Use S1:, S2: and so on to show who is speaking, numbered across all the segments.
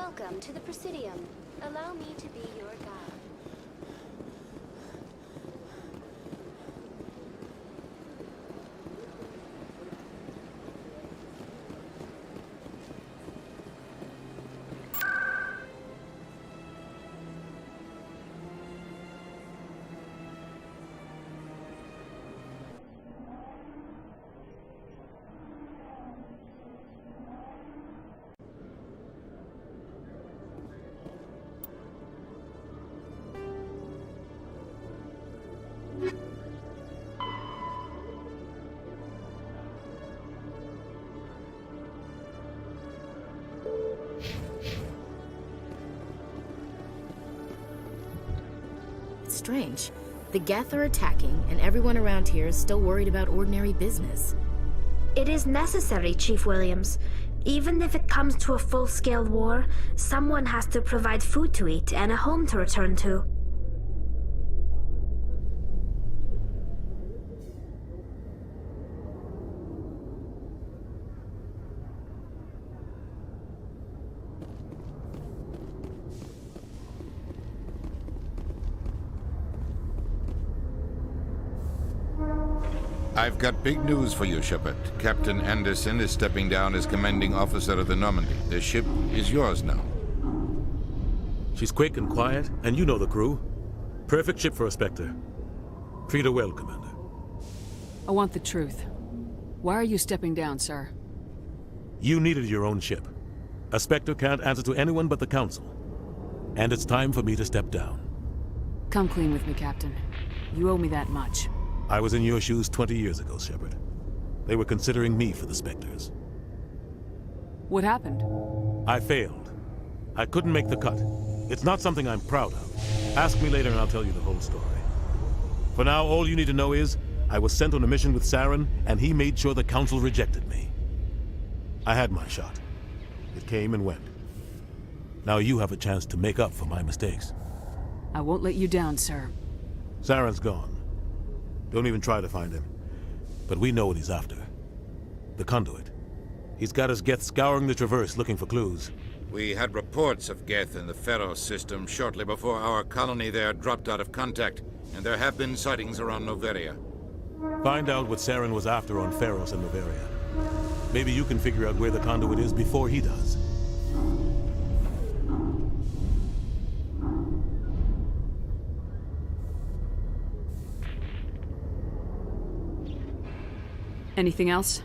S1: Welcome to the Presidium. Allow me to be your guide.
S2: Strange. The Geth are attacking, and everyone around here is still worried about ordinary business.
S3: It is necessary, Chief Williams. Even if it comes to a full-scale war, someone has to provide food to eat and a home to return to.
S4: I've got big news for you, Shepard. Captain Anderson is stepping down as commanding officer of the Normandy. The ship is yours now.
S5: She's quick and quiet, and you know the crew. Perfect ship for a Spectre. Treat her well, Commander.
S6: I want the truth. Why are you stepping down, sir?
S5: You needed your own ship. A Spectre can't answer to anyone but the Council. And it's time for me to step down.
S6: Come clean with me, Captain. You owe me that much.
S5: I was in your shoes 20 years ago, Shepard. They were considering me for the Spectres.
S6: What happened?
S5: I failed. I couldn't make the cut. It's not something I'm proud of. Ask me later and I'll tell you the whole story. For now, all you need to know is, I was sent on a mission with Saren, and he made sure the Council rejected me. I had my shot. It came and went. Now you have a chance to make up for my mistakes.
S6: I won't let you down, sir.
S5: Saren's gone. Don't even try to find him. But we know what he's after. The conduit. He's got his Geth scouring the Traverse looking for clues.
S4: We had reports of Geth in the Pharos system shortly before our colony there dropped out of contact, and there have been sightings around Noveria.
S5: Find out what Saren was after on Pharos and Noveria. Maybe you can figure out where the conduit is before he does.
S6: Anything else?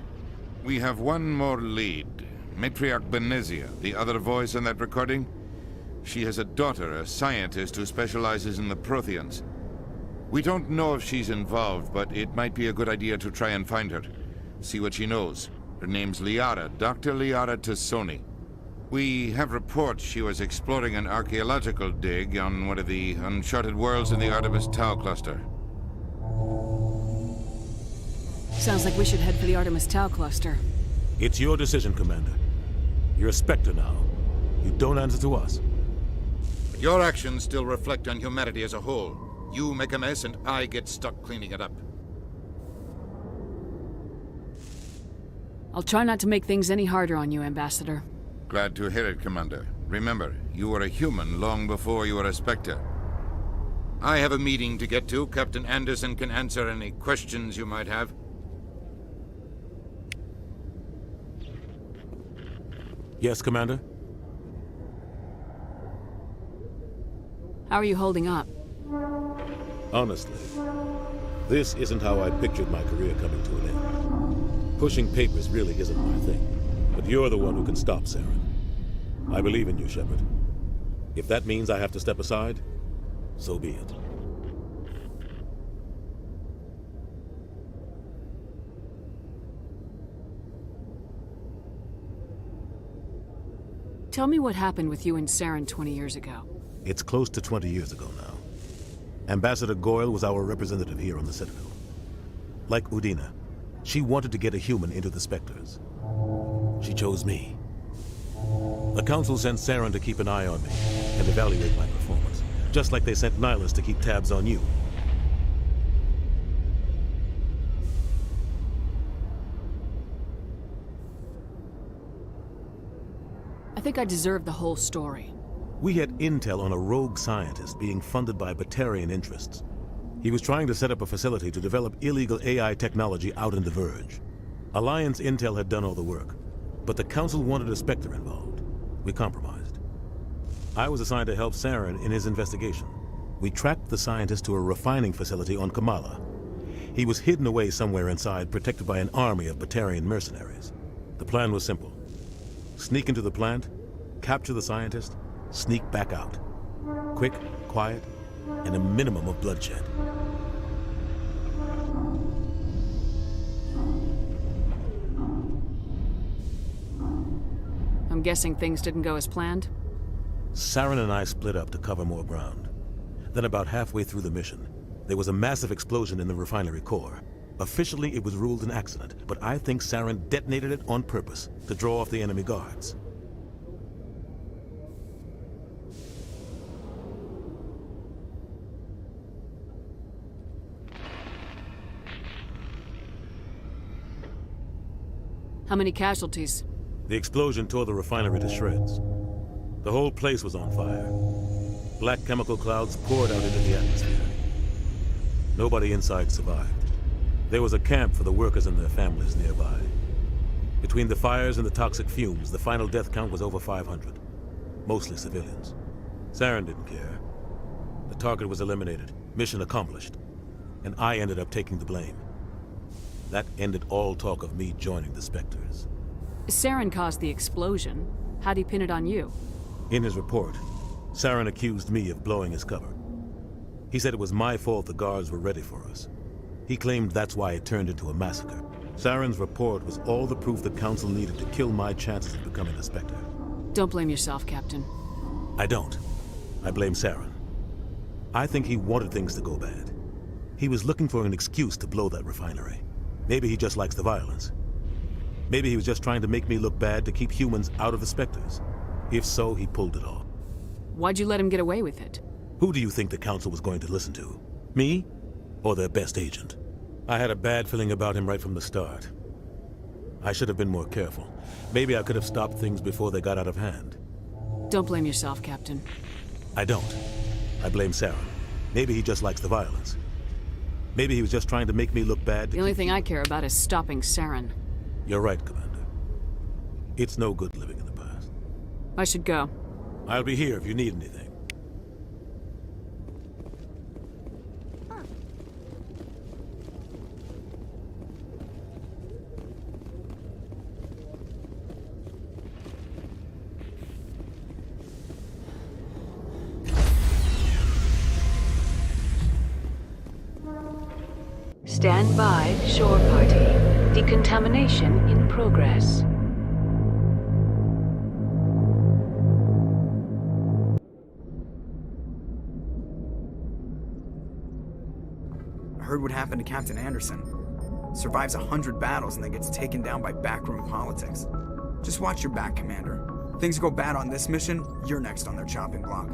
S4: We have one more lead. Matriarch Benezia, the other voice in that recording. She has a daughter, a scientist who specializes in the Protheans. We don't know if she's involved, but it might be a good idea to try and find her. See what she knows. Her name's Liara, Dr. Liara Tassoni. We have reports she was exploring an archaeological dig on one of the uncharted worlds in the Artemis Tau cluster.
S6: Sounds like we should head for the Artemis Tau cluster.
S5: It's your decision, Commander. You're a Spectre now. You don't answer to us.
S4: Your actions still reflect on humanity as a whole. You make a mess and I get stuck cleaning it up.
S6: I'll try not to make things any harder on you, Ambassador.
S4: Glad to hear it, Commander. Remember, you were a human long before you were a Spectre. I have a meeting to get to. Captain Anderson can answer any questions you might have.
S5: Yes, Commander?
S6: How are you holding up?
S5: Honestly, this isn't how I pictured my career coming to an end. Pushing papers really isn't my thing, but you're the one who can stop Saren. I believe in you, Shepard. If that means I have to step aside, so be it.
S6: Tell me what happened with you and Saren 20 years ago.
S5: It's close to 20 years ago now. Ambassador Goyle was our representative here on the Citadel. Like Udina, she wanted to get a human into the Spectres. She chose me. The Council sent Saren to keep an eye on me and evaluate my performance, just like they sent Nihilus to keep tabs on you.
S6: I I think I deserve the whole story.
S5: We had intel on a rogue scientist being funded by Batarian interests. He was trying to set up a facility to develop illegal AI technology out in the Verge. Alliance intel had done all the work, but the Council wanted a Spectre involved. We compromised. I was assigned to help Saren in his investigation. We tracked the scientist to a refining facility on Kamala. He was hidden away somewhere inside, protected by an army of Batarian mercenaries. The plan was simple. Sneak into the plant, capture the scientist, sneak back out. Quick, quiet, and a minimum of bloodshed.
S6: I'm guessing things didn't go as planned?
S5: Saren and I split up to cover more ground. Then about halfway through the mission, there was a massive explosion in the refinery core. Officially, it was ruled an accident, but I think Saren detonated it on purpose to draw off the enemy guards.
S6: How many casualties?
S5: The explosion tore the refinery to shreds. The whole place was on fire. Black chemical clouds poured out into the atmosphere. Nobody inside survived. There was a camp for the workers and their families nearby. Between the fires and the toxic fumes, the final death count was over 500. Mostly civilians. Saren didn't care. The target was eliminated, mission accomplished. And I ended up taking the blame. That ended all talk of me joining the Spectres.
S6: Saren caused the explosion. How'd he pin it on you?
S5: In his report, Saren accused me of blowing his cover. He said it was my fault the guards were ready for us. He claimed that's why it turned into a massacre. Saren's report was all the proof the Council needed to kill my chances of becoming a Spectre.
S6: Don't blame yourself, Captain.
S5: I don't. I blame Saren. I think he wanted things to go bad. He was looking for an excuse to blow that refinery. Maybe he just likes the violence. Maybe he was just trying to make me look bad to keep humans out of the Spectres. If so, he pulled it off.
S6: Why'd you let him get away with it?
S5: Who do you think the Council was going to listen to? Me? Or their best agent? I had a bad feeling about him right from the start. I should have been more careful. Maybe I could have stopped things before they got out of hand.
S6: Don't blame yourself, Captain.
S5: I don't. I blame Saren. Maybe he just likes the violence. Maybe he was just trying to make me look bad.
S6: The only thing I care about is stopping Saren.
S5: You're right, Commander. It's no good living in the past.
S6: I should go.
S5: I'll be here if you need anything.
S7: Stand by, shore party. Decontamination in progress.
S8: I heard what happened to Captain Anderson. Survives 100 battles and then gets taken down by backroom politics. Just watch your back, Commander. Things go bad on this mission, you're next on their chopping block.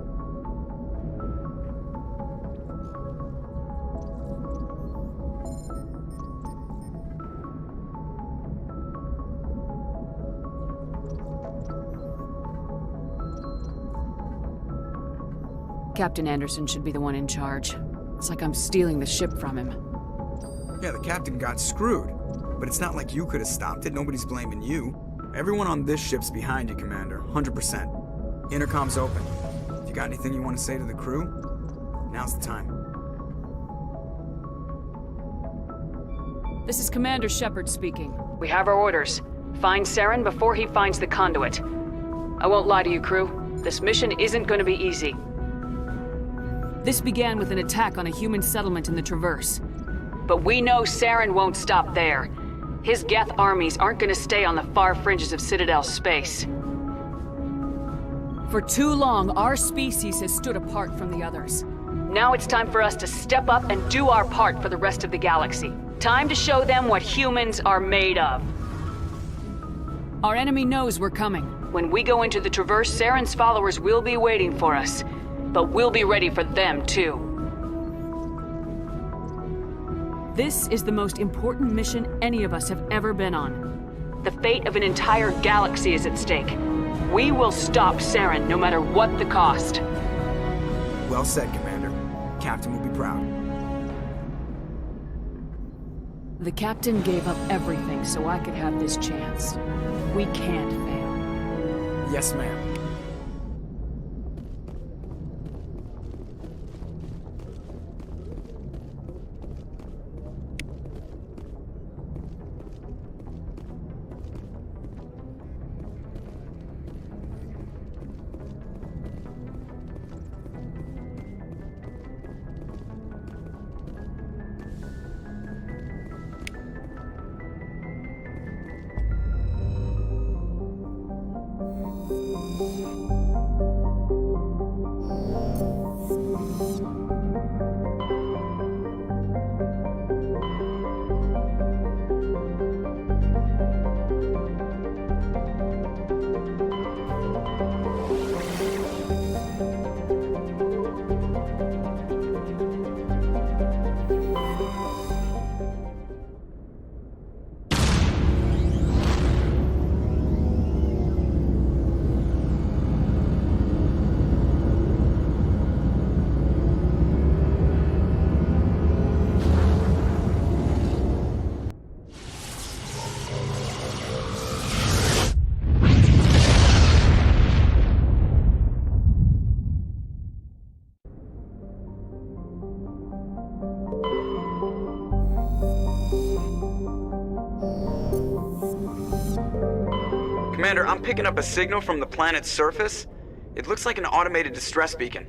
S6: Captain Anderson should be the one in charge. It's like I'm stealing the ship from him.
S8: Yeah, the captain got screwed. But it's not like you could have stopped it. Nobody's blaming you. Everyone on this ship's behind you, Commander. 100%. Intercom's open. If you got anything you want to say to the crew, now's the time.
S6: This is Commander Shepard speaking.
S7: We have our orders. Find Saren before he finds the conduit. I won't lie to you, crew. This mission isn't going to be easy.
S6: This began with an attack on a human settlement in the Traverse.
S7: But we know Saren won't stop there. His Geth armies aren't going to stay on the far fringes of Citadel space.
S6: For too long, our species has stood apart from the others.
S7: Now it's time for us to step up and do our part for the rest of the galaxy. Time to show them what humans are made of.
S6: Our enemy knows we're coming.
S7: When we go into the Traverse, Saren's followers will be waiting for us. But we'll be ready for them, too.
S6: This is the most important mission any of us have ever been on.
S7: The fate of an entire galaxy is at stake. We will stop Saren no matter what the cost.
S8: Well said, Commander. Captain will be proud.
S6: The captain gave up everything so I could have this chance. We can't fail.
S8: Yes, ma'am. Commander, I'm picking up a signal from the planet's surface. It looks like an automated distress beacon.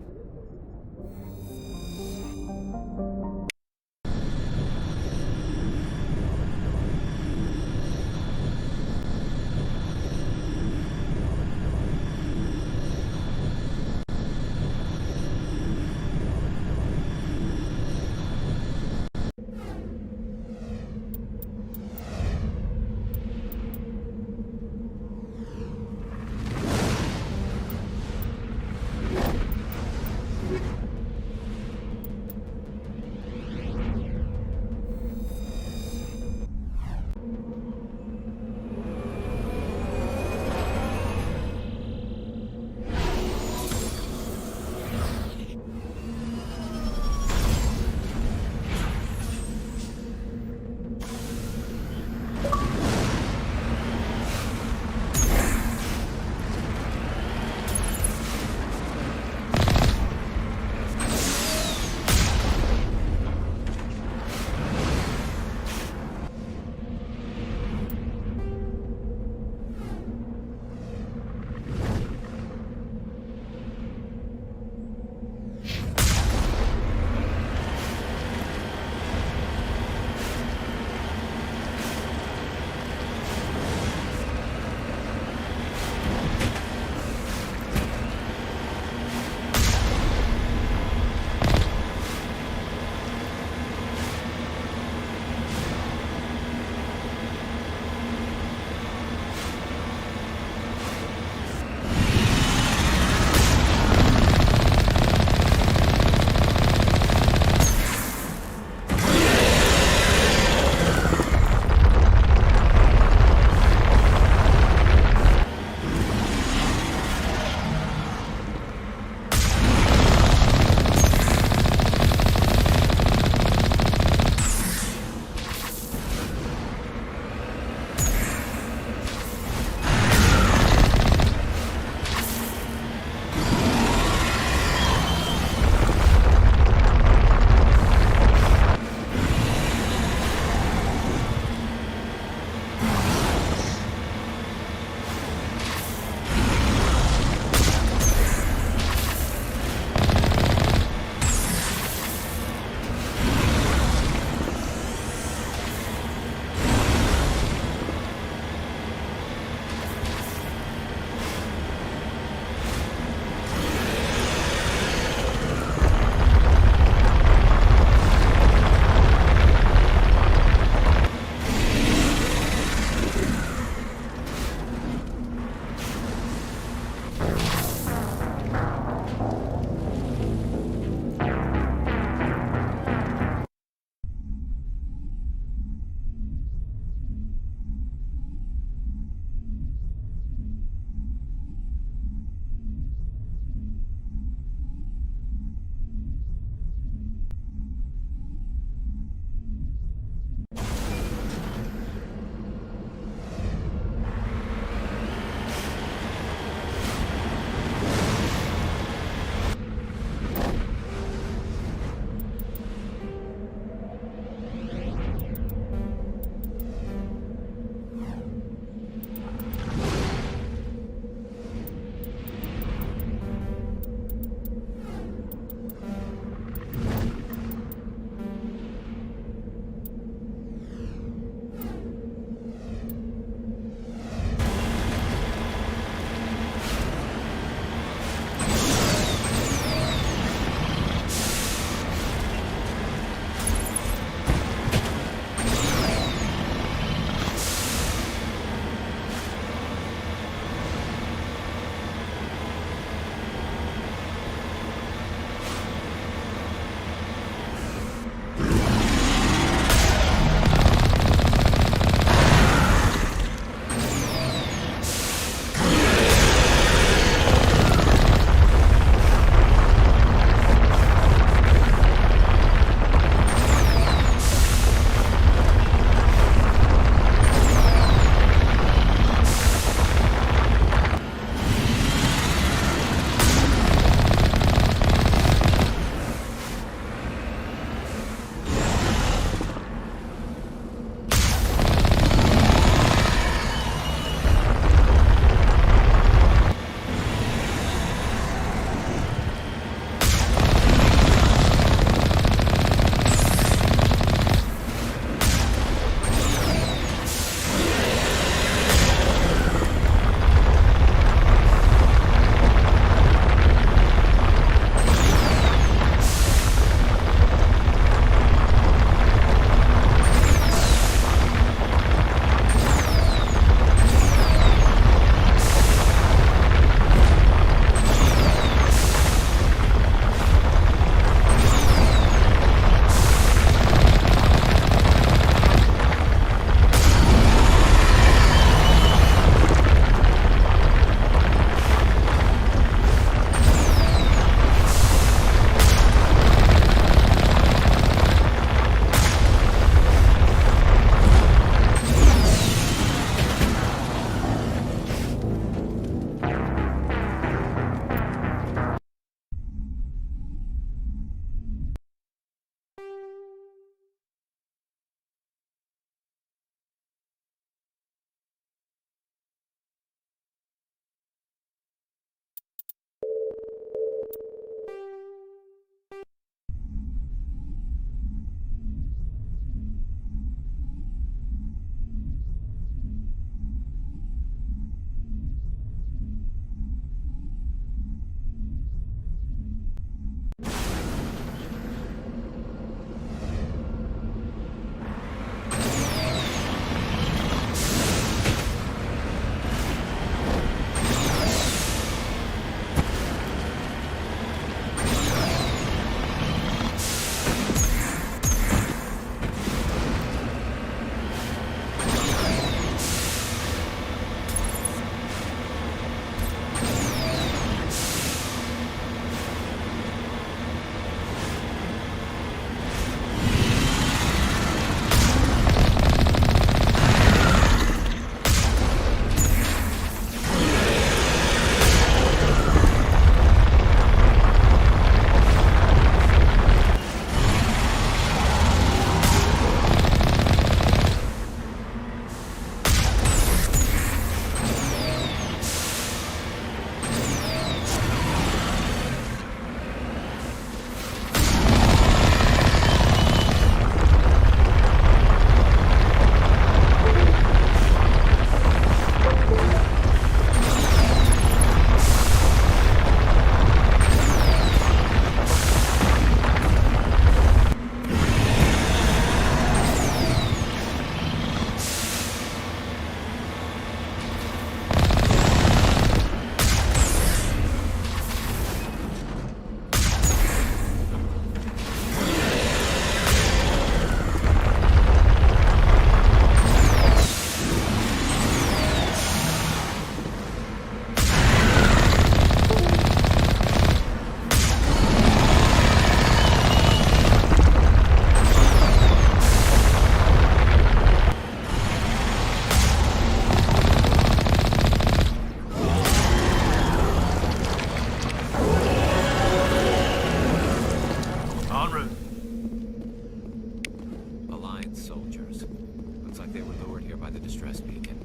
S9: by the distress beacon.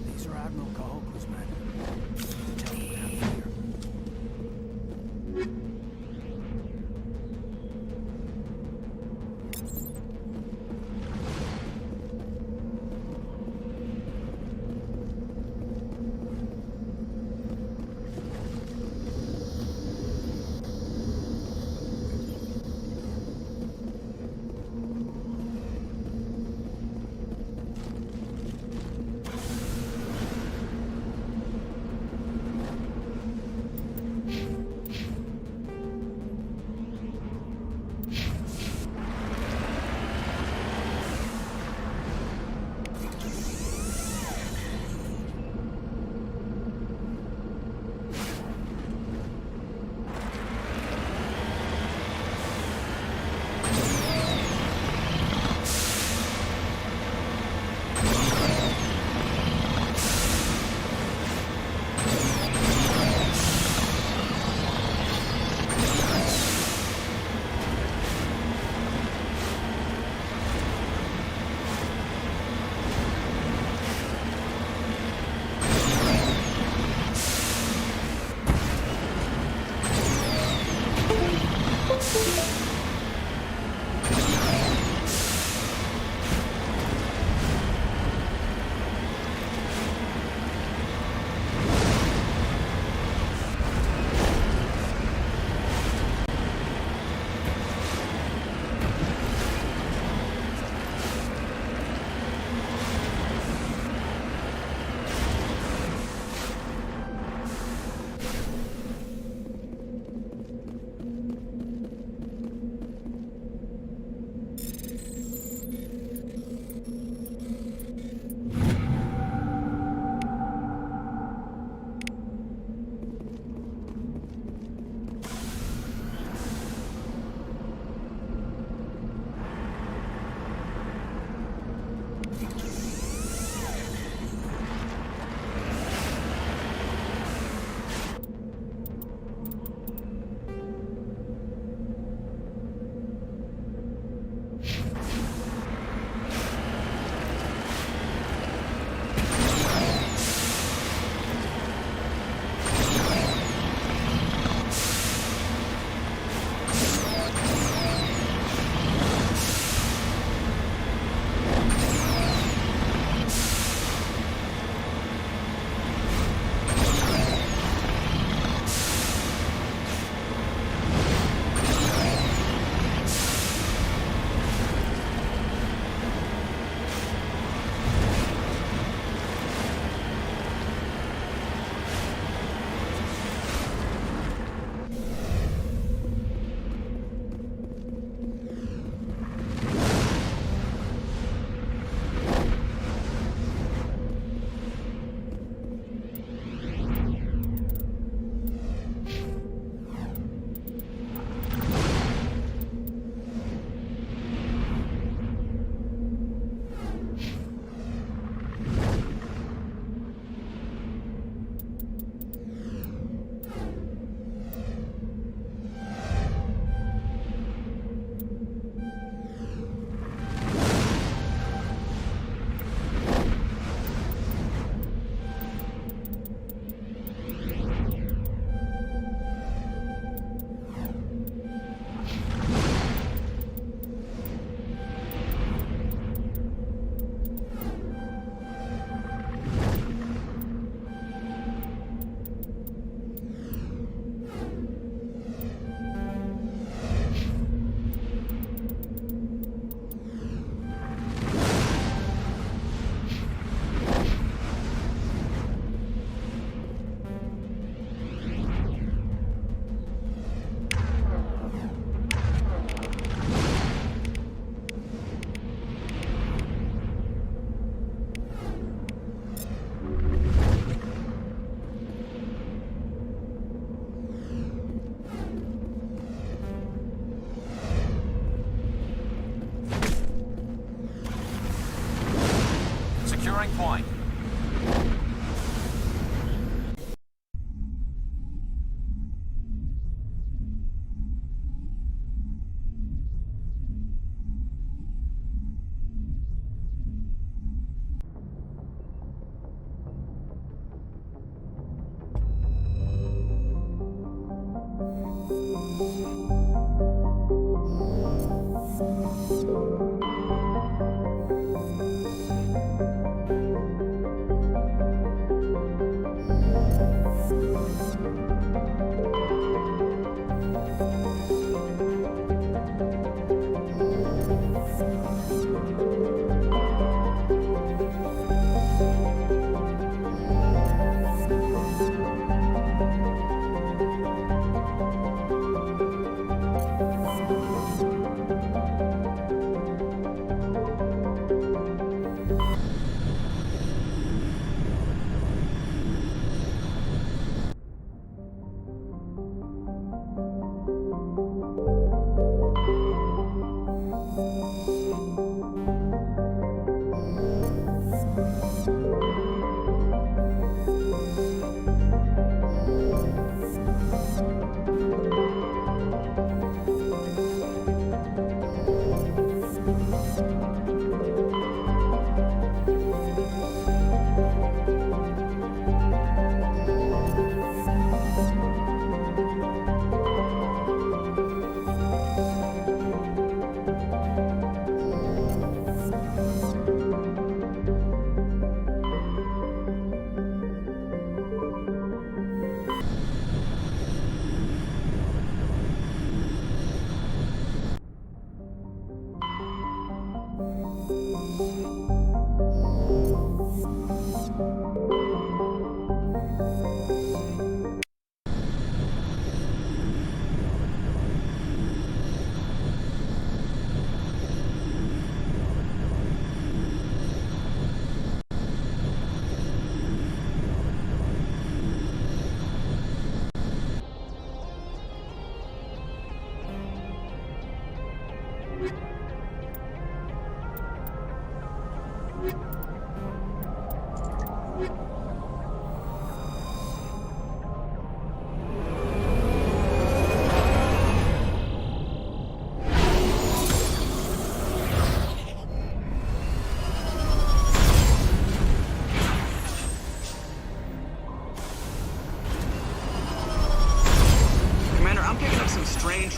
S10: These are Admiral Kahoku's men. Tell them to have fear.
S9: point.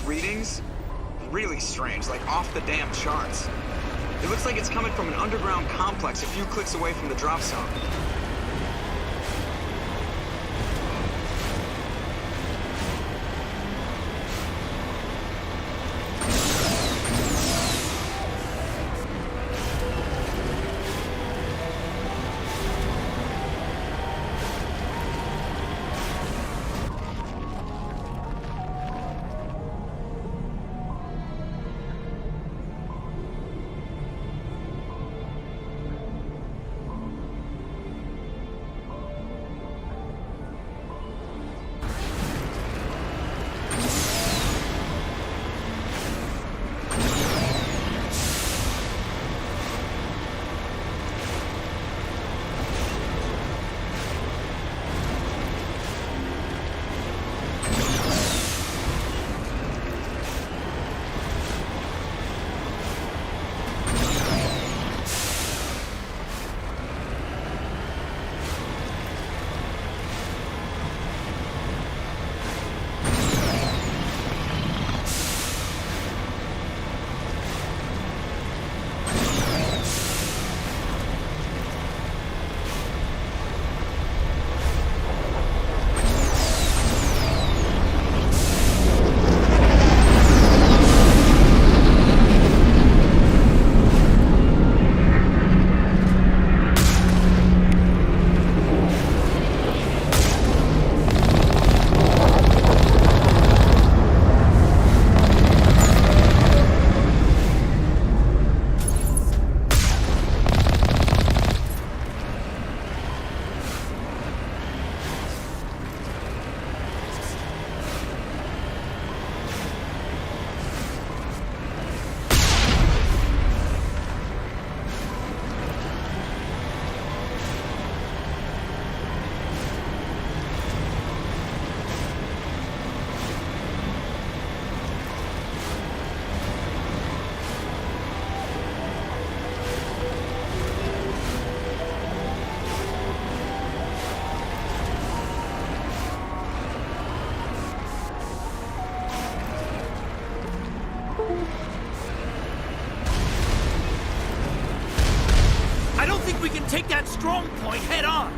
S8: Readings? Really strange, like off the damn charts. It looks like it's coming from an underground complex a few clicks away from the drop zone.
S10: We can take that strong point head on.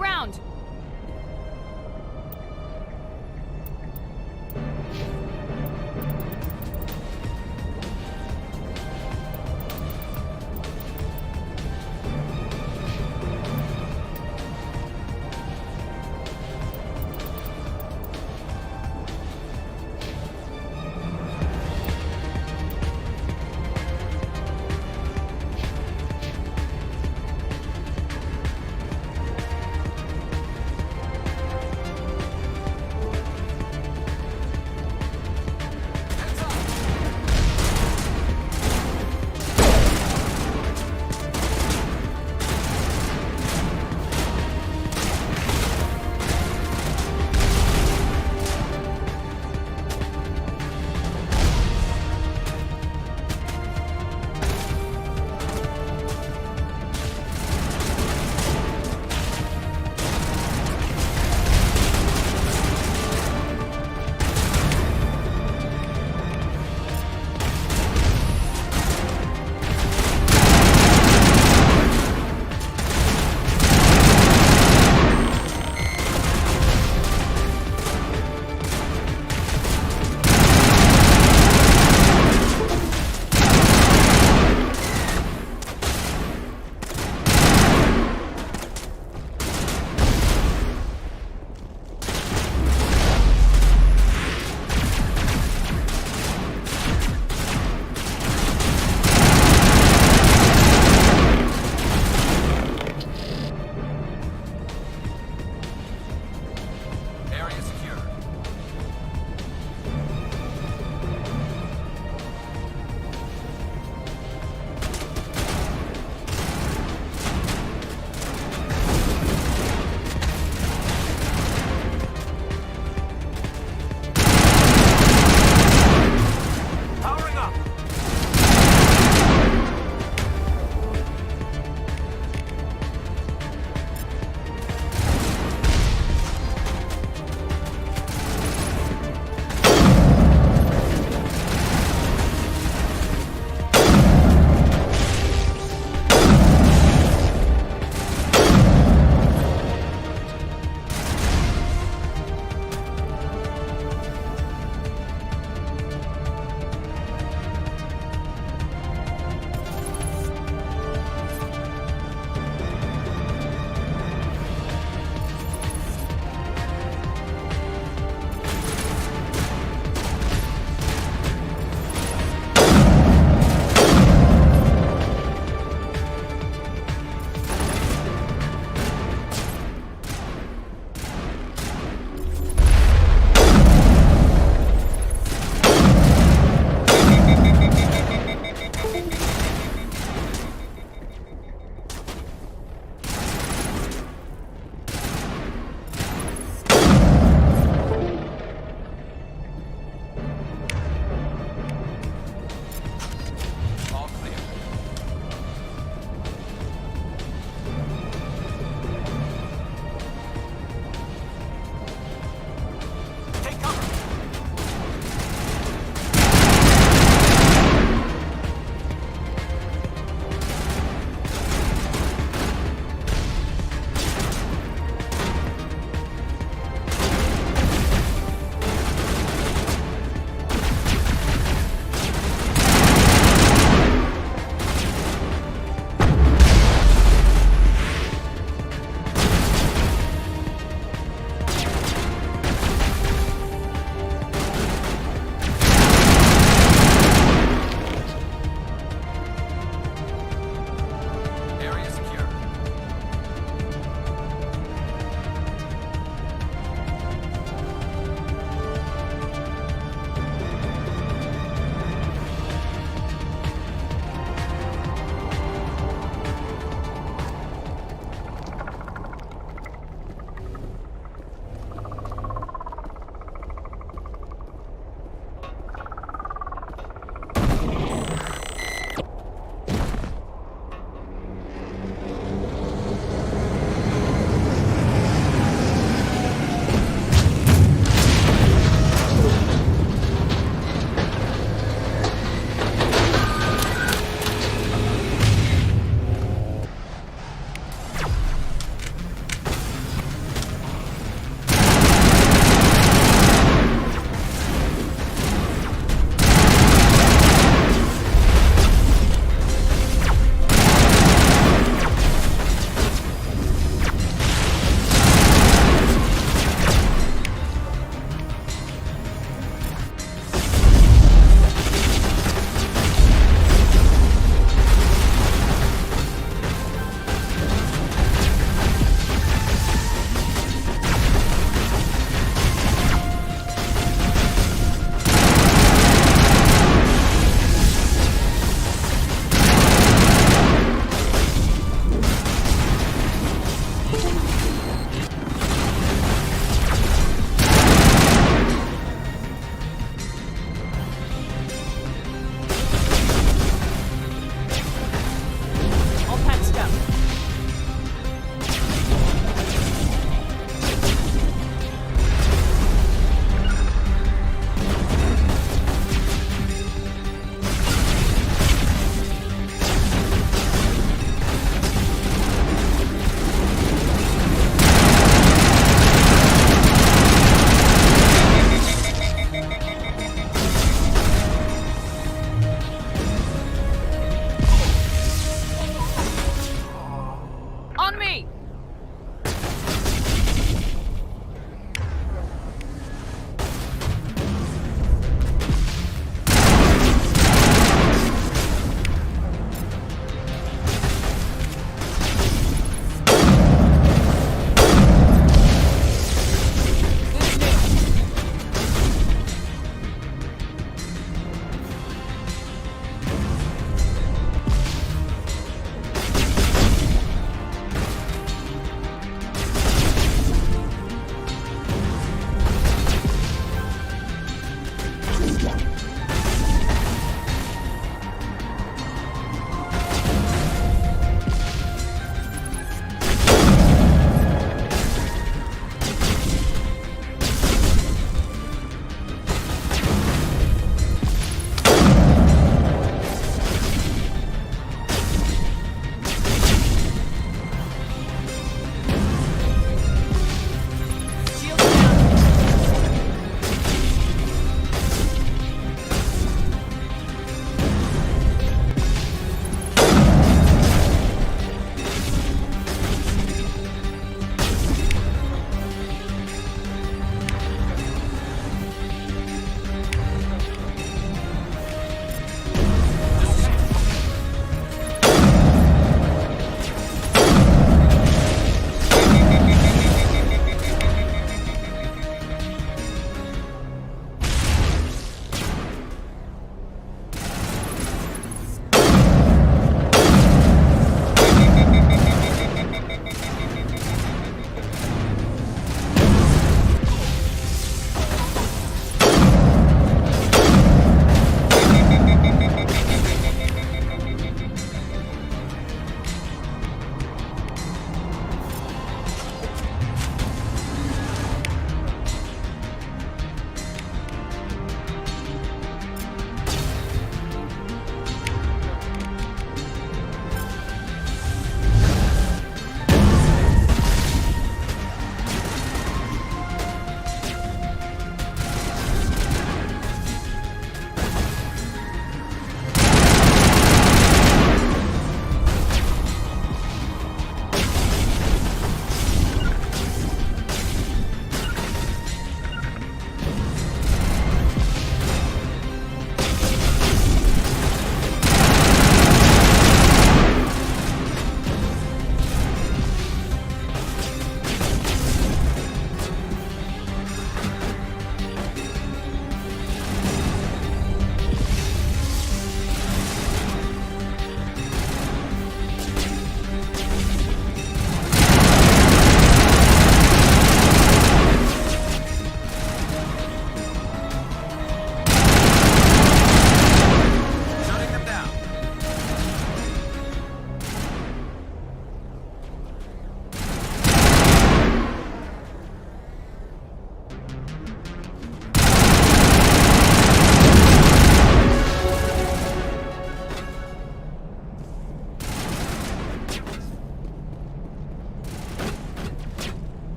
S6: around!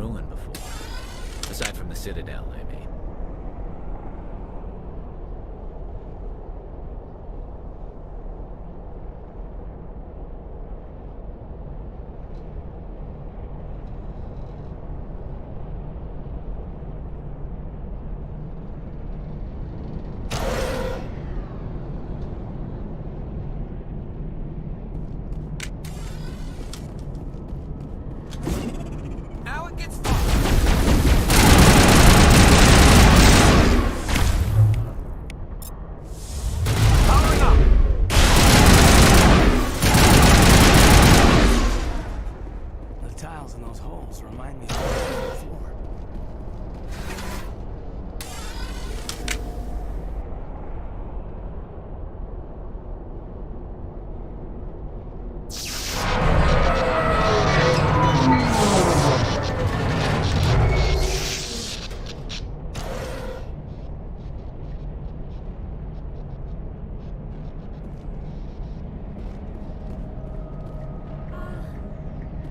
S9: ruin before. Aside from the Citadel, I mean.
S10: Now it gets powering up. The tiles in those holes remind me of the floor.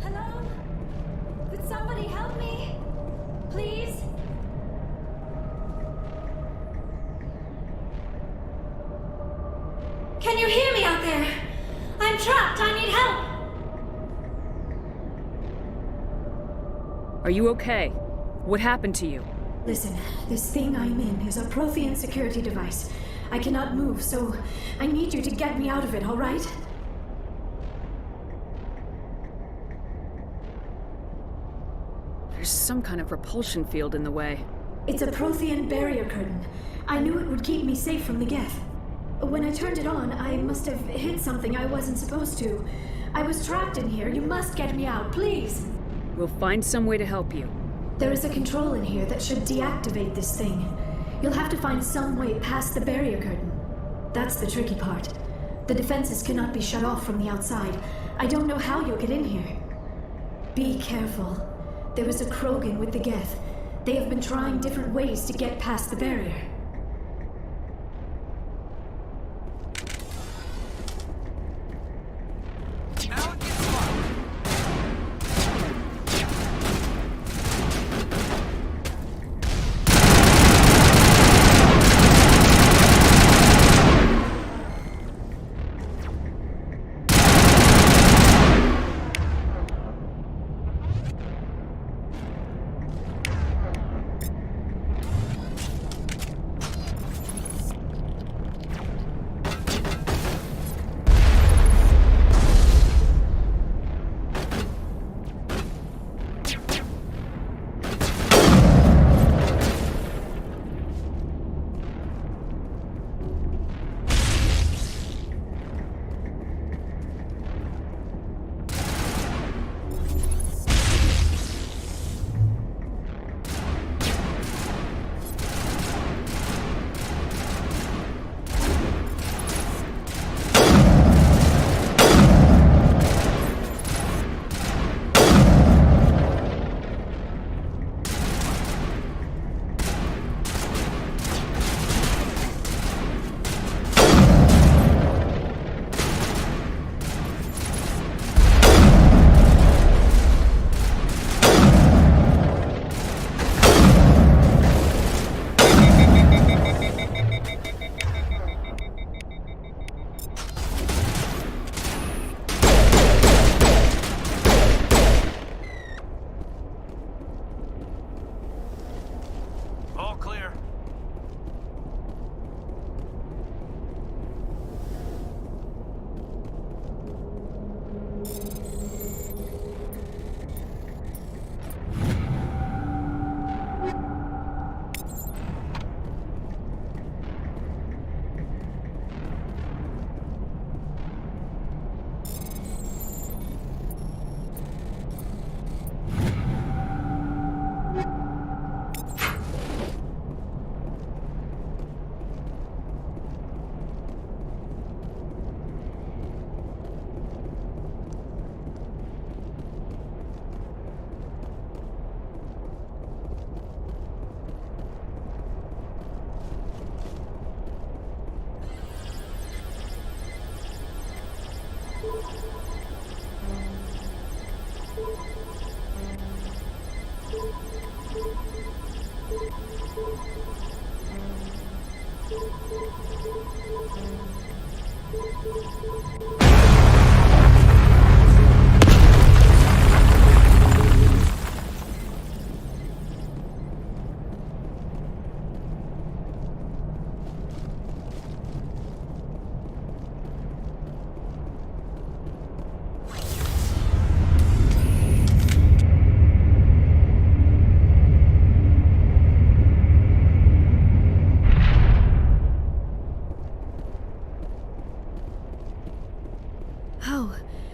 S3: Hello? Could somebody help me? Please? Can you hear me out there? I'm trapped. I need help.
S6: Are you okay? What happened to you?
S11: Listen, this thing I'm in is a Prothean security device. I cannot move, so I need you to get me out of it, all right?
S6: There's some kind of repulsion field in the way.
S11: It's a Prothean barrier curtain. I knew it would keep me safe from the Geth. When I turned it on, I must have hit something I wasn't supposed to. I was trapped in here. You must get me out, please.
S6: We'll find some way to help you.
S11: There is a control in here that should deactivate this thing. You'll have to find some way past the barrier curtain. That's the tricky part. The defenses cannot be shut off from the outside. I don't know how you'll get in here. Be careful. There is a Krogan with the Geth. They have been trying different ways to get past the barrier.
S10: Now it gets fun.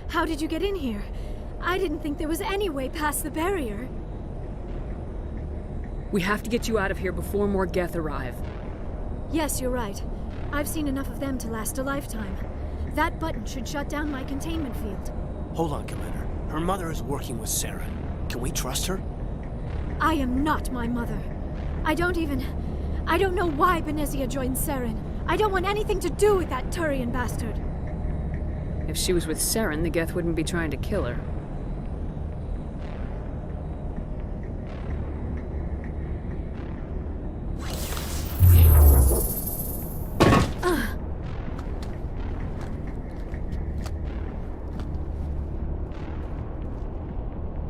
S11: How did you get in here? I didn't think there was any way past the barrier.
S6: We have to get you out of here before more Geth arrive.
S11: Yes, you're right. I've seen enough of them to last a lifetime. That button should shut down my containment field.
S10: Hold on, Commander. Her mother is working with Saren. Can we trust her?
S11: I am not my mother. I don't know why Benezia joined Saren. I don't want anything to do with that Turian bastard.
S6: If she was with Saren, the Geth wouldn't be trying to kill her.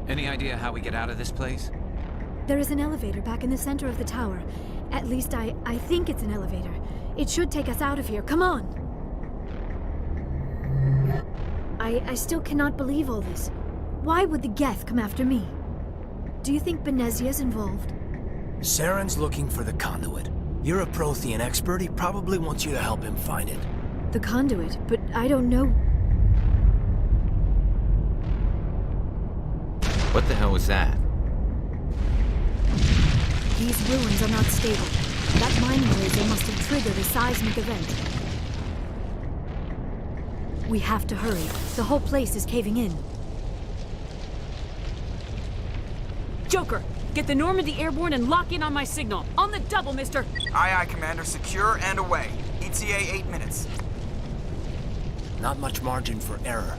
S9: Any idea how we get out of this place?
S11: There is an elevator back in the center of the tower. At least I think it's an elevator. It should take us out of here. Come on! I still cannot believe all this. Why would the Geth come after me? Do you think Benezia's involved?
S10: Saren's looking for the conduit. You're a Prothean expert. He probably wants you to help him find it.
S11: The conduit, but I don't know.
S9: What the hell was that?
S11: These ruins are not stable. That mining laser must have triggered a seismic event. We have to hurry. The whole place is caving in.
S7: Joker, get the Normandy airborne and lock in on my signal. On the double, mister!
S8: Aye, aye, Commander. Secure and away. ETA 8 minutes.
S10: Not much margin for error.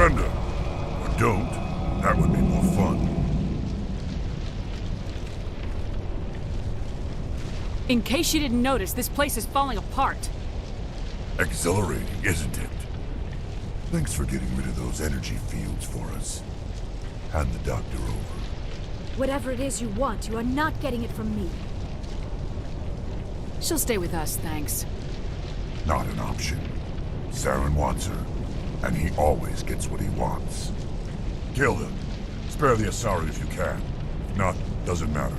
S12: Surrender. Or don't. That would be more fun.
S7: In case you didn't notice, this place is falling apart.
S12: Exhilarating, isn't it? Thanks for getting rid of those energy fields for us. Hand the doctor over.
S11: Whatever it is you want, you are not getting it from me.
S6: She'll stay with us, thanks.
S12: Not an option. Saren wants her, and he always gets what he wants. Kill him. Spare the Asari if you can. If not, doesn't matter.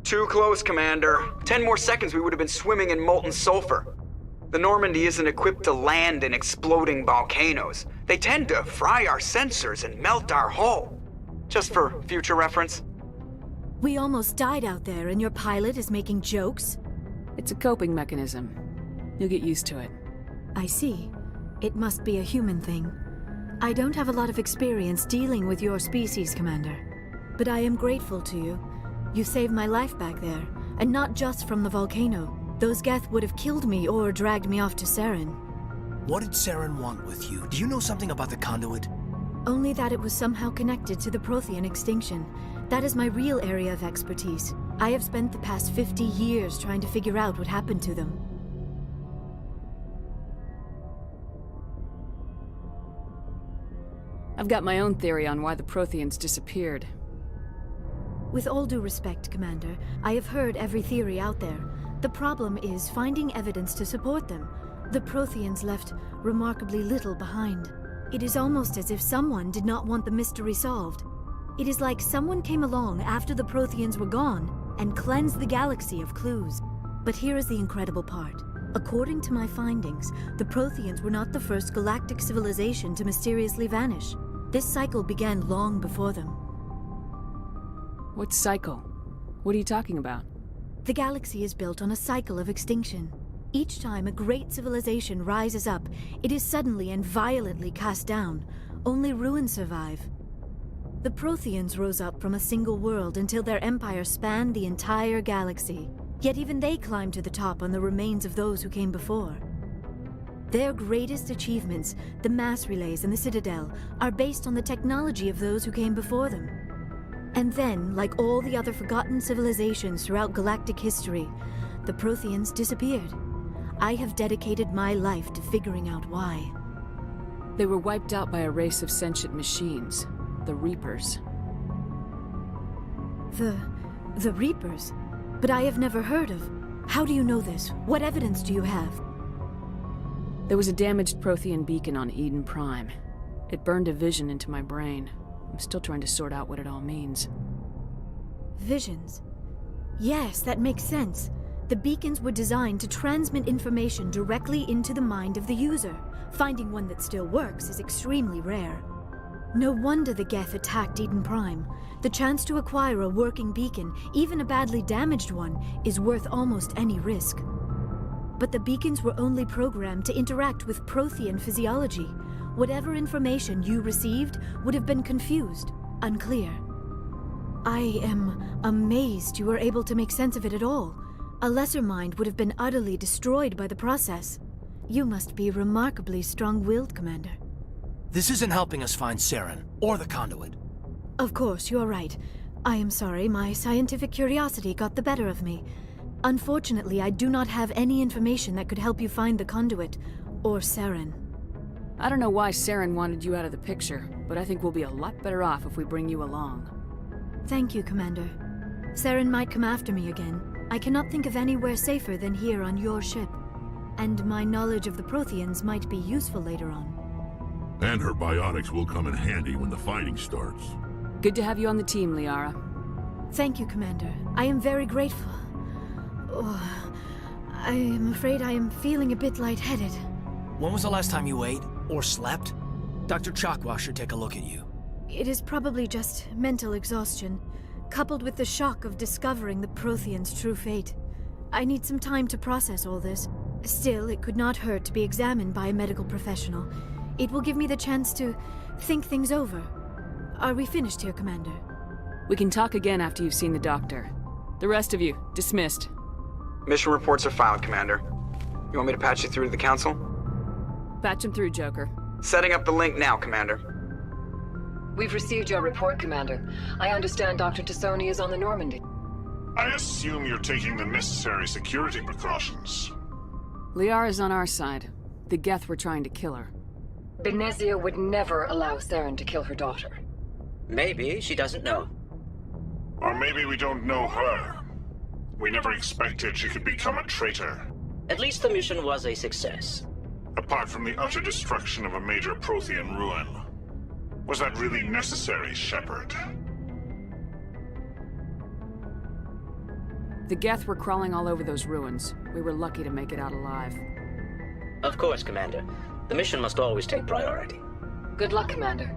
S8: Too close, Commander. 10 more seconds we would have been swimming in molten sulfur. The Normandy isn't equipped to land in exploding volcanoes. They tend to fry our sensors and melt our hull. Just for future reference.
S13: We almost died out there and your pilot is making jokes?
S6: It's a coping mechanism. You'll get used to it.
S13: I see. It must be a human thing. I don't have a lot of experience dealing with your species, Commander. But I am grateful to you. You saved my life back there, and not just from the volcano. Those Geth would have killed me or dragged me off to Saren.
S10: What did Saren want with you? Do you know something about the conduit?
S13: Only that it was somehow connected to the Prothean extinction. That is my real area of expertise. I have spent the past 50 years trying to figure out what happened to them.
S6: I've got my own theory on why the Protheans disappeared.
S13: With all due respect, Commander, I have heard every theory out there. The problem is finding evidence to support them. The Protheans left remarkably little behind. It is almost as if someone did not want the mystery solved. It is like someone came along after the Protheans were gone and cleansed the galaxy of clues. But here is the incredible part. According to my findings, the Protheans were not the first galactic civilization to mysteriously vanish. This cycle began long before them.
S6: What cycle? What are you talking about?
S13: The galaxy is built on a cycle of extinction. Each time a great civilization rises up, it is suddenly and violently cast down. Only ruins survive. The Protheans rose up from a single world until their empire spanned the entire galaxy. Yet even they climbed to the top on the remains of those who came before. Their greatest achievements, the mass relays and the Citadel, are based on the technology of those who came before them. And then, like all the other forgotten civilizations throughout galactic history, the Protheans disappeared. I have dedicated my life to figuring out why.
S6: They were wiped out by a race of sentient machines, the Reapers.
S13: The Reapers? But I have never heard of. How do you know this? What evidence do you have?
S6: There was a damaged Prothean beacon on Eden Prime. It burned a vision into my brain. I'm still trying to sort out what it all means.
S13: Visions? Yes, that makes sense. The beacons were designed to transmit information directly into the mind of the user. Finding one that still works is extremely rare. No wonder the Geth attacked Eden Prime. The chance to acquire a working beacon, even a badly damaged one, is worth almost any risk. But the beacons were only programmed to interact with Prothean physiology. Whatever information you received would have been confused, unclear. I am amazed you were able to make sense of it at all. A lesser mind would have been utterly destroyed by the process. You must be remarkably strong-willed, Commander.
S10: This isn't helping us find Saren, or the conduit.
S13: Of course, you're right. I am sorry, my scientific curiosity got the better of me. Unfortunately, I do not have any information that could help you find the conduit, or Saren.
S6: I don't know why Saren wanted you out of the picture, but I think we'll be a lot better off if we bring you along.
S13: Thank you, Commander. Saren might come after me again. I cannot think of anywhere safer than here on your ship. And my knowledge of the Protheans might be useful later on.
S12: And her biotics will come in handy when the fighting starts.
S6: Good to have you on the team, Liara.
S13: Thank you, Commander. I am very grateful. Oh, I am afraid I am feeling a bit lightheaded.
S10: When was the last time you ate, or slept? Dr. Chakwa should take a look at you.
S13: It is probably just mental exhaustion, coupled with the shock of discovering the Protheans' true fate. I need some time to process all this. Still, it could not hurt to be examined by a medical professional. It will give me the chance to think things over. Are we finished here, Commander?
S6: We can talk again after you've seen the doctor. The rest of you, dismissed.
S8: Mission reports are filed, Commander. You want me to patch you through to the Council?
S6: Patch him through, Joker.
S8: Setting up the link now, Commander.
S14: We've received your report, Commander. I understand Dr. Tassoni is on the Normandy.
S15: I assume you're taking the necessary security precautions.
S6: Liara's on our side. The Geth were trying to kill her.
S14: Benezia would never allow Saren to kill her daughter.
S16: Maybe she doesn't know.
S15: Or maybe we don't know her. We never expected she could become a traitor.
S16: At least the mission was a success.
S15: Apart from the utter destruction of a major Prothean ruin. Was that really necessary, Shepard?
S6: The Geth were crawling all over those ruins. We were lucky to make it out alive.
S16: Of course, Commander. The mission must always take priority.
S14: Good luck, Commander.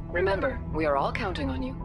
S14: Remember, we are all counting on you.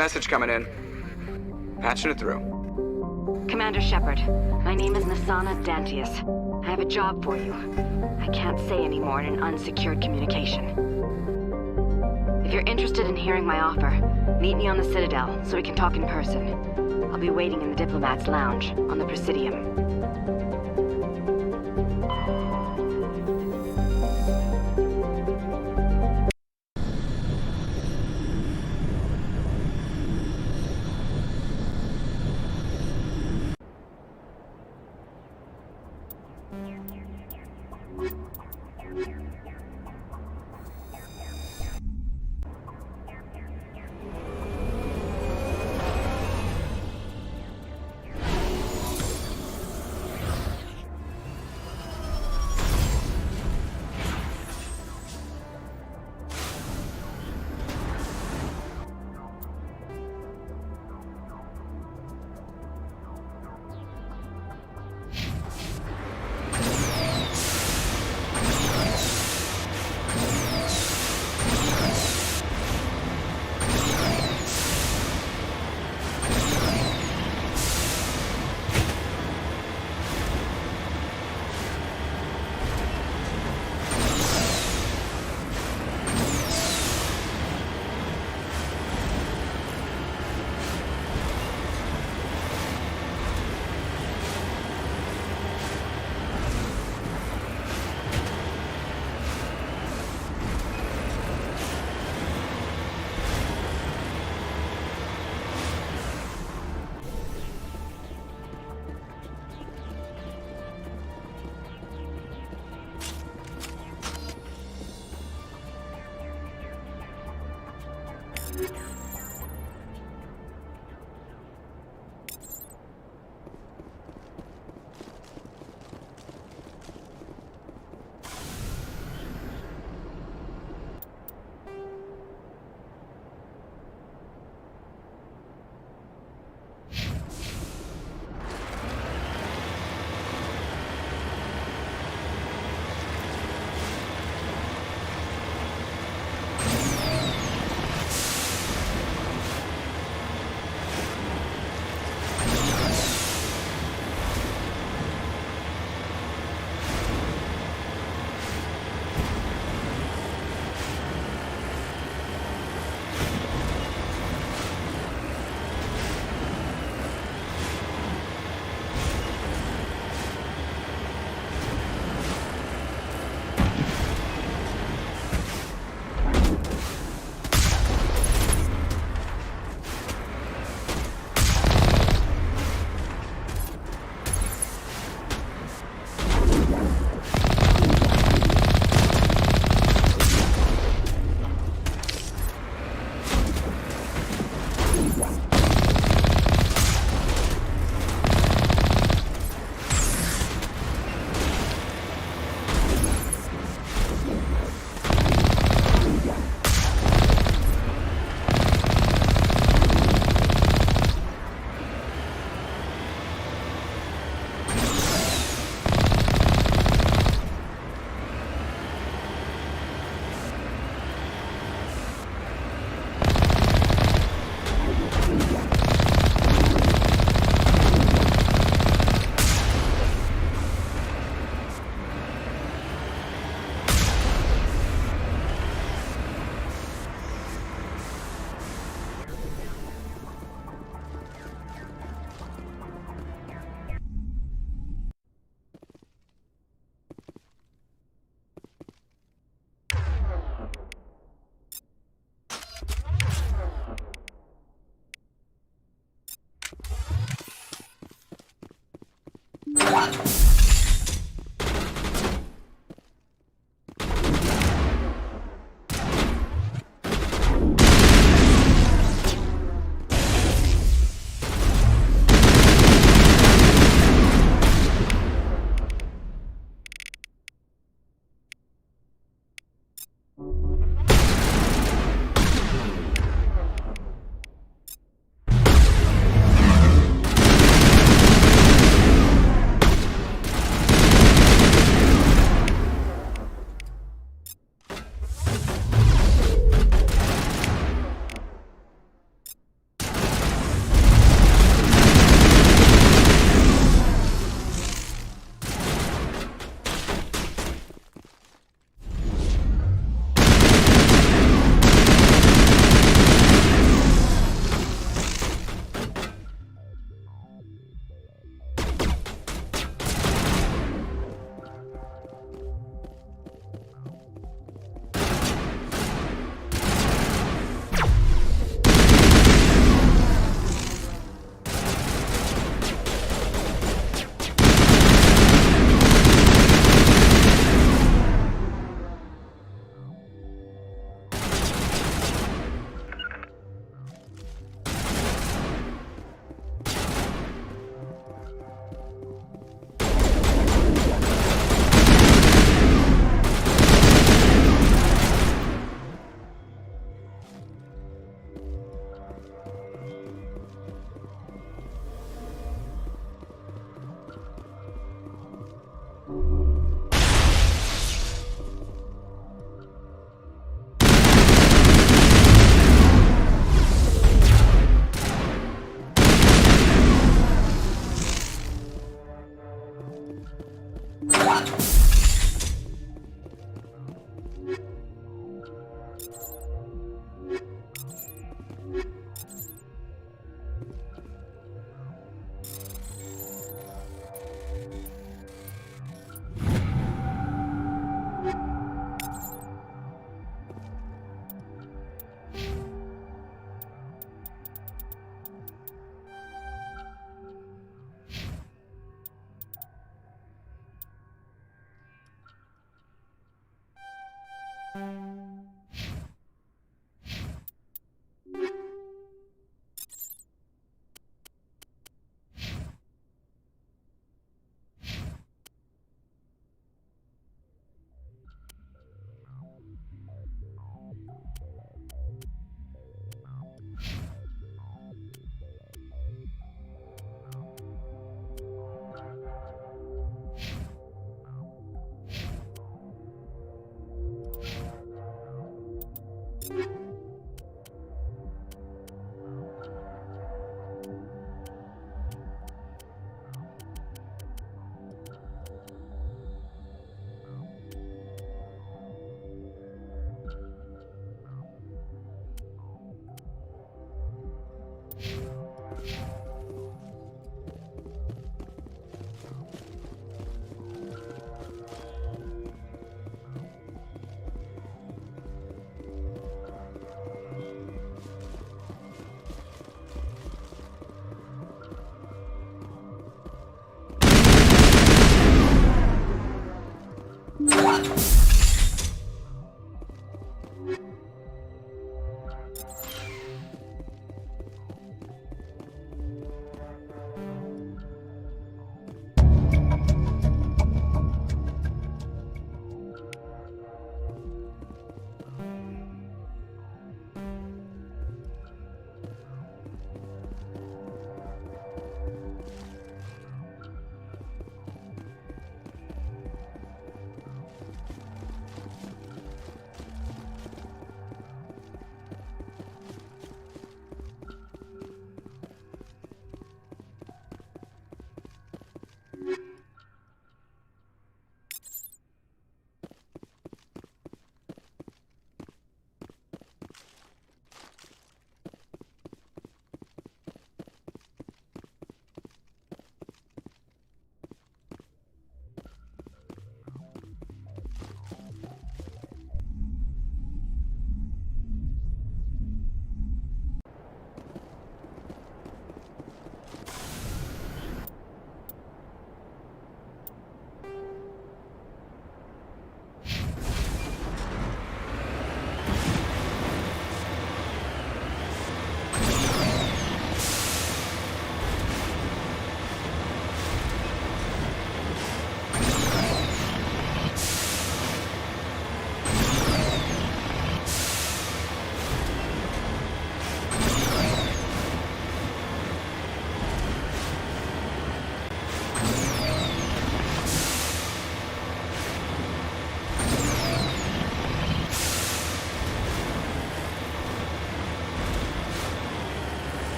S8: Message coming in. Patching it through.
S17: Commander Shepard, my name is Nasana Dantius. I have a job for you. I can't say any more in an unsecured communication. If you're interested in hearing my offer, meet me on the Citadel so we can talk in person. I'll be waiting in the Diplomat's Lounge on the Presidium.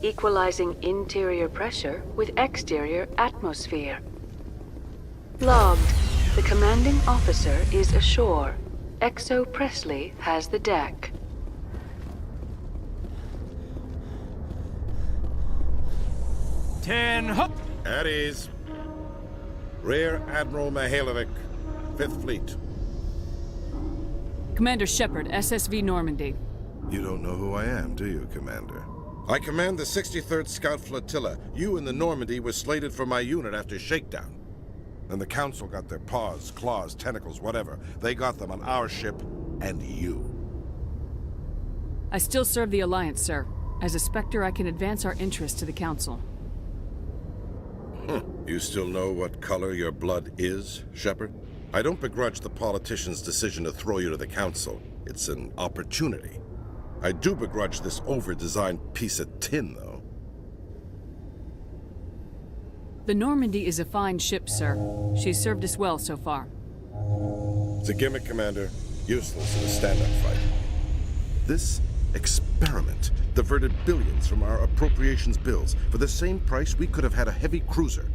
S7: Equalizing interior pressure with exterior atmosphere. Logged. The commanding officer is ashore. Exo Presley has the deck.
S18: At ease. Rear Admiral Mihailovic, 5th Fleet.
S6: Commander Shepard, SSV Normandy.
S18: You don't know who I am, do you, Commander? I command the 63rd Scout Flotilla. You and the Normandy were slated for my unit after shakedown. Then the Council got their paws, claws, tentacles, whatever. They got them on our ship, and you.
S6: I still serve the Alliance, sir. As a Spectre, I can advance our interests to the Council.
S18: You still know what color your blood is, Shepard? I don't begrudge the politician's decision to throw you to the Council. It's an opportunity. I do begrudge this over-designed piece of tin, though.
S6: The Normandy is a fine ship, sir. She's served us well so far.
S18: It's a gimmick, Commander. Useless in a stand-up fight. This experiment diverted billions from our appropriations bills. For the same price, we could have had a heavy cruiser.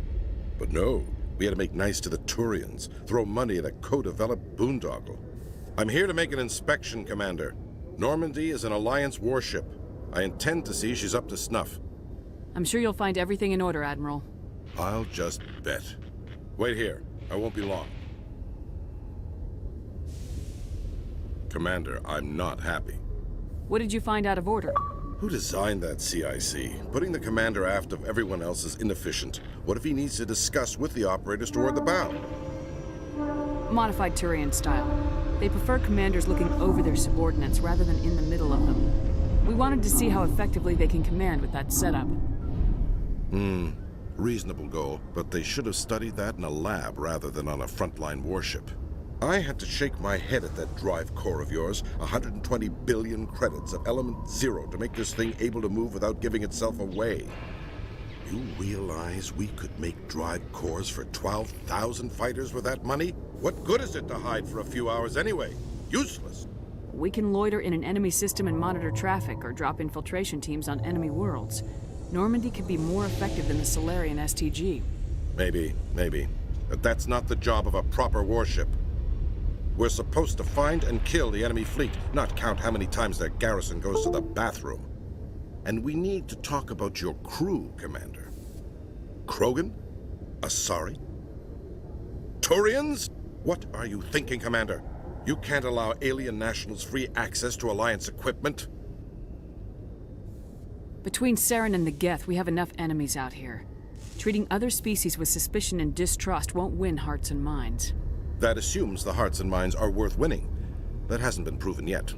S18: But no, we had to make nice to the Turians, throw money at a co-developed boondoggle. I'm here to make an inspection, Commander. Normandy is an Alliance warship. I intend to see she's up to snuff.
S6: I'm sure you'll find everything in order, Admiral.
S18: I'll just bet. Wait here. I won't be long. Commander, I'm not happy.
S6: What did you find out of order?
S18: Who designed that CIC? Putting the commander aft of everyone else is inefficient. What if he needs to discuss with the operators toward the bow?
S6: Modified Turian style. They prefer commanders looking over their subordinates rather than in the middle of them. We wanted to see how effectively they can command with that setup.
S18: Reasonable goal, but they should have studied that in a lab rather than on a frontline warship. I had to shake my head at that drive core of yours. 120 billion credits of element 0 to make this thing able to move without giving itself away. You realize we could make drive cores for 12,000 fighters with that money? What good is it to hide for a few hours anyway? Useless.
S6: We can loiter in an enemy system and monitor traffic or drop infiltration teams on enemy worlds. Normandy could be more effective than the Solarian STG.
S18: Maybe. But that's not the job of a proper warship. We're supposed to find and kill the enemy fleet, not count how many times their garrison goes to the bathroom. And we need to talk about your crew, Commander. Krogan? Asari? Turians? What are you thinking, Commander? You can't allow alien nationals free access to Alliance equipment?
S6: Between Saren and the Geth, we have enough enemies out here. Treating other species with suspicion and distrust won't win hearts and minds.
S18: That assumes the hearts and minds are worth winning. That hasn't been proven yet.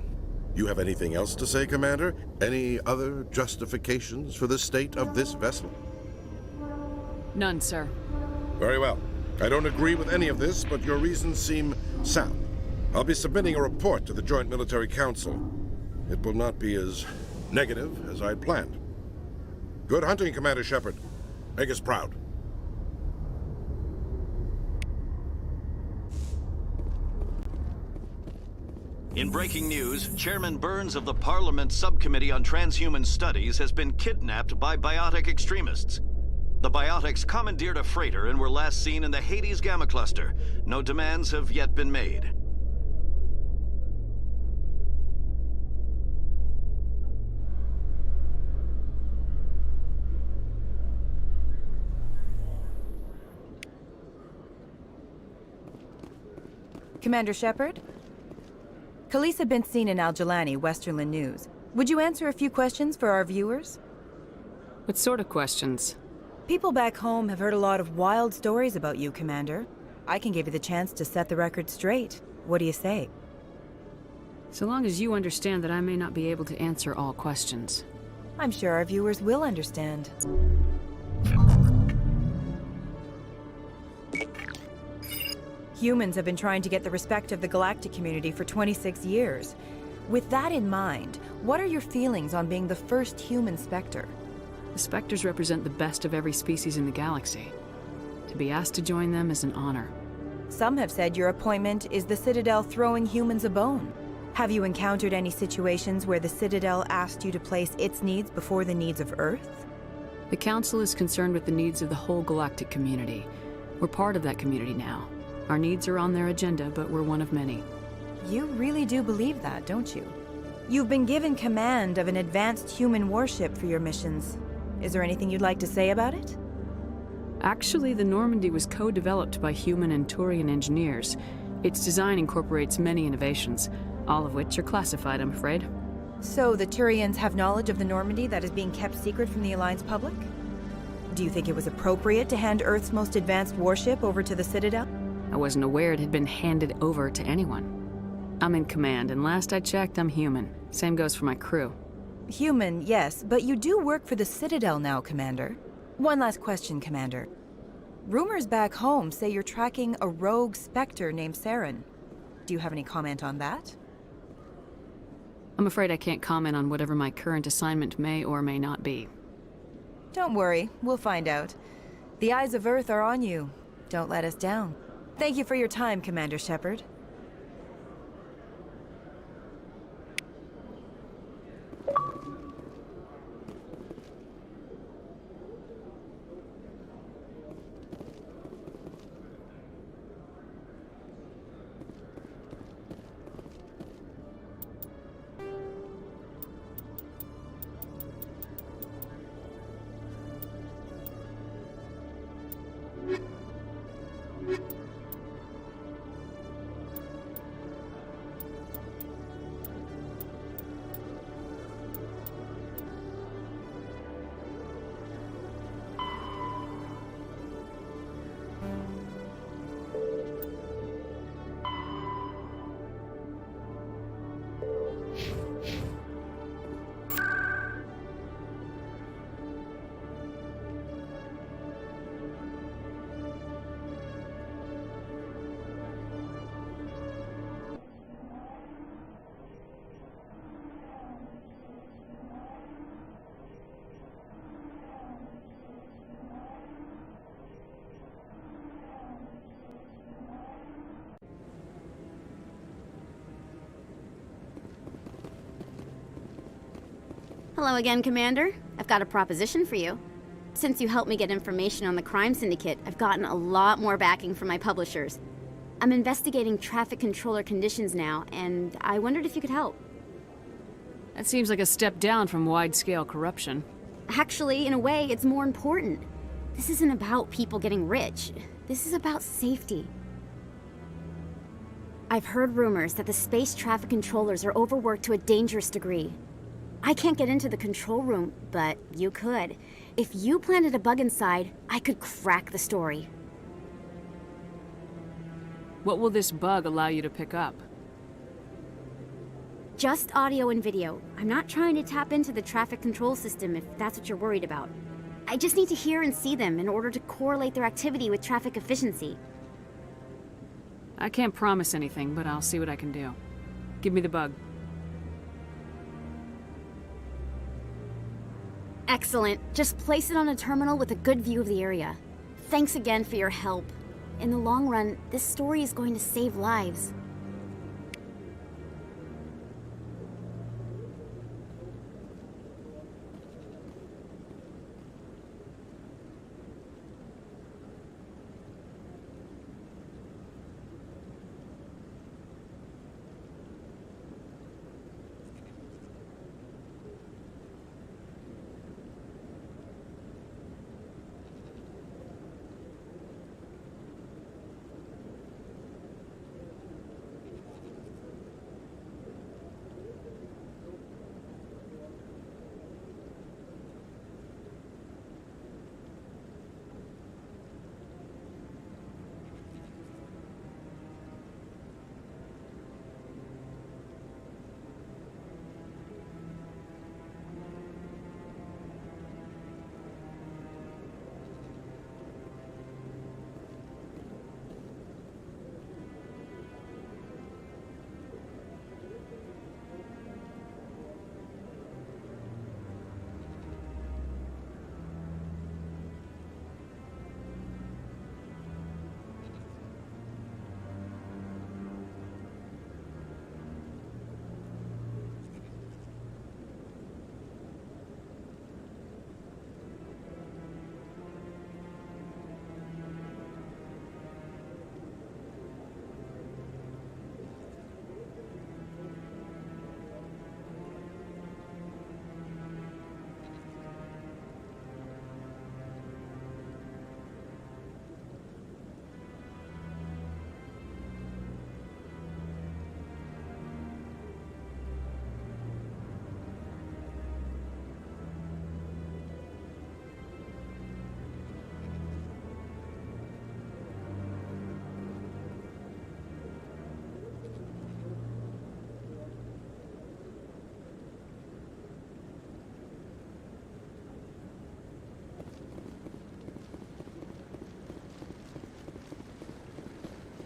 S18: You have anything else to say, Commander? Any other justifications for the state of this vessel?
S6: None, sir.
S18: Very well. I don't agree with any of this, but your reasons seem sound. I'll be submitting a report to the Joint Military Council. It will not be as negative as I'd planned. Good hunting, Commander Shepard. Make us proud.
S19: In breaking news, Chairman Burns of the Parliament Subcommittee on Transhuman Studies has been kidnapped by biotic extremists. The biotics commandeered a freighter and were last seen in the Hades Gamma Cluster. No demands have yet been made.
S20: Commander Shepard? Khalees been seen in Al-Jalani, Westerland News. Would you answer a few questions for our viewers?
S6: What sort of questions?
S20: People back home have heard a lot of wild stories about you, Commander. I can give you the chance to set the record straight. What do you say?
S6: So long as you understand that I may not be able to answer all questions.
S20: I'm sure our viewers will understand. Humans have been trying to get the respect of the galactic community for 26 years. With that in mind, what are your feelings on being the first human Spectre?
S6: The Spectres represent the best of every species in the galaxy. To be asked to join them is an honor.
S20: Some have said your appointment is the Citadel throwing humans a bone. Have you encountered any situations where the Citadel asked you to place its needs before the needs of Earth?
S6: The Council is concerned with the needs of the whole galactic community. We're part of that community now. Our needs are on their agenda, but we're one of many.
S20: You really do believe that, don't you? You've been given command of an advanced human warship for your missions. Is there anything you'd like to say about it?
S6: Actually, the Normandy was co-developed by human and Turian engineers. Its design incorporates many innovations, all of which are classified, I'm afraid.
S20: So the Turians have knowledge of the Normandy that is being kept secret from the Alliance public? Do you think it was appropriate to hand Earth's most advanced warship over to the Citadel?
S6: I wasn't aware it had been handed over to anyone. I'm in command, and last I checked, I'm human. Same goes for my crew.
S20: Human, yes, but you do work for the Citadel now, Commander. One last question, Commander. Rumors back home say you're tracking a rogue Spectre named Saren. Do you have any comment on that?
S6: I'm afraid I can't comment on whatever my current assignment may or may not be.
S20: Don't worry, we'll find out. The eyes of Earth are on you. Don't let us down. Thank you for your time, Commander Shepard.
S21: Hello again, Commander. I've got a proposition for you. Since you helped me get information on the crime syndicate, I've gotten a lot more backing from my publishers. I'm investigating traffic controller conditions now, and I wondered if you could help.
S6: That seems like a step down from wide-scale corruption.
S21: Actually, in a way, it's more important. This isn't about people getting rich. This is about safety. I've heard rumors that the space traffic controllers are overworked to a dangerous degree. I can't get into the control room, but you could. If you planted a bug inside, I could crack the story.
S6: What will this bug allow you to pick up?
S21: Just audio and video. I'm not trying to tap into the traffic control system if that's what you're worried about. I just need to hear and see them in order to correlate their activity with traffic efficiency.
S6: I can't promise anything, but I'll see what I can do. Give me the bug.
S21: Excellent. Just place it on a terminal with a good view of the area. Thanks again for your help. In the long run, this story is going to save lives.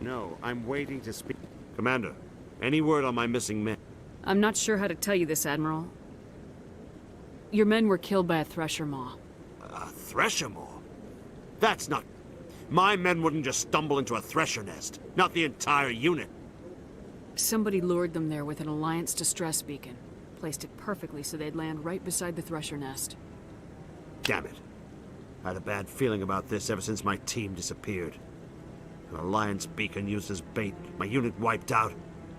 S1: No, I'm waiting to speak. Commander, any word on my missing men?
S6: I'm not sure how to tell you this, Admiral. Your men were killed by a thresher maw.
S1: A thresher maw? That's not... My men wouldn't just stumble into a thresher nest. Not the entire unit.
S6: Somebody lured them there with an Alliance distress beacon. Placed it perfectly so they'd land right beside the thresher nest.
S1: Damn it. I had a bad feeling about this ever since my team disappeared. An Alliance beacon used as bait, my unit wiped out,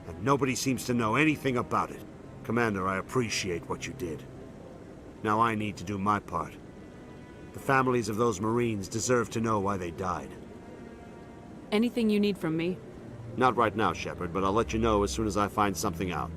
S1: and nobody seems to know anything about it. Commander, I appreciate what you did. Now I need to do my part. The families of those Marines deserve to know why they died.
S6: Anything you need from me?
S1: Not right now, Shepard, but I'll let you know as soon as I find something out.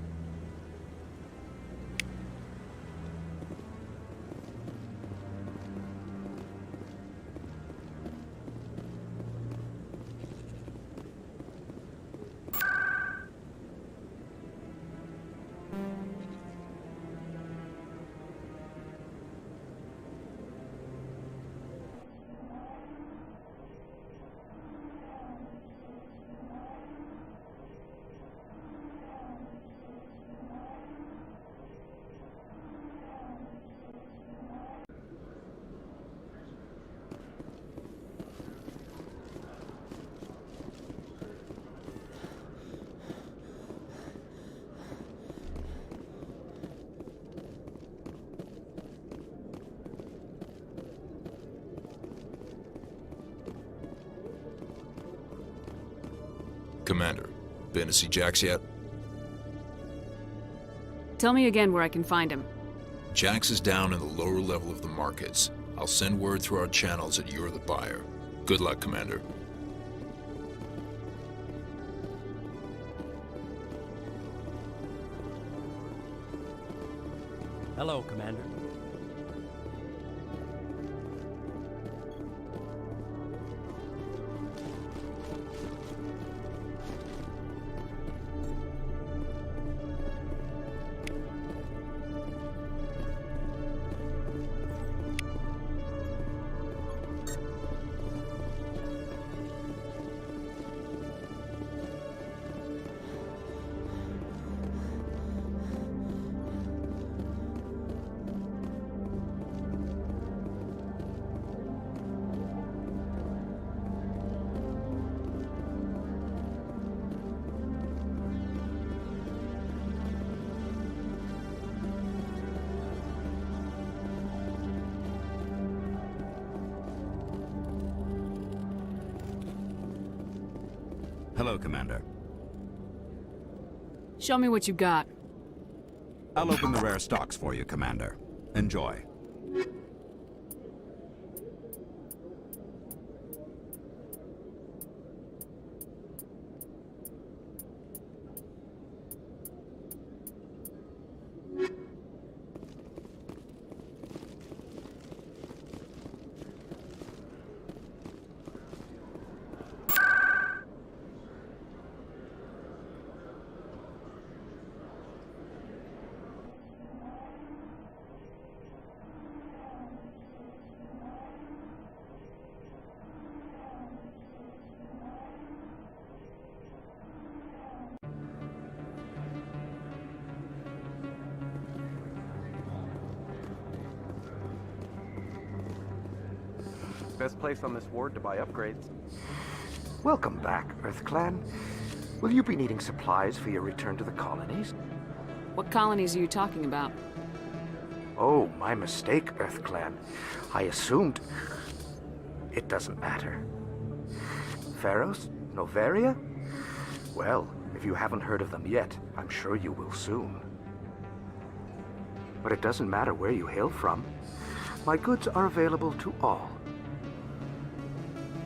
S22: Commander, been to see Jax yet?
S6: Tell me again where I can find him.
S22: Jax is down in the lower level of the markets. I'll send word through our channels that you're the buyer. Good luck, Commander.
S10: Hello, Commander.
S23: Hello, Commander.
S6: Show me what you got.
S23: I'll open the rare stocks for you, Commander. Enjoy.
S24: Best place on this ward to buy upgrades.
S25: Welcome back, EarthClan. Will you be needing supplies for your return to the colonies?
S6: What colonies are you talking about?
S25: Oh, my mistake, EarthClan. I assumed... It doesn't matter. Pharos? Novaria? Well, if you haven't heard of them yet, I'm sure you will soon. But it doesn't matter where you hail from. My goods are available to all.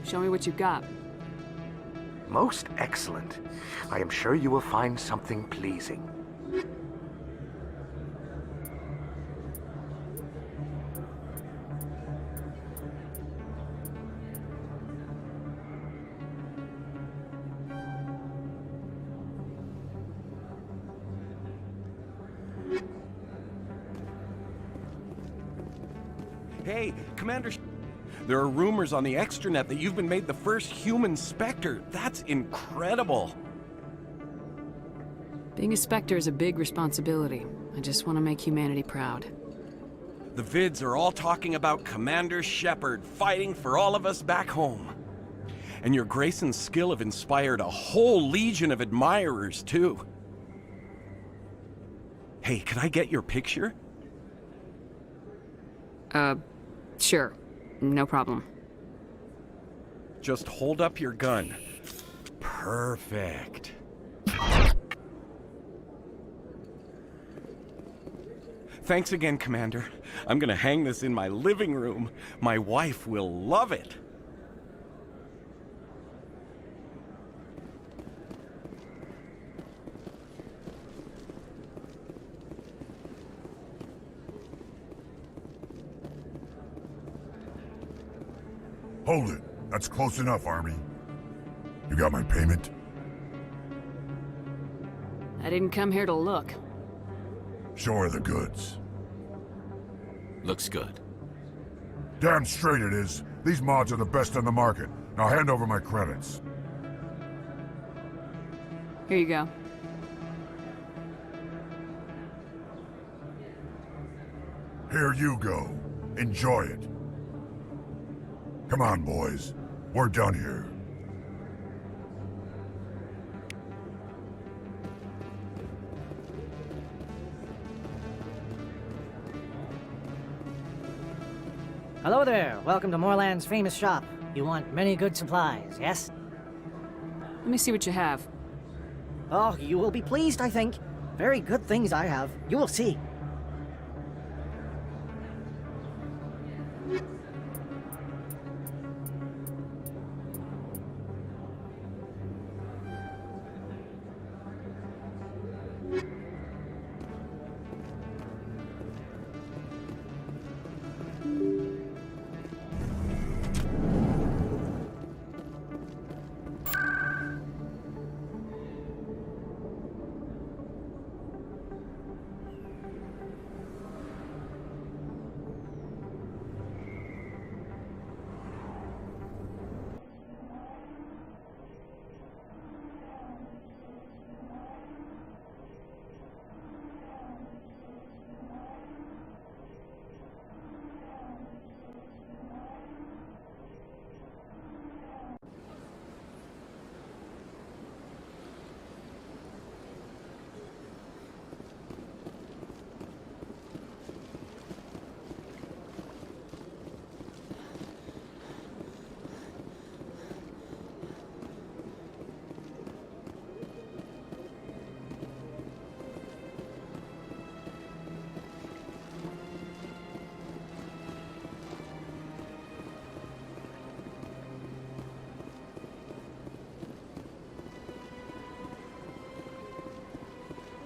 S6: Show me what you've got.
S25: Most excellent. I am sure you will find something pleasing.
S24: Hey, Commander,
S2: There are rumors on the extranet that you've been made the first human Spectre. That's incredible.
S6: Being a Spectre is a big responsibility. I just want to make humanity proud.
S2: The vids are all talking about Commander Shepard fighting for all of us back home. And your grace and skill have inspired a whole legion of admirers, too. Hey, can I get your picture?
S6: Sure. No problem.
S2: Just hold up your gun. Perfect. Thanks again, Commander. I'm gonna hang this in my living room. My wife will love it.
S12: Hold it. That's close enough, Army. You got my payment?
S6: I didn't come here to look.
S12: Show her the goods.
S22: Looks good.
S12: Damn straight it is. These mods are the best on the market. Now hand over my credits.
S6: Here you go.
S12: Here you go. Enjoy it. Come on, boys. We're done here.
S3: Hello there. Welcome to Moorland's famous shop. You want many good supplies, yes?
S6: Let me see what you have.
S3: Oh, you will be pleased, I think. Very good things I have. You will see.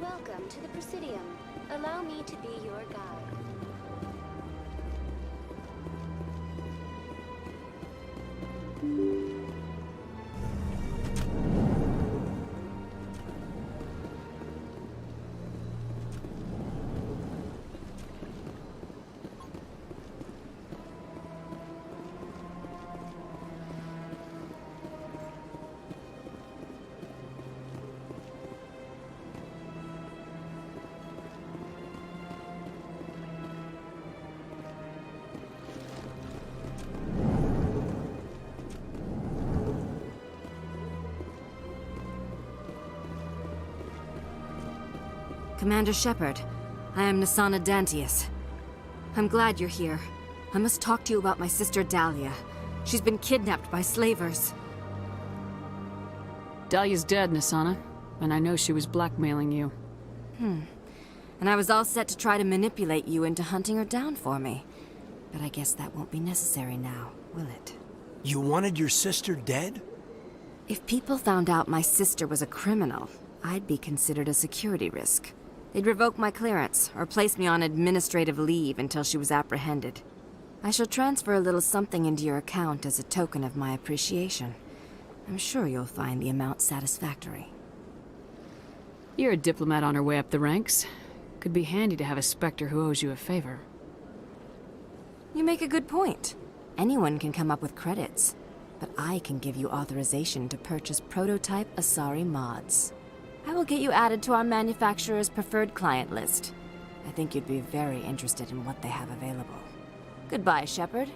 S4: Welcome to the Presidium. Allow me to be your guide.
S5: Commander Shepard, I am Nasana Dantius. I'm glad you're here. I must talk to you about my sister Dahlia. She's been kidnapped by slavers.
S6: Dahlia's dead, Nasana, and I know she was blackmailing you.
S5: And I was all set to try to manipulate you into hunting her down for me. But I guess that won't be necessary now, will it?
S10: You wanted your sister dead?
S5: If people found out my sister was a criminal, I'd be considered a security risk. They'd revoke my clearance, or place me on administrative leave until she was apprehended. I shall transfer a little something into your account as a token of my appreciation. I'm sure you'll find the amount satisfactory.
S6: You're a diplomat on her way up the ranks. Could be handy to have a Spectre who owes you a favor.
S5: You make a good point. Anyone can come up with credits, but I can give you authorization to purchase prototype Asari mods. I will get you added to our manufacturer's preferred client list. I think you'd be very interested in what they have available. Goodbye, Shepard.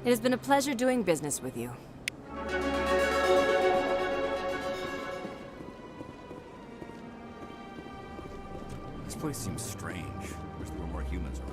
S5: It has been a pleasure doing business with you.
S23: This place seems strange. Wish there were more humans around.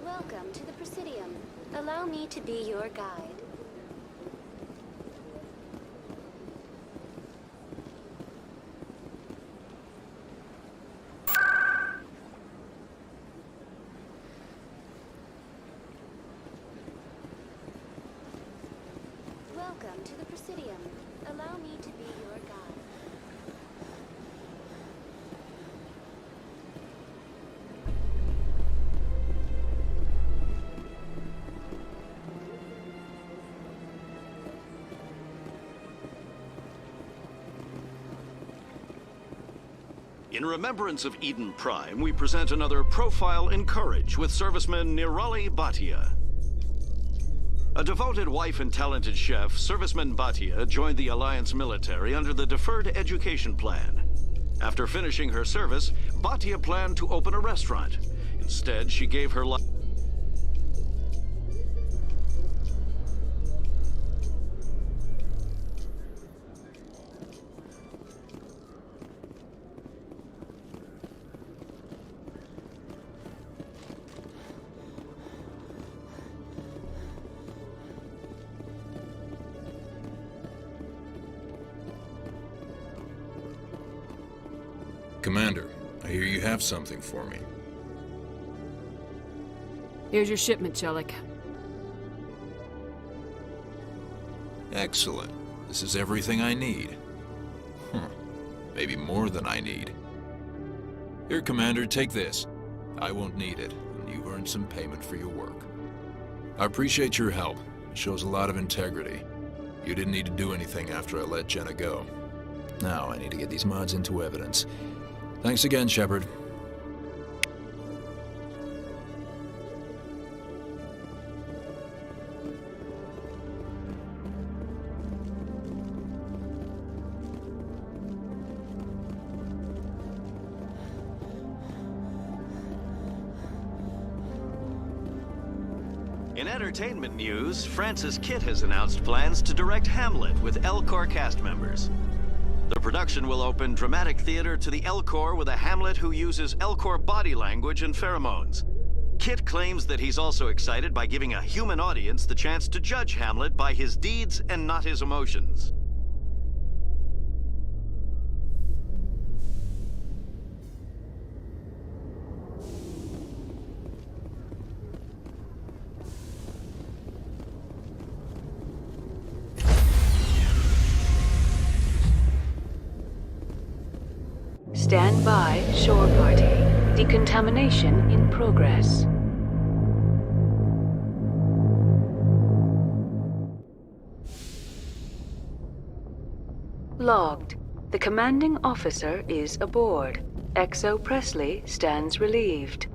S4: Welcome to the Presidium. Allow me to be your guide. Welcome to the Presidium. Allow me to be your guide.
S19: In remembrance of Eden Prime, we present another profile in courage with serviceman Nirali Bhatia. A devoted wife and talented chef, Serviceman Bhatia joined the Alliance military under the Deferred Education Plan. After finishing her service, Bhatia planned to open a restaurant. Instead, she gave her life.
S22: Commander, I hear you have something for me.
S6: Here's your shipment, Chelik.
S22: Excellent. This is everything I need. Maybe more than I need. Here, Commander, take this. I won't need it, and you've earned some payment for your work. I appreciate your help. It shows a lot of integrity. You didn't need to do anything after I let Jenna go. Now I need to get these mods into evidence. Thanks again, Shepard.
S19: In entertainment news, Francis Kitt has announced plans to direct Hamlet with Elcor cast members. The production will open dramatic theater to the Elcor with a Hamlet who uses Elcor body language and pheromones. Kitt claims that he's also excited by giving a human audience the chance to judge Hamlet by his deeds and not his emotions.
S7: Stand by, shore party. Decontamination in progress. Logged. The commanding officer is aboard. XO Presley stands relieved.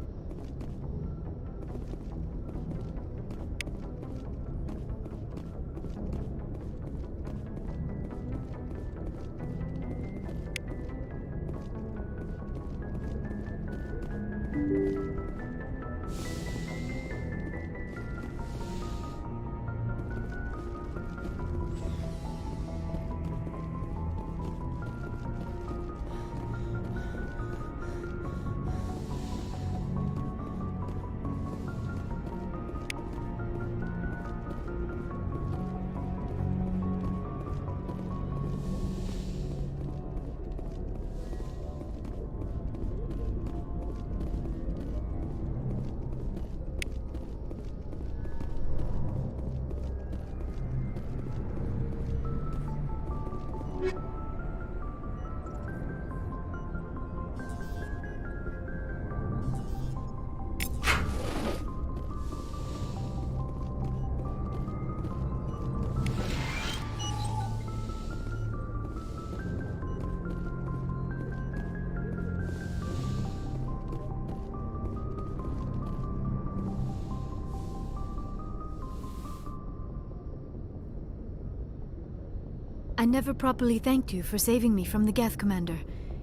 S9: I never properly thanked you for saving me from the Geth, Commander.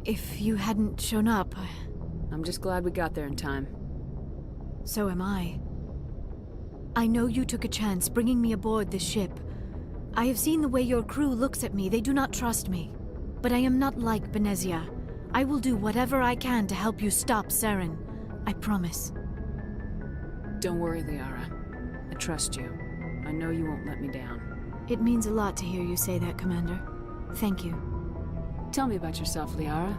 S9: If you hadn't shown up...
S6: I'm just glad we got there in time.
S9: So am I. I know you took a chance bringing me aboard this ship. I have seen the way your crew looks at me. They do not trust me. But I am not like Benezia. I will do whatever I can to help you stop Saren. I promise.
S6: Don't worry, Liara. I trust you. I know you won't let me down.
S9: It means a lot to hear you say that, Commander. Thank you.
S6: Tell me about yourself, Liara.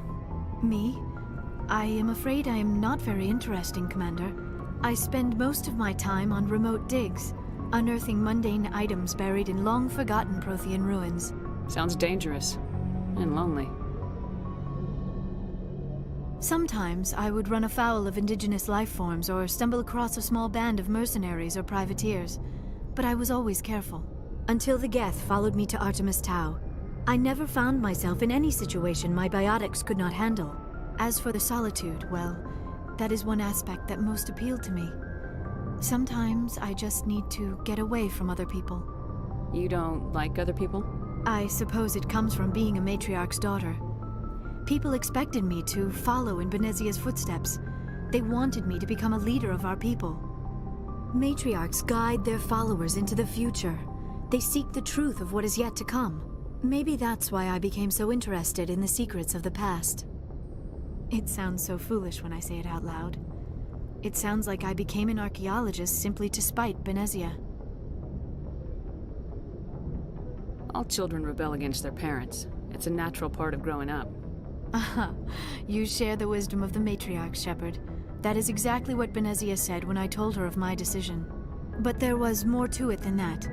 S9: Me? I am afraid I am not very interesting, Commander. I spend most of my time on remote digs, unearthing mundane items buried in long-forgotten Prothean ruins.
S6: Sounds dangerous. And lonely.
S9: Sometimes I would run afoul of indigenous life forms or stumble across a small band of mercenaries or privateers, but I was always careful. Until the Geth followed me to Artemis Tau, I never found myself in any situation my biotics could not handle. As for the solitude, well, that is one aspect that most appealed to me. Sometimes I just need to get away from other people.
S6: You don't like other people?
S9: I suppose it comes from being a matriarch's daughter. People expected me to follow in Benezia's footsteps. They wanted me to become a leader of our people. Matriarchs guide their followers into the future. They seek the truth of what is yet to come. Maybe that's why I became so interested in the secrets of the past. It sounds so foolish when I say it out loud. It sounds like I became an archaeologist simply to spite Benezia.
S6: All children rebel against their parents. It's a natural part of growing up.
S9: Aha, you share the wisdom of the matriarch, Shepard. That is exactly what Benezia said when I told her of my decision. But there was more to it than that.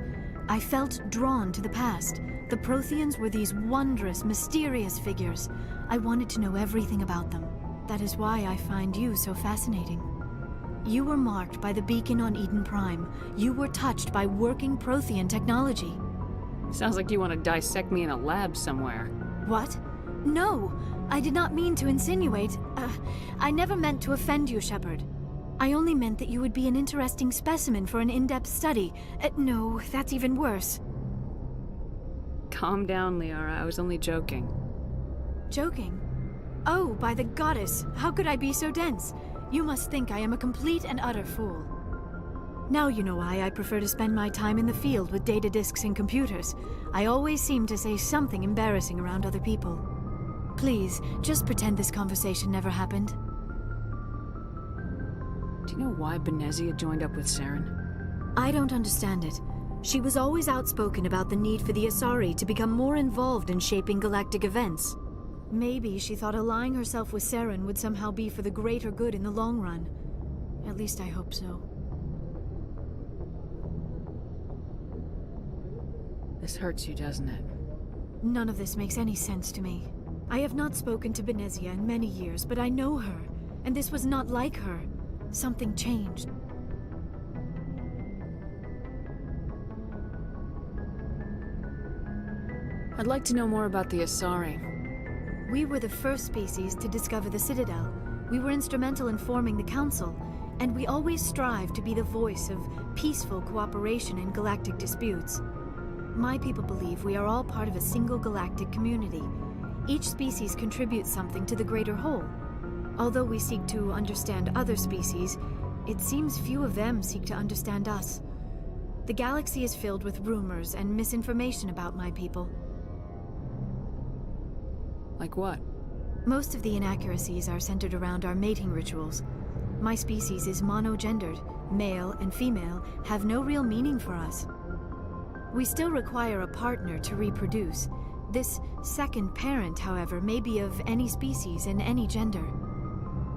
S9: I felt drawn to the past. The Protheans were these wondrous, mysterious figures. I wanted to know everything about them. That is why I find you so fascinating. You were marked by the beacon on Eden Prime. You were touched by working Prothean technology.
S6: Sounds like you want to dissect me in a lab somewhere.
S9: What? No! I did not mean to insinuate. I never meant to offend you, Shepard. I only meant that you would be an interesting specimen for an in-depth study. No, that's even worse.
S6: Calm down, Liara. I was only joking.
S9: Joking? Oh, by the goddess, how could I be so dense? You must think I am a complete and utter fool. Now you know why I prefer to spend my time in the field with data disks and computers. I always seem to say something embarrassing around other people. Please, just pretend this conversation never happened.
S6: Do you know why Benezia joined up with Saren?
S9: I don't understand it. She was always outspoken about the need for the Asari to become more involved in shaping galactic events. Maybe she thought allying herself with Saren would somehow be for the greater good in the long run. At least I hope so.
S6: This hurts you, doesn't it?
S9: None of this makes any sense to me. I have not spoken to Benezia in many years, but I know her, and this was not like her. Something changed.
S6: I'd like to know more about the Asari.
S9: We were the first species to discover the Citadel. We were instrumental in forming the Council, and we always strive to be the voice of peaceful cooperation in galactic disputes. My people believe we are all part of a single galactic community. Each species contributes something to the greater whole. Although we seek to understand other species, it seems few of them seek to understand us. The galaxy is filled with rumors and misinformation about my people.
S6: Like what?
S9: Most of the inaccuracies are centered around our mating rituals. My species is monogendered. Male and female have no real meaning for us. We still require a partner to reproduce. This second parent, however, may be of any species and any gender.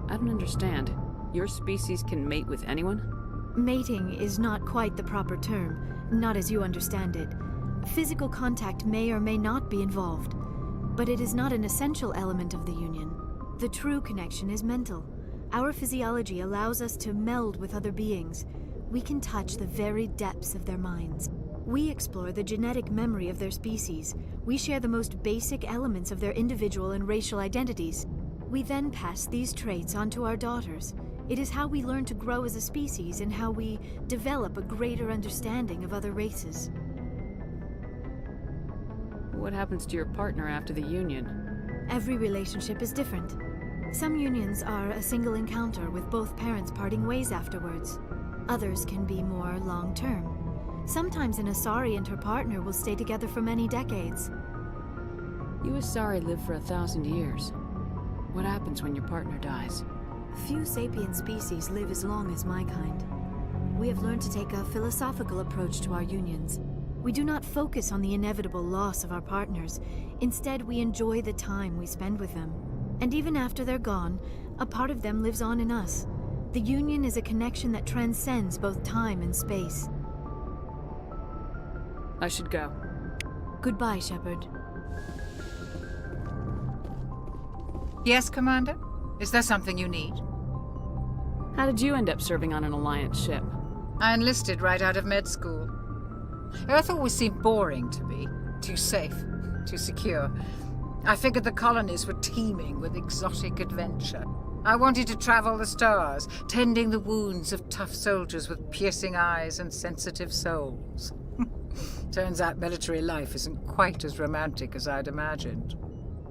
S6: I don't understand. Your species can mate with anyone?
S9: Mating is not quite the proper term, not as you understand it. Physical contact may or may not be involved, but it is not an essential element of the union. The true connection is mental. Our physiology allows us to meld with other beings. We can touch the very depths of their minds. We explore the genetic memory of their species. We share the most basic elements of their individual and racial identities. We then pass these traits on to our daughters. It is how we learn to grow as a species and how we develop a greater understanding of other races.
S6: what happens to your partner after the union?
S9: Every relationship is different. Some unions are a single encounter with both parents parting ways afterwards. Others can be more long-term. Sometimes an Asari and her partner will stay together for many decades.
S6: You Asari live for 1,000 years. What happens when your partner dies?
S9: Few sapient species live as long as my kind. We have learned to take a philosophical approach to our unions. We do not focus on the inevitable loss of our partners. Instead, we enjoy the time we spend with them. And even after they're gone, a part of them lives on in us. The union is a connection that transcends both time and space.
S6: I should go.
S9: Goodbye, Shepard.
S11: Yes, Commander? Is there something you need?
S6: How did you end up serving on an Alliance ship?
S11: I enlisted right out of med school. Earth always seemed boring to me. Too safe, too secure. I figured the colonies were teeming with exotic adventure. I wanted to travel the stars, tending the wounds of tough soldiers with piercing eyes and sensitive souls. Turns out military life isn't quite as romantic as I'd imagined.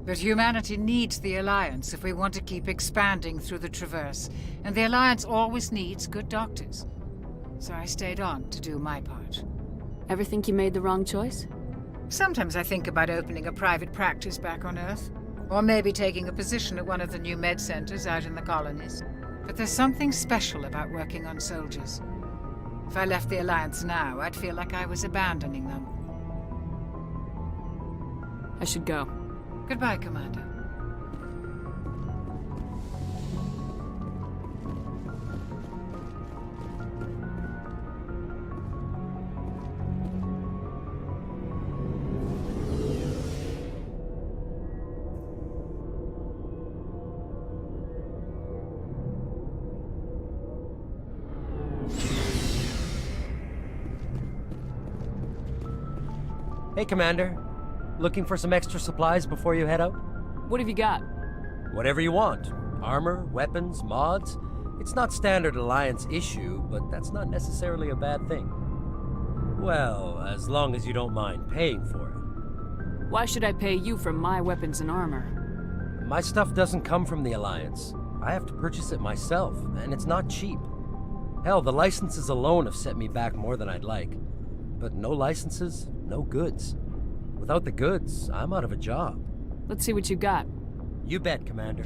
S11: But humanity needs the Alliance if we want to keep expanding through the Traverse, and the Alliance always needs good doctors. So I stayed on to do my part.
S6: Ever think you made the wrong choice?
S11: Sometimes I think about opening a private practice back on Earth, or maybe taking a position at one of the new med centers out in the colonies. But there's something special about working on soldiers. If I left the Alliance now, I'd feel like I was abandoning them.
S6: I should go.
S11: Goodbye, Commander.
S13: Hey, Commander. Looking for some extra supplies before you head out?
S6: What have you got?
S13: Whatever you want. Armor, weapons, mods. It's not standard Alliance issue, but that's not necessarily a bad thing. Well, as long as you don't mind paying for it.
S6: Why should I pay you for my weapons and armor?
S13: My stuff doesn't come from the Alliance. I have to purchase it myself, and it's not cheap. Hell, the licenses alone have set me back more than I'd like. But no licenses, no goods. Without the goods, I'm out of a job.
S6: Let's see what you got.
S13: You bet, Commander.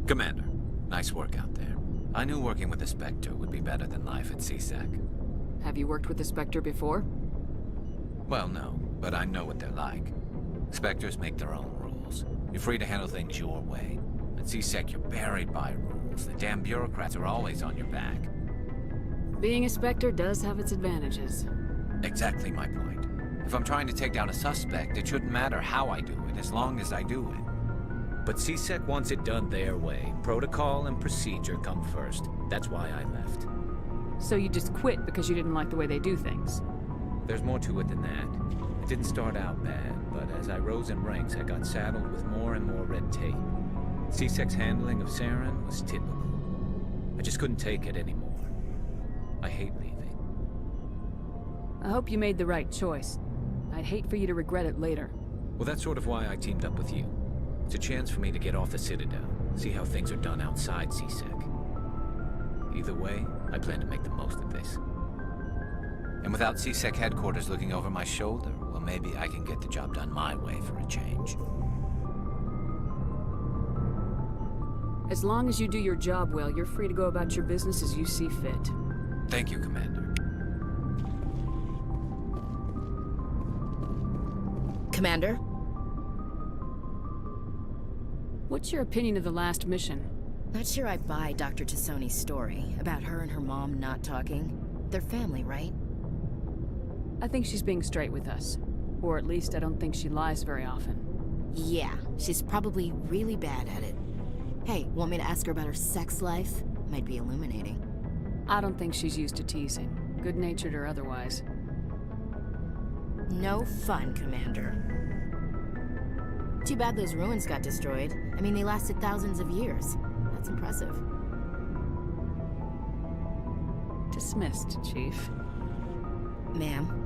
S14: Commander, nice work out there. I knew working with the Spectre would be better than life at CSEC.
S6: Have you worked with the Spectre before?
S14: Well, no, but I know what they're like. Spectres make their own rules. You're free to handle things your way. At CSEC, you're buried by rules. The damn bureaucrats are always on your back.
S6: Being a Spectre does have its advantages.
S14: Exactly my point. If I'm trying to take down a suspect, it shouldn't matter how I do it, as long as I do it. But CSEC wants it done their way. Protocol and procedure come first. That's why I left.
S6: So you just quit because you didn't like the way they do things?
S14: There's more to it than that. It didn't start out bad, but as I rose in ranks, I got saddled with more and more red tape. C-Sec's handling of Saren was typical. I just couldn't take it anymore. I hate leaving.
S6: I hope you made the right choice. I'd hate for you to regret it later.
S14: Well, that's sort of why I teamed up with you. It's a chance for me to get off the Citadel, see how things are done outside C-Sec. Either way, I plan to make the most of this. And without C-Sec headquarters looking over my shoulder, well, maybe I can get the job done my way for a change.
S6: As long as you do your job well, you're free to go about your business as you see fit.
S14: Thank you, Commander.
S8: Commander?
S6: What's your opinion of the last mission?
S8: Not sure I buy Dr. Tassoni's story about her and her mom not talking. They're family, right?
S6: I think she's being straight with us. Or at least I don't think she lies very often.
S8: Yeah, she's probably really bad at it. Hey, want me to ask her about her sex life? Might be illuminating.
S6: I don't think she's used to teasing, good-natured or otherwise.
S8: No fun, Commander. Too bad those ruins got destroyed. I mean, they lasted thousands of years. That's impressive.
S6: Dismissed, Chief.
S8: Ma'am.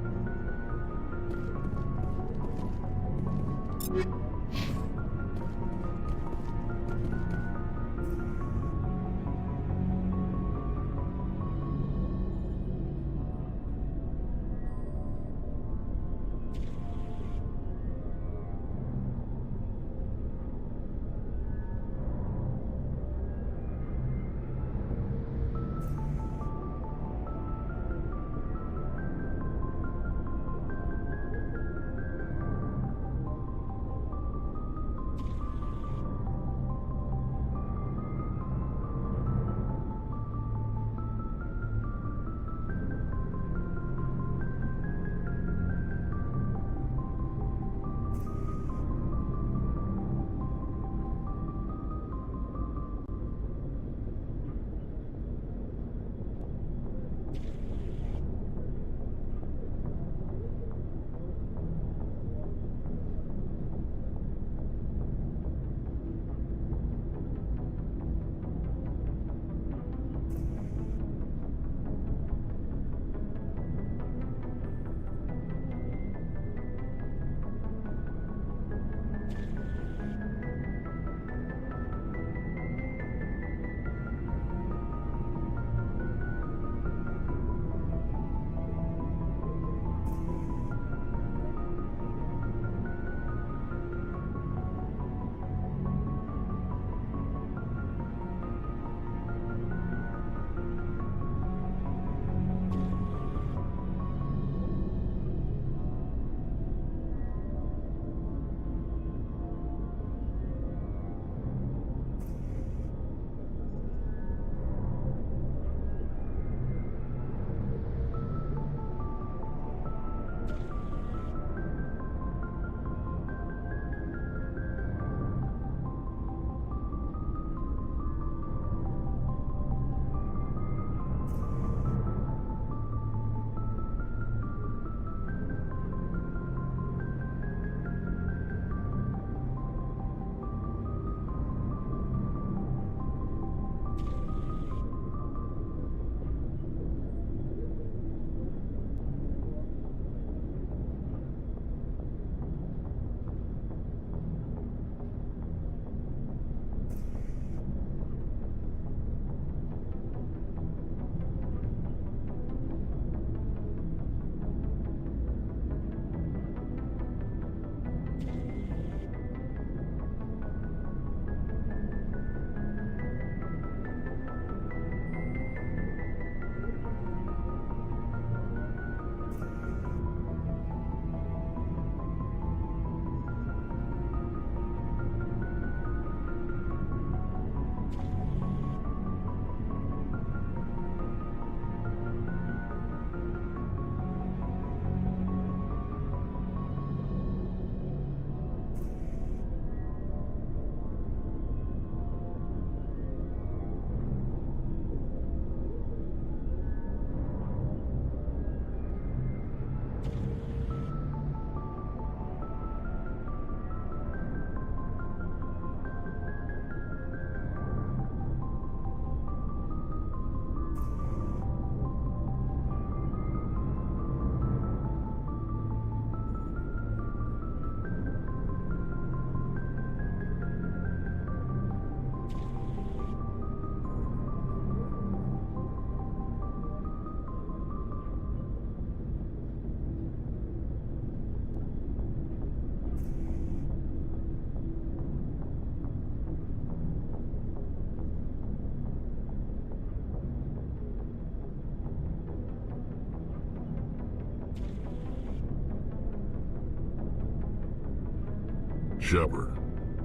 S12: Shepard,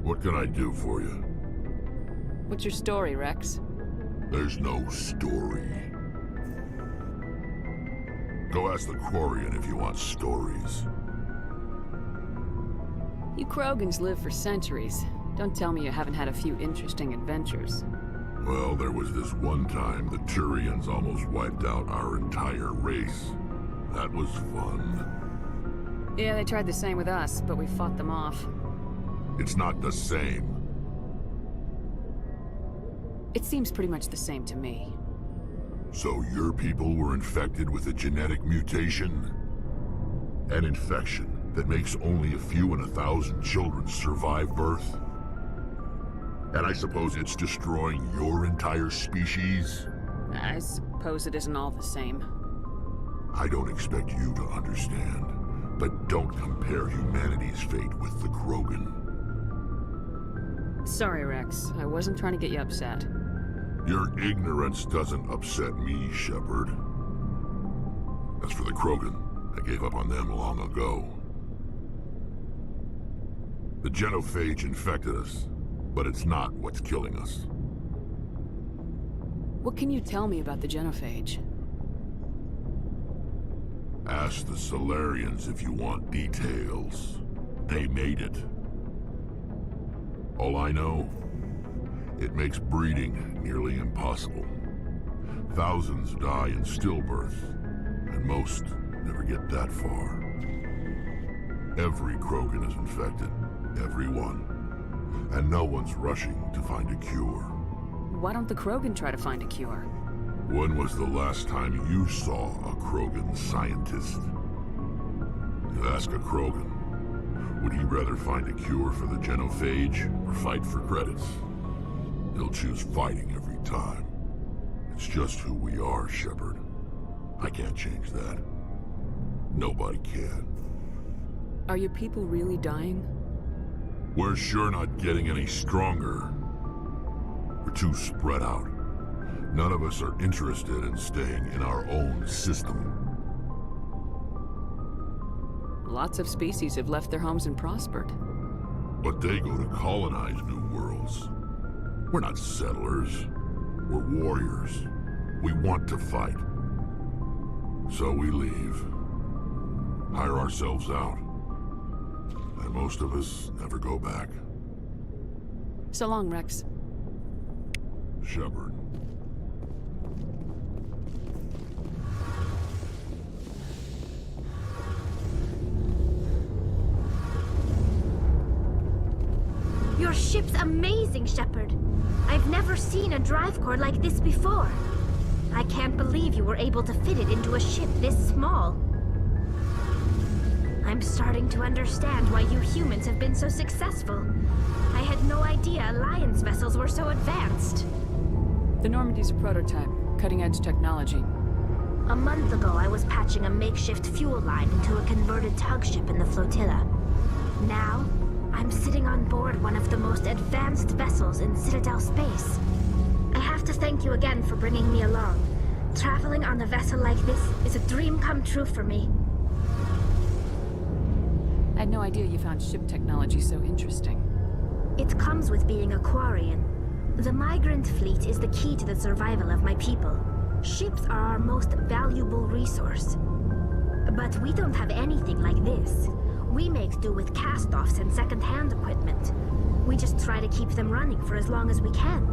S12: what can I do for you?
S6: What's your story, Rex?
S12: There's no story. Go ask the Quarian if you want stories.
S6: You Krogans live for centuries. Don't tell me you haven't had a few interesting adventures.
S12: Well, there was this one time the Turians almost wiped out our entire race. That was fun.
S6: Yeah, they tried the same with us, but we fought them off.
S12: It's not the same.
S6: It seems pretty much the same to me.
S12: So your people were infected with a genetic mutation? An infection that makes only a few in 1,000 children survive birth? And I suppose it's destroying your entire species?
S6: I suppose it isn't all the same.
S12: I don't expect you to understand, but don't compare humanity's fate with the Krogan.
S6: Sorry, Rex. I wasn't trying to get you upset.
S12: Your ignorance doesn't upset me, Shepard. As for the Krogan, I gave up on them long ago. The genophage infected us, but it's not what's killing us.
S6: What can you tell me about the genophage?
S12: Ask the Solarians if you want details. They made it. All I know, it makes breeding nearly impossible. Thousands die in stillbirth, and most never get that far. Every Krogan is infected, every one. And no one's rushing to find a cure.
S6: Why don't the Krogan try to find a cure?
S12: When was the last time you saw a Krogan scientist? You ask a Krogan, would he rather find a cure for the genophage or fight for credits? He'll choose fighting every time. It's just who we are, Shepard. I can't change that. Nobody can.
S6: Are your people really dying?
S12: We're sure not getting any stronger. We're too spread out. None of us are interested in staying in our own system.
S6: Lots of species have left their homes and prospered.
S12: But they go to colonize new worlds. We're not settlers. We're warriors. We want to fight. So we leave. Hire ourselves out. And most of us never go back.
S6: So long, Rex.
S12: Shepard.
S15: Your ship's amazing, Shepard. I've never seen a drive core like this before. I can't believe you were able to fit it into a ship this small. I'm starting to understand why you humans have been so successful. I had no idea Alliance vessels were so advanced.
S6: The Normandy's a prototype, cutting-edge technology.
S15: A month ago, I was patching a makeshift fuel line into a converted tug ship in the flotilla. Now, I'm sitting on board one of the most advanced vessels in Citadel space. I have to thank you again for bringing me along. Traveling on a vessel like this is a dream come true for me.
S6: I had no idea you found ship technology so interesting.
S15: It comes with being a Quarian. The migrant fleet is the key to the survival of my people. Ships are our most valuable resource. But we don't have anything like this. We make do with cast-offs and second-hand equipment. We just try to keep them running for as long as we can.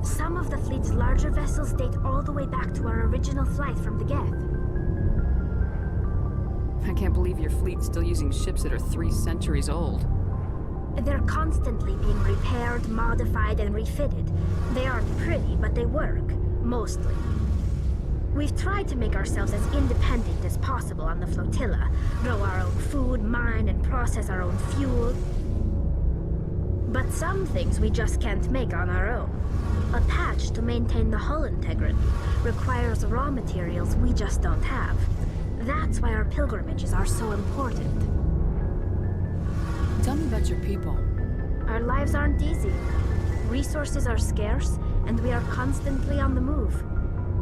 S15: Some of the fleet's larger vessels date all the way back to our original flight from the Geth.
S6: I can't believe your fleet's still using ships that are 3 centuries old.
S15: They're constantly being repaired, modified, and refitted. They aren't pretty, but they work. Mostly. We've tried to make ourselves as independent as possible on the flotilla. Grow our own food, mine, and process our own fuel. But some things we just can't make on our own. A patch to maintain the hull integrity requires raw materials we just don't have. That's why our pilgrimages are so important.
S6: Tell me about your people.
S15: Our lives aren't easy. Resources are scarce, and we are constantly on the move.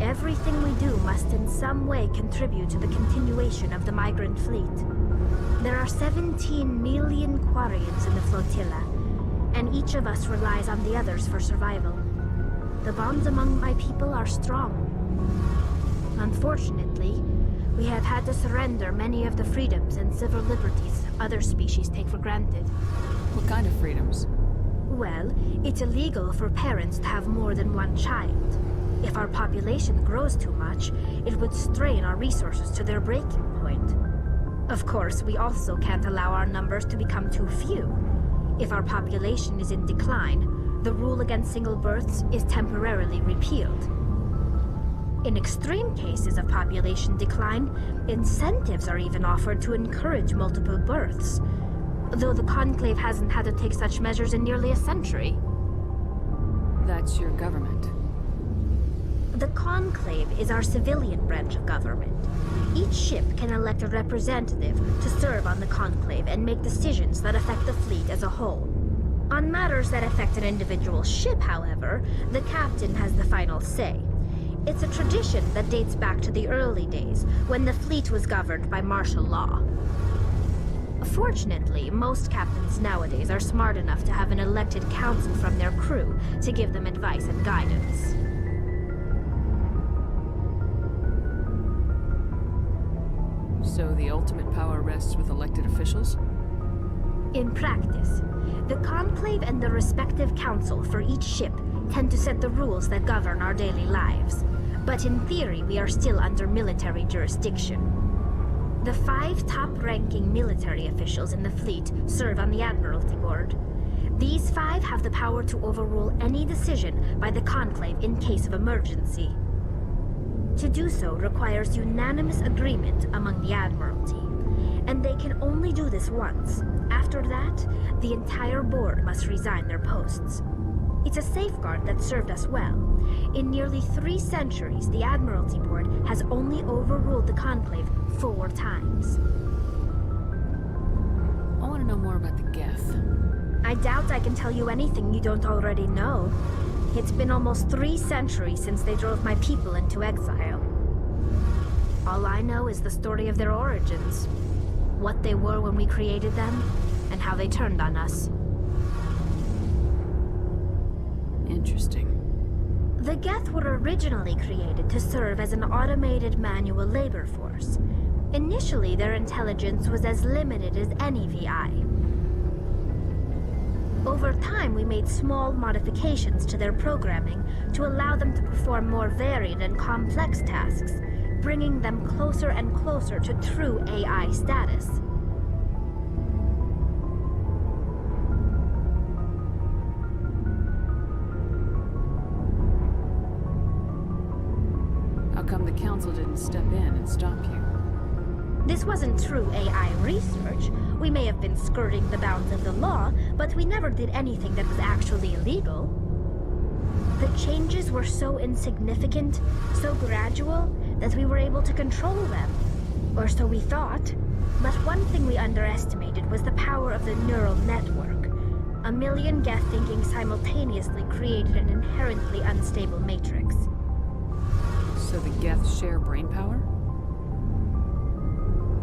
S15: Everything we do must in some way contribute to the continuation of the migrant fleet. There are 17 million Quarians in the flotilla, and each of us relies on the others for survival. The bonds among my people are strong. Unfortunately, we have had to surrender many of the freedoms and civil liberties other species take for granted.
S6: What kind of freedoms?
S15: Well, it's illegal for parents to have more than one child. If our population grows too much, it would strain our resources to their breaking point. Of course, we also can't allow our numbers to become too few. If our population is in decline, the rule against single births is temporarily repealed. In extreme cases of population decline, incentives are even offered to encourage multiple births, though the Conclave hasn't had to take such measures in nearly a century.
S6: That's your government.
S15: The Conclave is our civilian branch of government. Each ship can elect a representative to serve on the Conclave and make decisions that affect the fleet as a whole. On matters that affect an individual ship, however, the captain has the final say. It's a tradition that dates back to the early days, when the fleet was governed by martial law. Fortunately, most captains nowadays are smart enough to have an elected council from their crew to give them advice and guidance.
S6: So the ultimate power rests with elected officials?
S15: In practice, the Conclave and the respective council for each ship tend to set the rules that govern our daily lives. But in theory, we are still under military jurisdiction. The 5 top-ranking military officials in the fleet serve on the Admiralty Board. These 5 have the power to overrule any decision by the Conclave in case of emergency. To do so requires unanimous agreement among the Admiralty, and they can only do this once. After that, the entire board must resign their posts. It's a safeguard that served us well. In nearly 3 centuries, the Admiralty Board has only overruled the Conclave 4 times.
S6: I want to know more about the Geth.
S15: I doubt I can tell you anything you don't already know. It's been almost 3 centuries since they drove my people into exile. All I know is the story of their origins, what they were when we created them, and how they turned on us.
S6: Interesting.
S15: The Geth were originally created to serve as an automated manual labor force. Initially, their intelligence was as limited as any VI. Over time, we made small modifications to their programming to allow them to perform more varied and complex tasks, bringing them closer and closer to true AI status.
S6: How come the Council didn't step in and stop you?
S15: This wasn't true AI research. We may have been skirting the bounds of the law, but we never did anything that was actually illegal. The changes were so insignificant, so gradual, that we were able to control them. Or so we thought. But one thing we underestimated was the power of the neural network. A million Geth thinking simultaneously created an inherently unstable matrix.
S6: So the Geth share brainpower?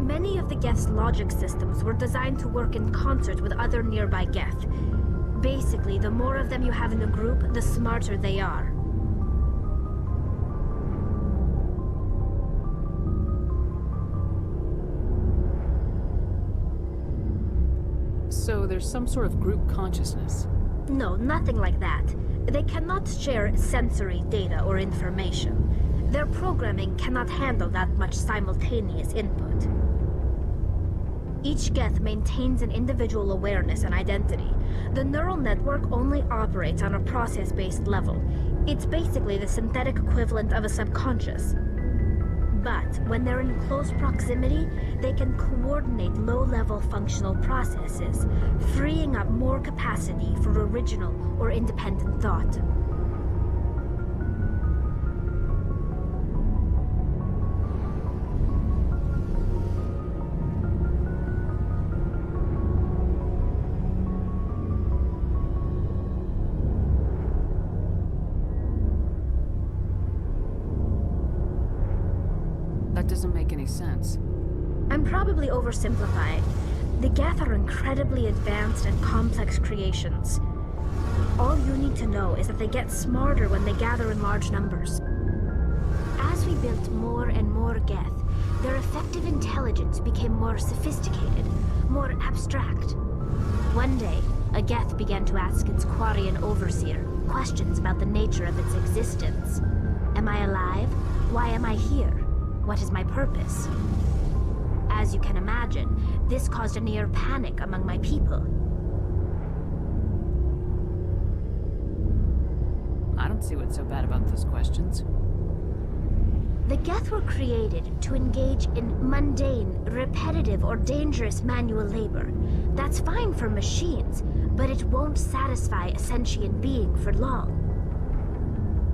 S15: Many of the Geth's logic systems were designed to work in concert with other nearby Geth. Basically, the more of them you have in a group, the smarter they are.
S6: So there's some sort of group consciousness?
S15: No, nothing like that. They cannot share sensory data or information. Their programming cannot handle that much simultaneous input. Each Geth maintains an individual awareness and identity. The neural network only operates on a process-based level. It's basically the synthetic equivalent of a subconscious. But when they're in close proximity, they can coordinate low-level functional processes, freeing up more capacity for original or independent thought.
S6: That doesn't make any sense.
S15: I'm probably oversimplifying. The Geth are incredibly advanced and complex creations. All you need to know is that they get smarter when they gather in large numbers. As we built more and more Geth, their effective intelligence became more sophisticated, more abstract. One day, a Geth began to ask its Quarian overseer questions about the nature of its existence. Am I alive? Why am I here? What is my purpose? As you can imagine, this caused a near panic among my people.
S6: I don't see what's so bad about those questions.
S15: The Geth were created to engage in mundane, repetitive, or dangerous manual labor. That's fine for machines, but it won't satisfy a sentient being for long.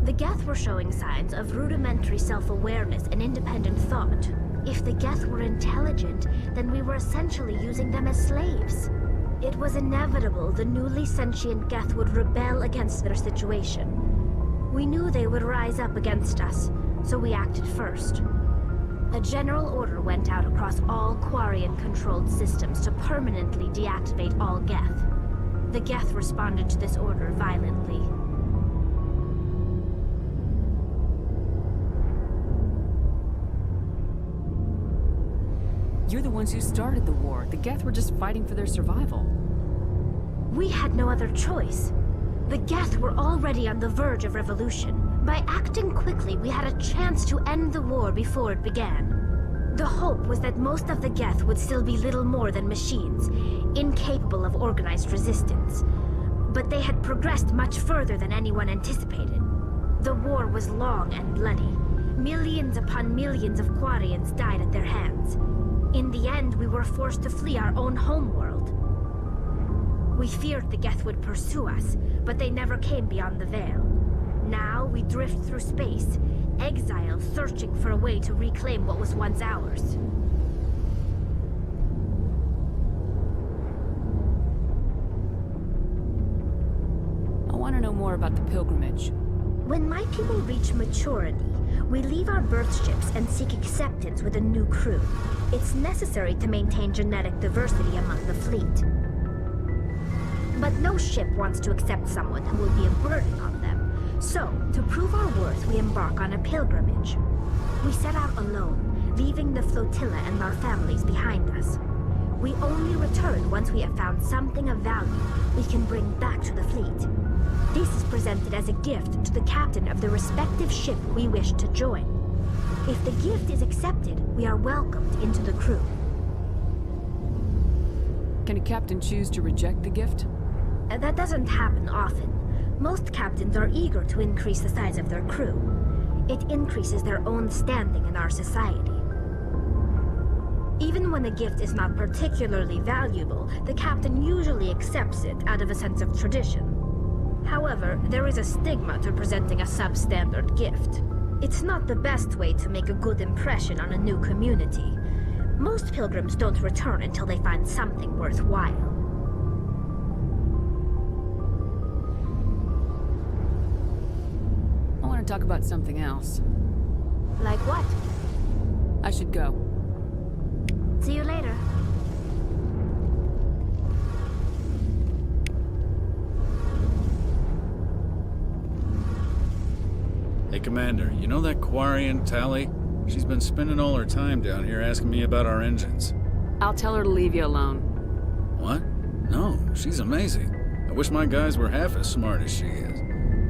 S15: The Geth were showing signs of rudimentary self-awareness and independent thought. If the Geth were intelligent, then we were essentially using them as slaves. It was inevitable the newly sentient Geth would rebel against their situation. We knew they would rise up against us, so we acted first. A general order went out across all Quarian-controlled systems to permanently deactivate all Geth. The Geth responded to this order violently.
S6: You're the ones who started the war. The Geth were just fighting for their survival.
S15: We had no other choice. The Geth were already on the verge of revolution. By acting quickly, we had a chance to end the war before it began. The hope was that most of the Geth would still be little more than machines, incapable of organized resistance. But they had progressed much further than anyone anticipated. The war was long and bloody. Millions upon millions of Quarians died at their hands. In the end, we were forced to flee our own homeworld. We feared the Geth would pursue us, but they never came beyond the Veil. Now we drift through space, exiled, searching for a way to reclaim what was once ours.
S6: I want to know more about the pilgrimage.
S15: When my people reach maturity, we leave our birth ships and seek acceptance with a new crew. It's necessary to maintain genetic diversity among the fleet. But no ship wants to accept someone who will be a burden on them. So, to prove our worth, we embark on a pilgrimage. We set out alone, leaving the flotilla and our families behind us. We only return once we have found something of value we can bring back to the fleet. This is presented as a gift to the captain of the respective ship we wish to join. If the gift is accepted, we are welcomed into the crew.
S6: Can a captain choose to reject the gift?
S15: That doesn't happen often. Most captains are eager to increase the size of their crew. It increases their own standing in our society. Even when a gift is not particularly valuable, the captain usually accepts it out of a sense of tradition. However, there is a stigma to presenting a substandard gift. It's not the best way to make a good impression on a new community. Most pilgrims don't return until they find something worthwhile.
S6: I want to talk about something else.
S15: Like what?
S6: I should go.
S15: See you later.
S16: Hey, Commander, you know that Quarian, Tally? She's been spending all her time down here asking me about our engines.
S6: I'll tell her to leave you alone.
S16: What? No, she's amazing. I wish my guys were half as smart as she is.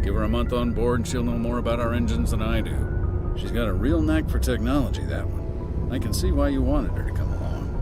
S16: Give her a month on board and she'll know more about our engines than I do. She's got a real knack for technology, that one. I can see why you wanted her to come along.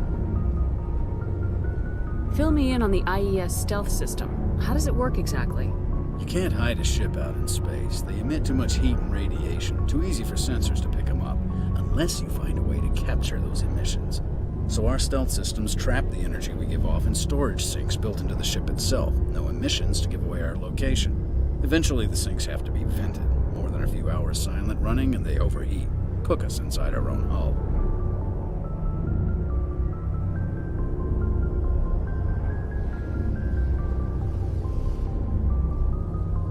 S6: Fill me in on the IES stealth system. How does it work exactly?
S16: You can't hide a ship out in space. They emit too much heat and radiation. Too easy for sensors to pick them up, unless you find a way to capture those emissions. So our stealth systems trap the energy we give off in storage sinks built into the ship itself. No emissions to give away our location. Eventually the sinks have to be vented. More than a few hours silent running and they overheat. Cook us inside our own hull.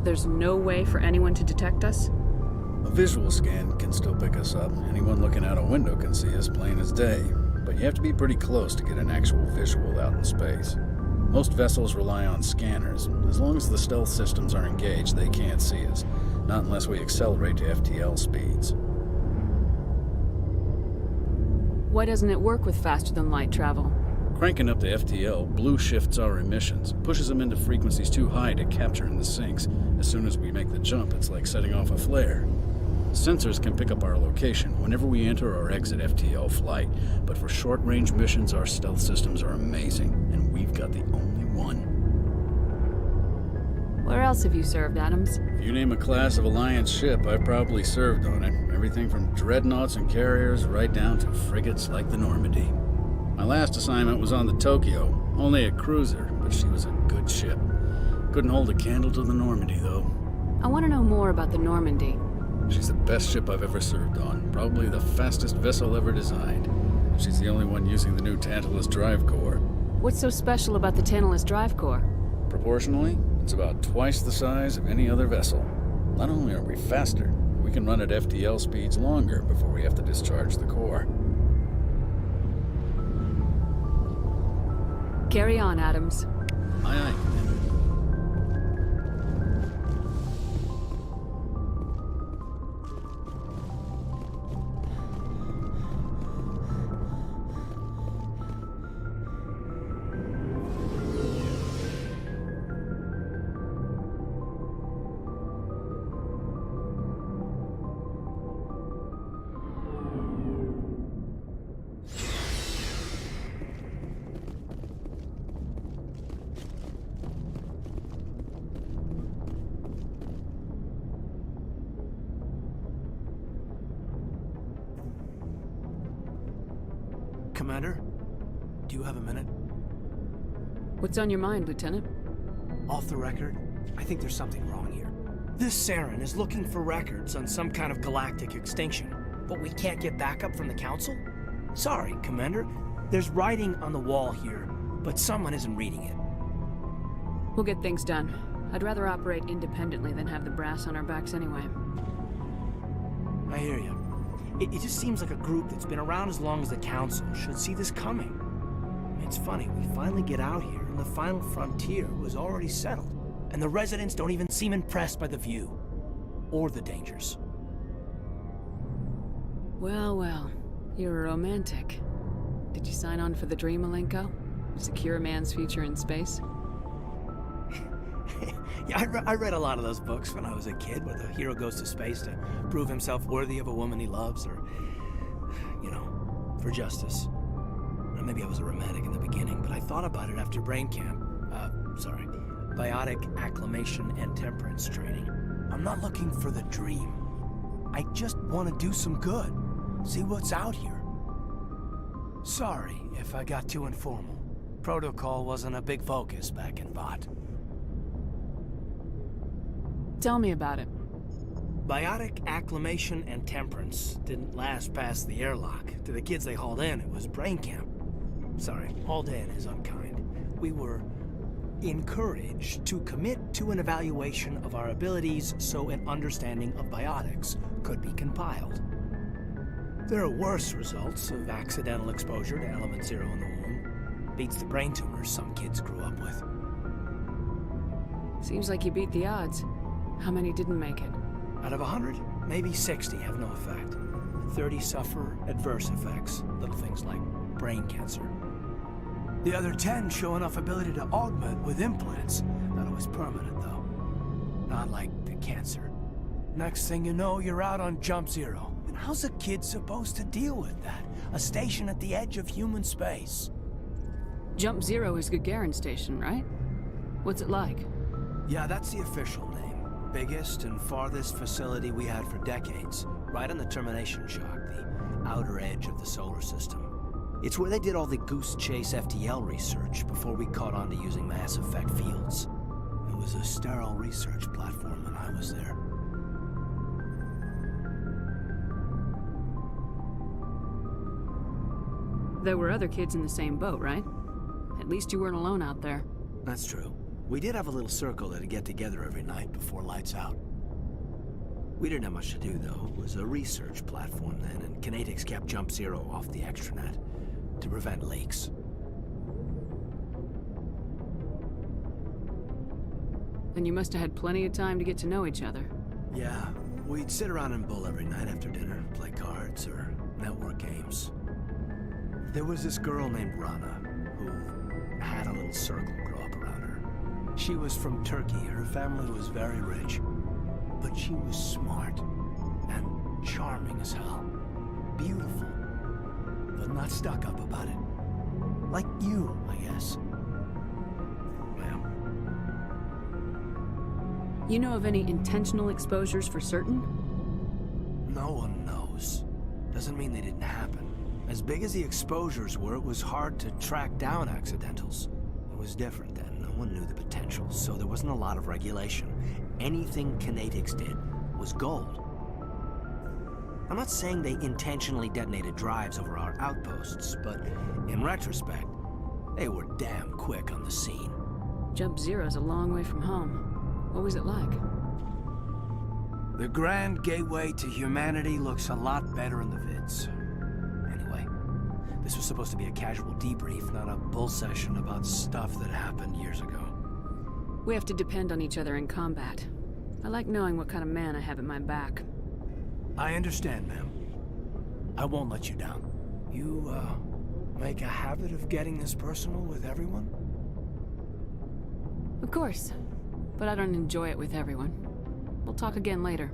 S6: There's no way for anyone to detect us?
S16: A visual scan can still pick us up. Anyone looking out a window can see us plain as day. But you have to be pretty close to get an actual visual out in space. Most vessels rely on scanners. As long as the stealth systems are engaged, they can't see us. Not unless we accelerate to FTL speeds.
S6: Why doesn't it work with faster-than-light travel?
S16: Cranking up to FTL blue shifts our emissions, pushes them into frequencies too high to capture in the sinks. As soon as we make the jump, it's like setting off a flare. Sensors can pick up our location whenever we enter or exit FTL flight, but for short-range missions, our stealth systems are amazing, and we've got the only one.
S6: Where else have you served, Adams?
S16: If you name a class of Alliance ship, I've probably served on it. Everything from dreadnoughts and carriers right down to frigates like the Normandy. My last assignment was on the Tokyo, only a cruiser, but she was a good ship. Couldn't hold a candle to the Normandy, though.
S6: I want to know more about the Normandy.
S16: She's the best ship I've ever served on, probably the fastest vessel ever designed. She's the only one using the new Tantalus drive core.
S6: What's so special about the Tantalus drive core?
S16: Proportionally, it's about twice the size of any other vessel. Not only are we faster, we can run at FTL speeds longer before we have to discharge the core.
S6: Carry on, Adams.
S16: Aye, aye.
S10: Commander, do you have a minute?
S6: What's on your mind, Lieutenant?
S10: Off the record, I think there's something wrong here. This Saren is looking for records on some kind of galactic extinction, but we can't get backup from the Council? Sorry, Commander. There's writing on the wall here, but someone isn't reading it.
S6: We'll get things done. I'd rather operate independently than have the brass on our backs anyway.
S10: I hear you. It just seems like a group that's been around as long as the Council should see this coming. It's funny, we finally get out here, and the final frontier was already settled. And the residents don't even seem impressed by the view. Or the dangers.
S6: Well, well. You're a romantic. Did you sign on for the dream, Malenko? Secure a man's future in space?
S10: Yeah, I read a lot of those books when I was a kid, where the hero goes to space to prove himself worthy of a woman he loves, or, you know, for justice. Or maybe I was a romantic in the beginning, but I thought about it after brain camp. Biotic acclimation and temperance training. I'm not looking for the dream. I just want to do some good. See what's out here. Sorry if I got too informal. Protocol wasn't a big focus back in Vought.
S6: Tell me about it.
S10: Biotic acclimation and temperance didn't last past the airlock. To the kids they hauled in, it was brain camp. Sorry, hauled in is unkind. We were encouraged to commit to an evaluation of our abilities so an understanding of biotics could be compiled. There are worse results of accidental exposure to element 0 in the womb. Beats the brain tumors some kids grew up with.
S6: Seems like you beat the odds. How many didn't make it?
S10: Out of 100, maybe 60 have no effect. 30 suffer adverse effects, little things like brain cancer. The other 10 show enough ability to augment with implants. Not always permanent, though. Not like the cancer. Next thing you know, you're out on Jump Zero. And how's a kid supposed to deal with that? A station at the edge of human space.
S6: Jump Zero is Gagarin Station, right? What's it like?
S10: Yeah, that's the official name. Biggest and farthest facility we had for decades. Right on the termination shock, the outer edge of the solar system. It's where they did all the Goose Chase FTL research before we caught on to using mass effect fields. It was a sterile research platform when I was there.
S6: There were other kids in the same boat, right? At least you weren't alone out there.
S10: That's true. We did have a little circle that'd get together every night before lights out. We didn't have much to do, though. It was a research platform then, and Kinetics kept Jump Zero off the extranet to prevent leaks.
S6: Then you must have had plenty of time to get to know each other.
S10: Yeah, we'd sit around and bull every night after dinner, play cards or network games. There was this girl named Rana, who had a little circle grow up around her. She was from Turkey. Her family was very rich. But she was smart and charming as hell. Beautiful, but not stuck up about it. Like you, I guess. Ma'am.
S6: You know of any intentional exposures for certain?
S10: No one knows. Doesn't mean they didn't happen. As big as the exposures were, it was hard to track down accidentals. It was different then. No one knew the potential, so there wasn't a lot of regulation. Anything Kinetics did was gold. I'm not saying they intentionally detonated drives over our outposts, but in retrospect, they were damn quick on the scene.
S6: Jump Zero's a long way from home. What was it like?
S10: The grand gateway to humanity looks a lot better in the vids. Anyway, this was supposed to be a casual debrief, not a bull session about stuff that happened years ago.
S6: We have to depend on each other in combat. I like knowing what kind of man I have at my back.
S10: I understand, ma'am. I won't let you down. You, make a habit of getting this personal with everyone?
S6: Of course. But I don't enjoy it with everyone. We'll talk again later.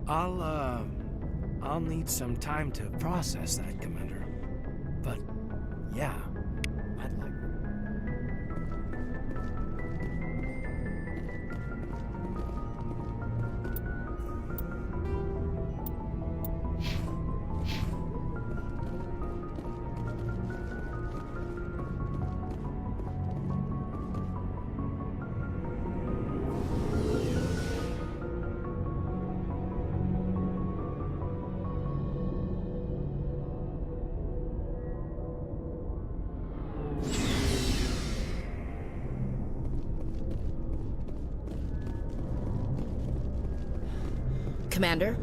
S10: I'll need some time to process that, Commander. But, yeah, I'd like...
S8: Commander?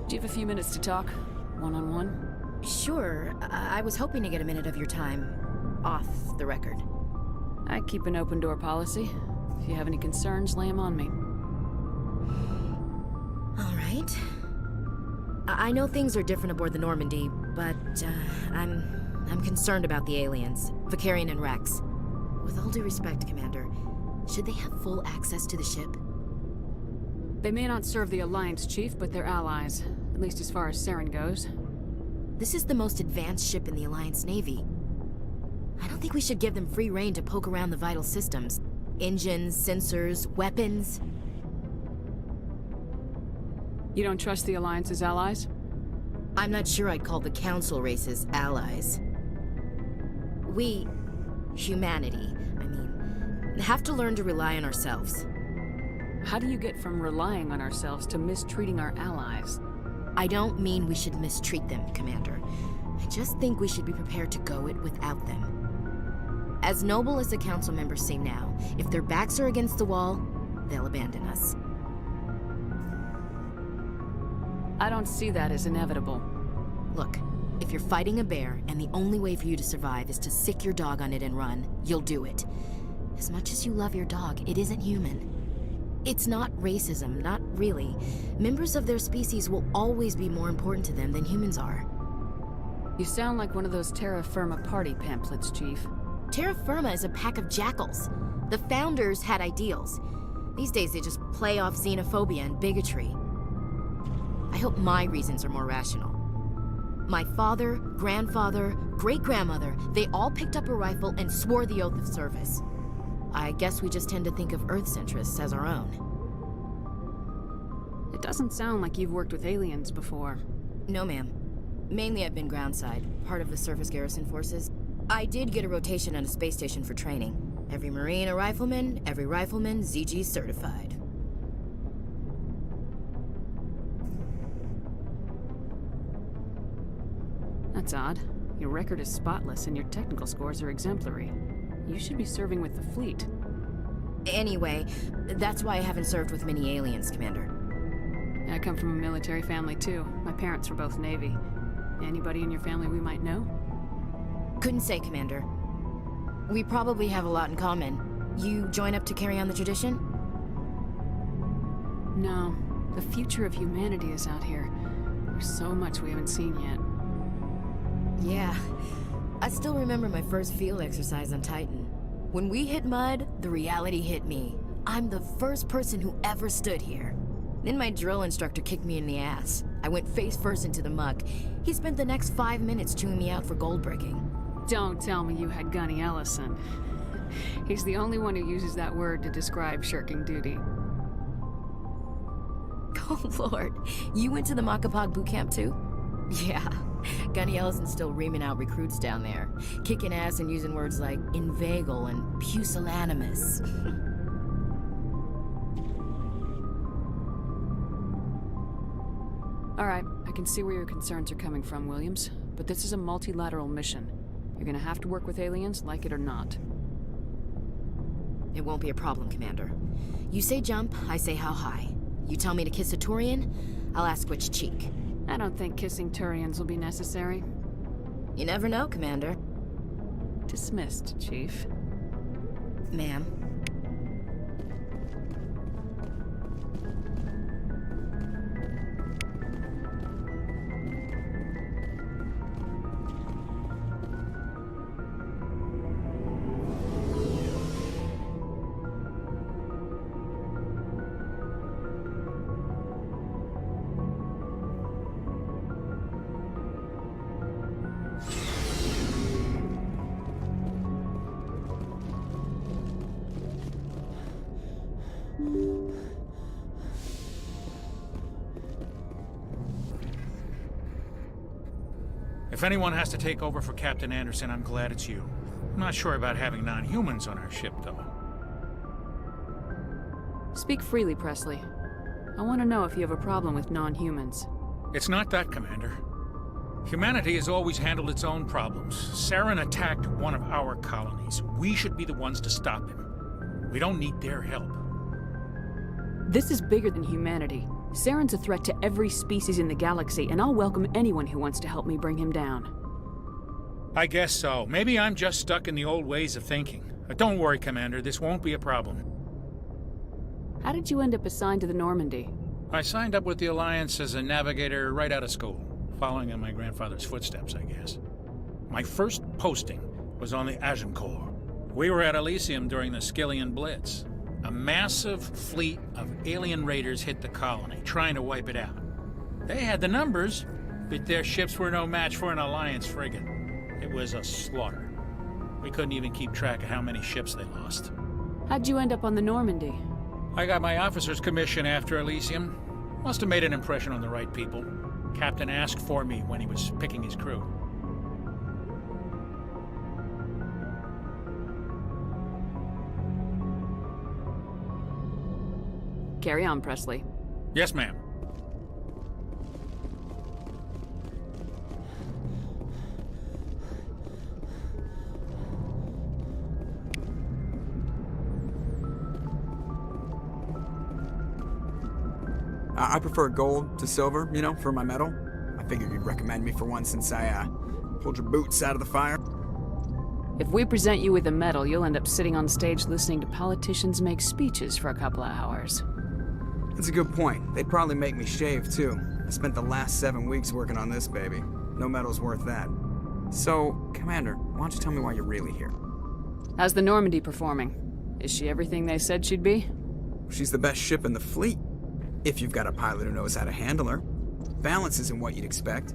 S6: Do you have a few minutes to talk? One-on-one?
S8: Sure. I was hoping to get a minute of your time off the record.
S6: I keep an open door policy. If you have any concerns, lay them on me.
S8: All right. I know things are different aboard the Normandy, but I'm concerned about the aliens, Vicarian and Rex. With all due respect, Commander, should they have full access to the ship?
S6: They may not serve the Alliance, Chief, but they're allies. At least as far as Saren goes.
S8: This is the most advanced ship in the Alliance Navy. I don't think we should give them free rein to poke around the vital systems. Engines, sensors, weapons.
S6: You don't trust the Alliance's allies?
S8: I'm not sure I'd call the Council races allies. We, humanity, have to learn to rely on ourselves.
S6: How do you get from relying on ourselves to mistreating our allies?
S8: I don't mean we should mistreat them, Commander. I just think we should be prepared to go it without them. As noble as the Council members seem now, if their backs are against the wall, they'll abandon us.
S6: I don't see that as inevitable.
S8: Look, if you're fighting a bear and the only way for you to survive is to sick your dog on it and run, you'll do it. As much as you love your dog, it isn't human. It's not racism, not really. Members of their species will always be more important to them than humans are.
S6: You sound like one of those Terra Firma party pamphlets, Chief.
S8: Terra Firma is a pack of jackals. The founders had ideals. These days they just play off xenophobia and bigotry. I hope my reasons are more rational. My father, grandfather, great-grandmother, they all picked up a rifle and swore the oath of service. I guess we just tend to think of Earth's interests as our own.
S6: It doesn't sound like you've worked with aliens before.
S8: No, ma'am. Mainly I've been groundside, part of the surface garrison forces. I did get a rotation on a space station for training. Every Marine a rifleman, every rifleman ZG certified.
S6: That's odd. Your record is spotless and your technical scores are exemplary. You should be serving with the fleet.
S8: Anyway, that's why I haven't served with many aliens, Commander.
S6: I come from a military family too. My parents were both Navy. Anybody in your family we might know?
S8: Couldn't say, Commander. We probably have a lot in common. You join up to carry on the tradition?
S6: No. The future of humanity is out here. There's so much we haven't seen yet.
S8: Yeah. I still remember my first field exercise on Titan. When we hit mud, the reality hit me. I'm the first person who ever stood here. Then my drill instructor kicked me in the ass. I went face first into the muck. He spent the next 5 minutes chewing me out for gold bricking.
S6: Don't tell me you had Gunny Ellison. He's the only one who uses that word to describe shirking duty.
S8: Oh lord, you went to the Makapog boot camp too? Yeah, Gunny Ellison's still reaming out recruits down there. Kicking ass and using words like inveigle and pusillanimous.
S6: Alright, I can see where your concerns are coming from, Williams. But this is a multilateral mission. You're gonna have to work with aliens, like it or not.
S8: It won't be a problem, Commander. You say jump, I say how high. You tell me to kiss a Turian, I'll ask which cheek.
S6: I don't think kissing Turians will be necessary.
S8: You never know, Commander.
S6: Dismissed, Chief.
S8: Ma'am.
S1: If anyone has to take over for Captain Anderson, I'm glad it's you. I'm not sure about having non-humans on our ship, though.
S6: Speak freely, Presley. I want to know if you have a problem with non-humans.
S1: It's not that, Commander. Humanity has always handled its own problems. Saren attacked one of our colonies. We should be the ones to stop him. We don't need their help.
S6: This is bigger than humanity. Saren's a threat to every species in the galaxy, and I'll welcome anyone who wants to help me bring him down.
S1: I guess so. Maybe I'm just stuck in the old ways of thinking. But don't worry, Commander. This won't be a problem.
S6: How did you end up assigned to the Normandy?
S1: I signed up with the Alliance as a navigator right out of school, following in my grandfather's footsteps, I guess. My first posting was on the Agincourt. We were at Elysium during the Skillian Blitz. A massive fleet of alien raiders hit the colony, trying to wipe it out. They had the numbers, but their ships were no match for an Alliance frigate. It was a slaughter. We couldn't even keep track of how many ships they lost.
S6: How'd you end up on the Normandy?
S1: I got my officer's commission after Elysium. Must have made an impression on the right people. Captain asked for me when he was picking his crew.
S6: Carry on, Presley.
S1: Yes, ma'am.
S17: I prefer gold to silver, you know, for my medal. I figured you'd recommend me for one since I, pulled your boots out of the fire.
S6: If we present you with a medal, you'll end up sitting on stage listening to politicians make speeches for a couple of hours.
S17: That's a good point. They'd probably make me shave, too. I spent the last 7 weeks working on this baby. No medal's worth that. So, Commander, why don't you tell me why you're really here?
S6: How's the Normandy performing? Is she everything they said she'd be?
S17: She's the best ship in the fleet. If you've got a pilot who knows how to handle her. Balance isn't what you'd expect.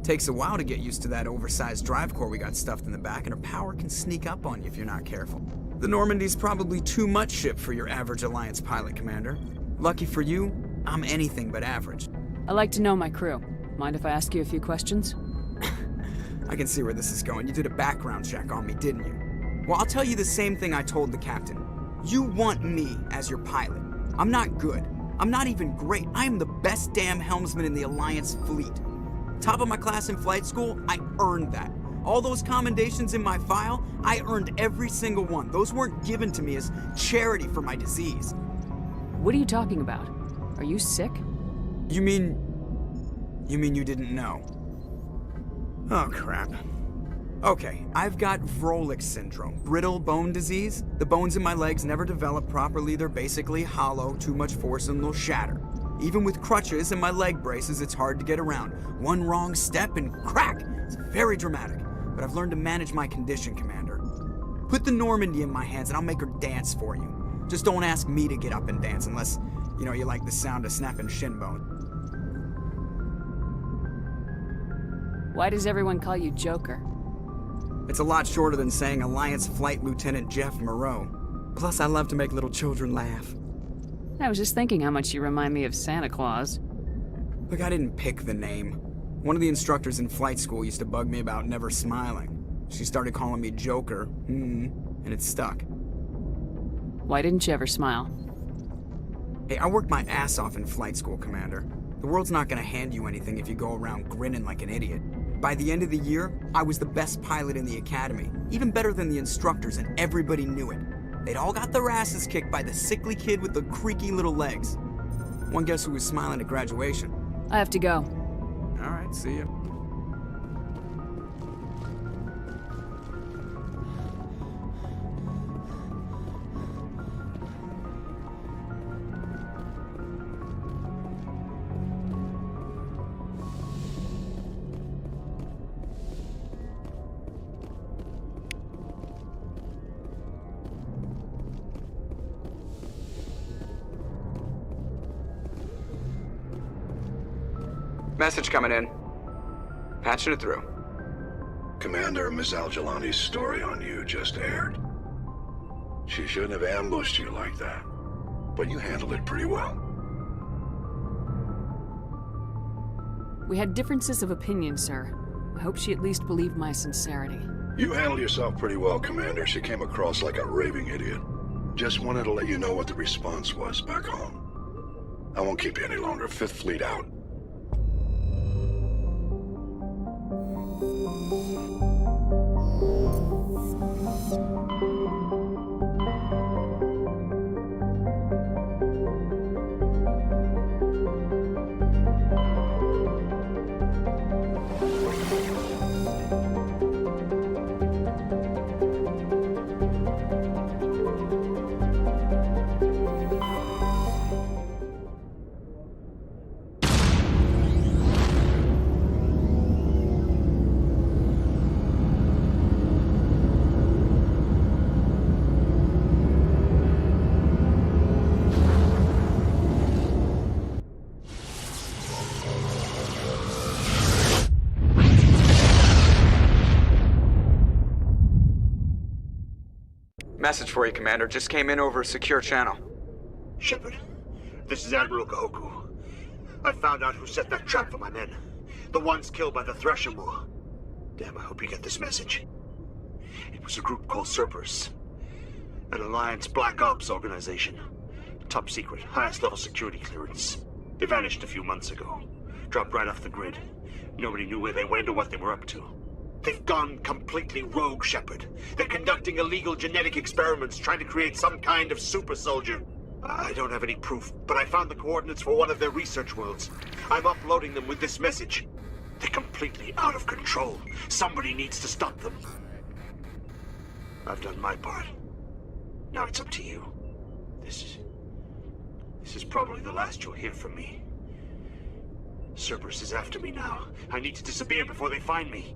S17: Takes a while to get used to that oversized drive core we got stuffed in the back, and her power can sneak up on you if you're not careful. The Normandy's probably too much ship for your average Alliance pilot, Commander. Lucky for you, I'm anything but average.
S6: I like to know my crew. Mind if I ask you a few questions?
S17: I can see where this is going. You did a background check on me, didn't you? Well, I'll tell you the same thing I told the captain. You want me as your pilot. I'm not good. I'm not even great. I am the best damn helmsman in the Alliance fleet. Top of my class in flight school, I earned that. All those commendations in my file, I earned every single one. Those weren't given to me as charity for my disease.
S6: What are you talking about? Are you sick?
S17: You mean you didn't know? Oh, crap. Okay, I've got Vrolich syndrome, brittle bone disease. The bones in my legs never develop properly. They're basically hollow, too much force and they'll shatter. Even with crutches and my leg braces, it's hard to get around. One wrong step and crack! It's very dramatic, but I've learned to manage my condition, Commander. Put the Normandy in my hands and I'll make her dance for you. Just don't ask me to get up and dance unless, you like the sound of snapping shin bone.
S6: Why does everyone call you Joker?
S17: It's a lot shorter than saying Alliance Flight Lieutenant Jeff Moreau. Plus, I love to make little children laugh.
S6: I was just thinking how much you remind me of Santa Claus.
S17: Look, I didn't pick the name. One of the instructors in flight school used to bug me about never smiling. She started calling me Joker, and it stuck.
S6: Why didn't you ever smile?
S17: Hey, I worked my ass off in flight school, Commander. The world's not gonna hand you anything if you go around grinning like an idiot. By the end of the year, I was the best pilot in the academy, even better than the instructors, and everybody knew it. They'd all got their asses kicked by the sickly kid with the creaky little legs. One guess who was smiling at graduation?
S6: I have to go.
S17: All right, see ya. Message coming in. Patching it through.
S18: Commander, Miss Al-Jalani's story on you just aired. She shouldn't have ambushed you like that, but you handled it pretty well.
S6: We had differences of opinion, sir. I hope she at least believed my sincerity.
S18: You handled yourself pretty well, Commander. She came across like a raving idiot. Just wanted to let you know what the response was back home. I won't keep you any longer. Fifth Fleet out.
S17: Message for you, Commander. Just came in over a secure channel.
S20: Shepard, this is Admiral Kahoku. I found out who set that trap for my men. The ones killed by the Thresher Moor. Damn, I hope you get this message. It was a group called Cerberus. An Alliance Black Ops organization. Top secret, highest level security clearance. They vanished a few months ago. Dropped right off the grid. Nobody knew where they went or what they were up to. They've gone completely rogue, Shepard. They're conducting illegal genetic experiments, trying to create some kind of super soldier. I don't have any proof, but I found the coordinates for one of their research worlds. I'm uploading them with this message. They're completely out of control. Somebody needs to stop them. I've done my part. Now it's up to you. This is probably the last you'll hear from me. Cerberus is after me now. I need to disappear before they find me.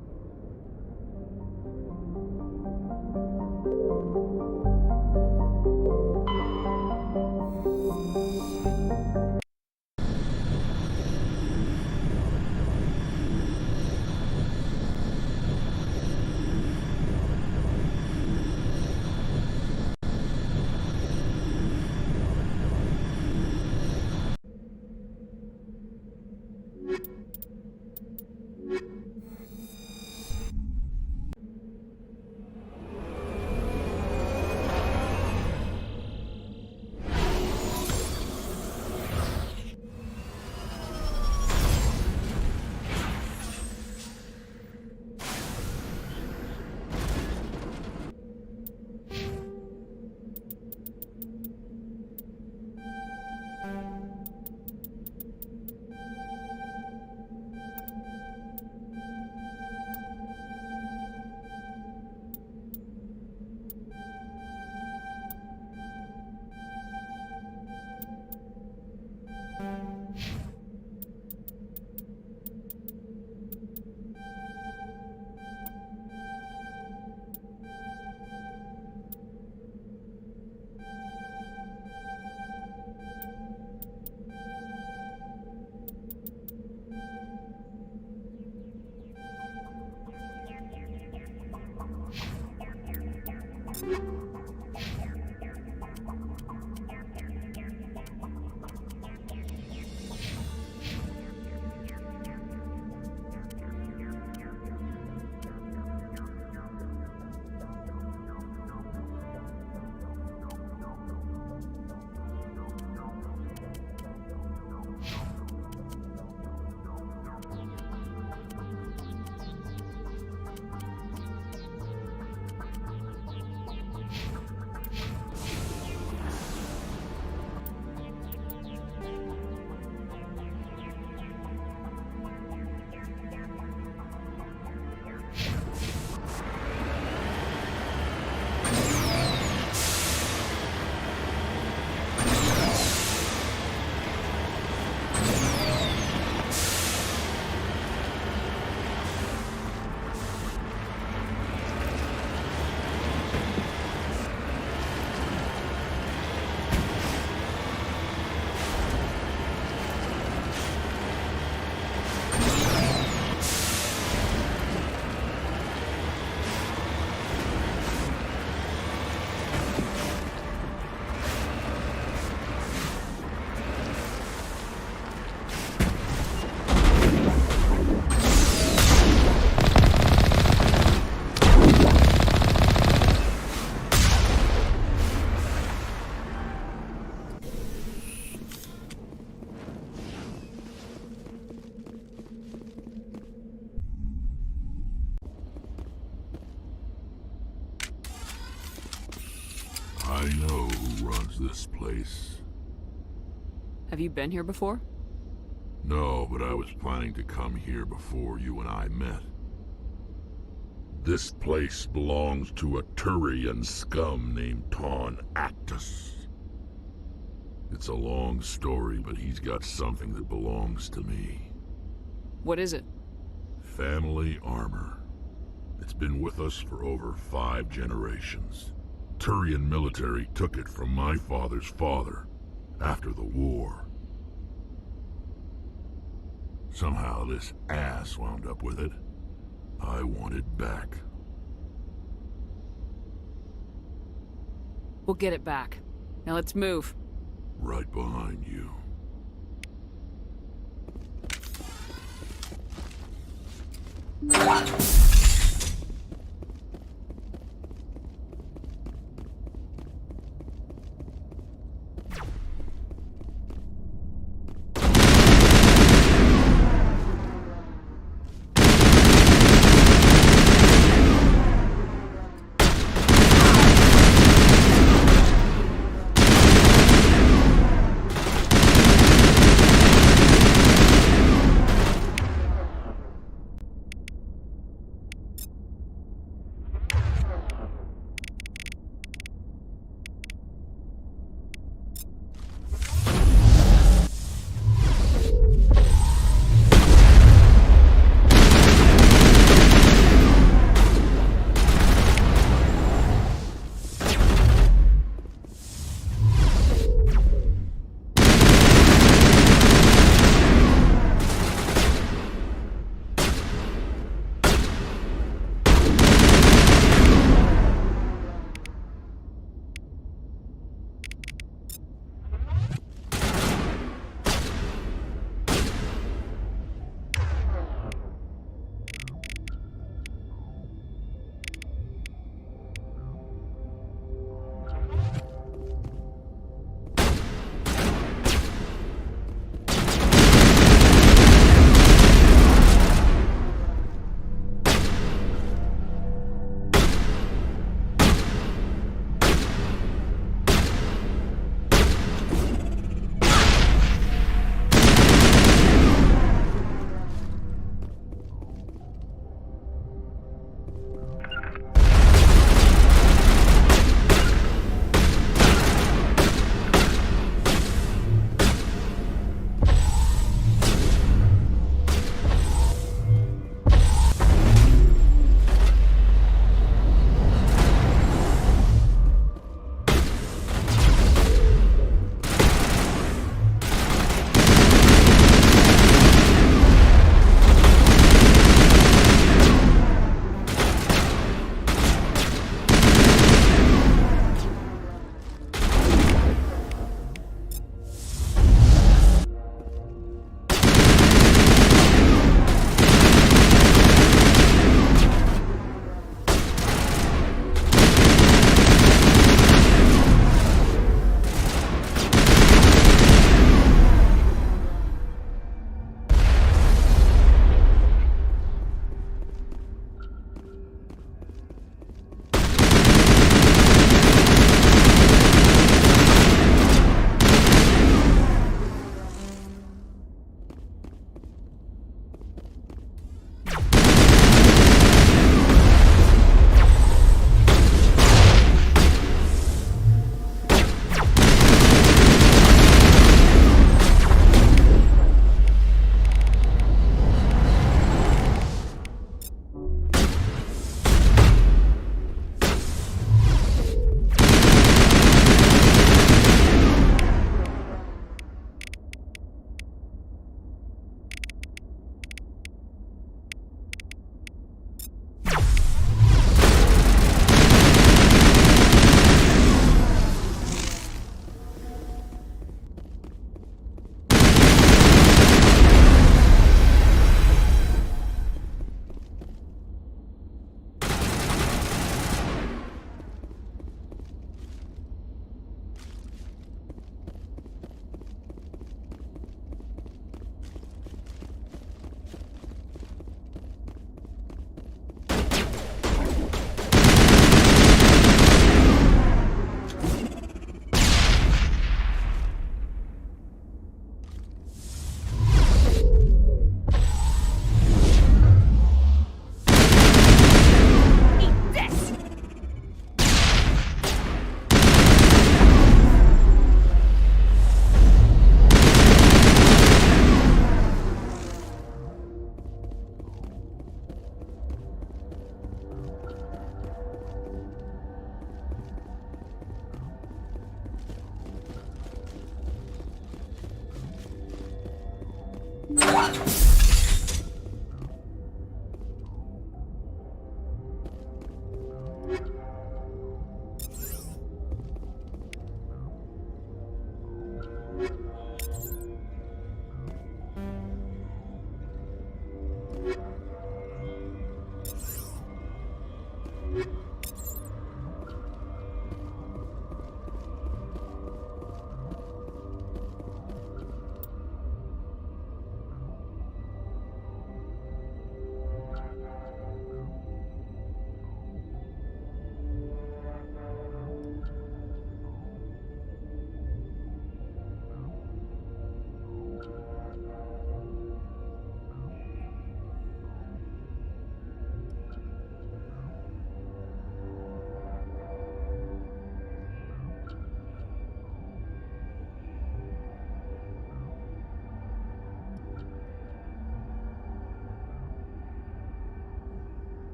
S12: I know who runs this place.
S6: Have you been here before?
S12: No, but I was planning to come here before you and I met. This place belongs to a Turian scum named Taun Actus. It's a long story, but he's got something that belongs to me.
S6: What is it?
S12: Family armor. It's been with us for over 5 generations. Turian military took it from my father's father after the war. Somehow this ass wound up with it. I want it back.
S6: We'll get it back. Now let's move.
S12: Right behind you.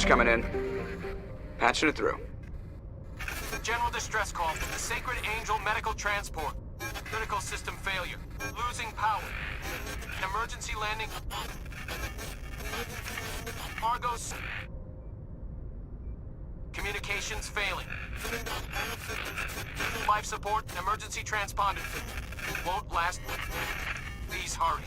S17: Message coming in. Patching it through.
S2: General distress call. Sacred Angel medical transport. Critical system failure. Losing power. Emergency landing. Argos. Communications failing. Life support and emergency transponder. Won't last. Please hurry.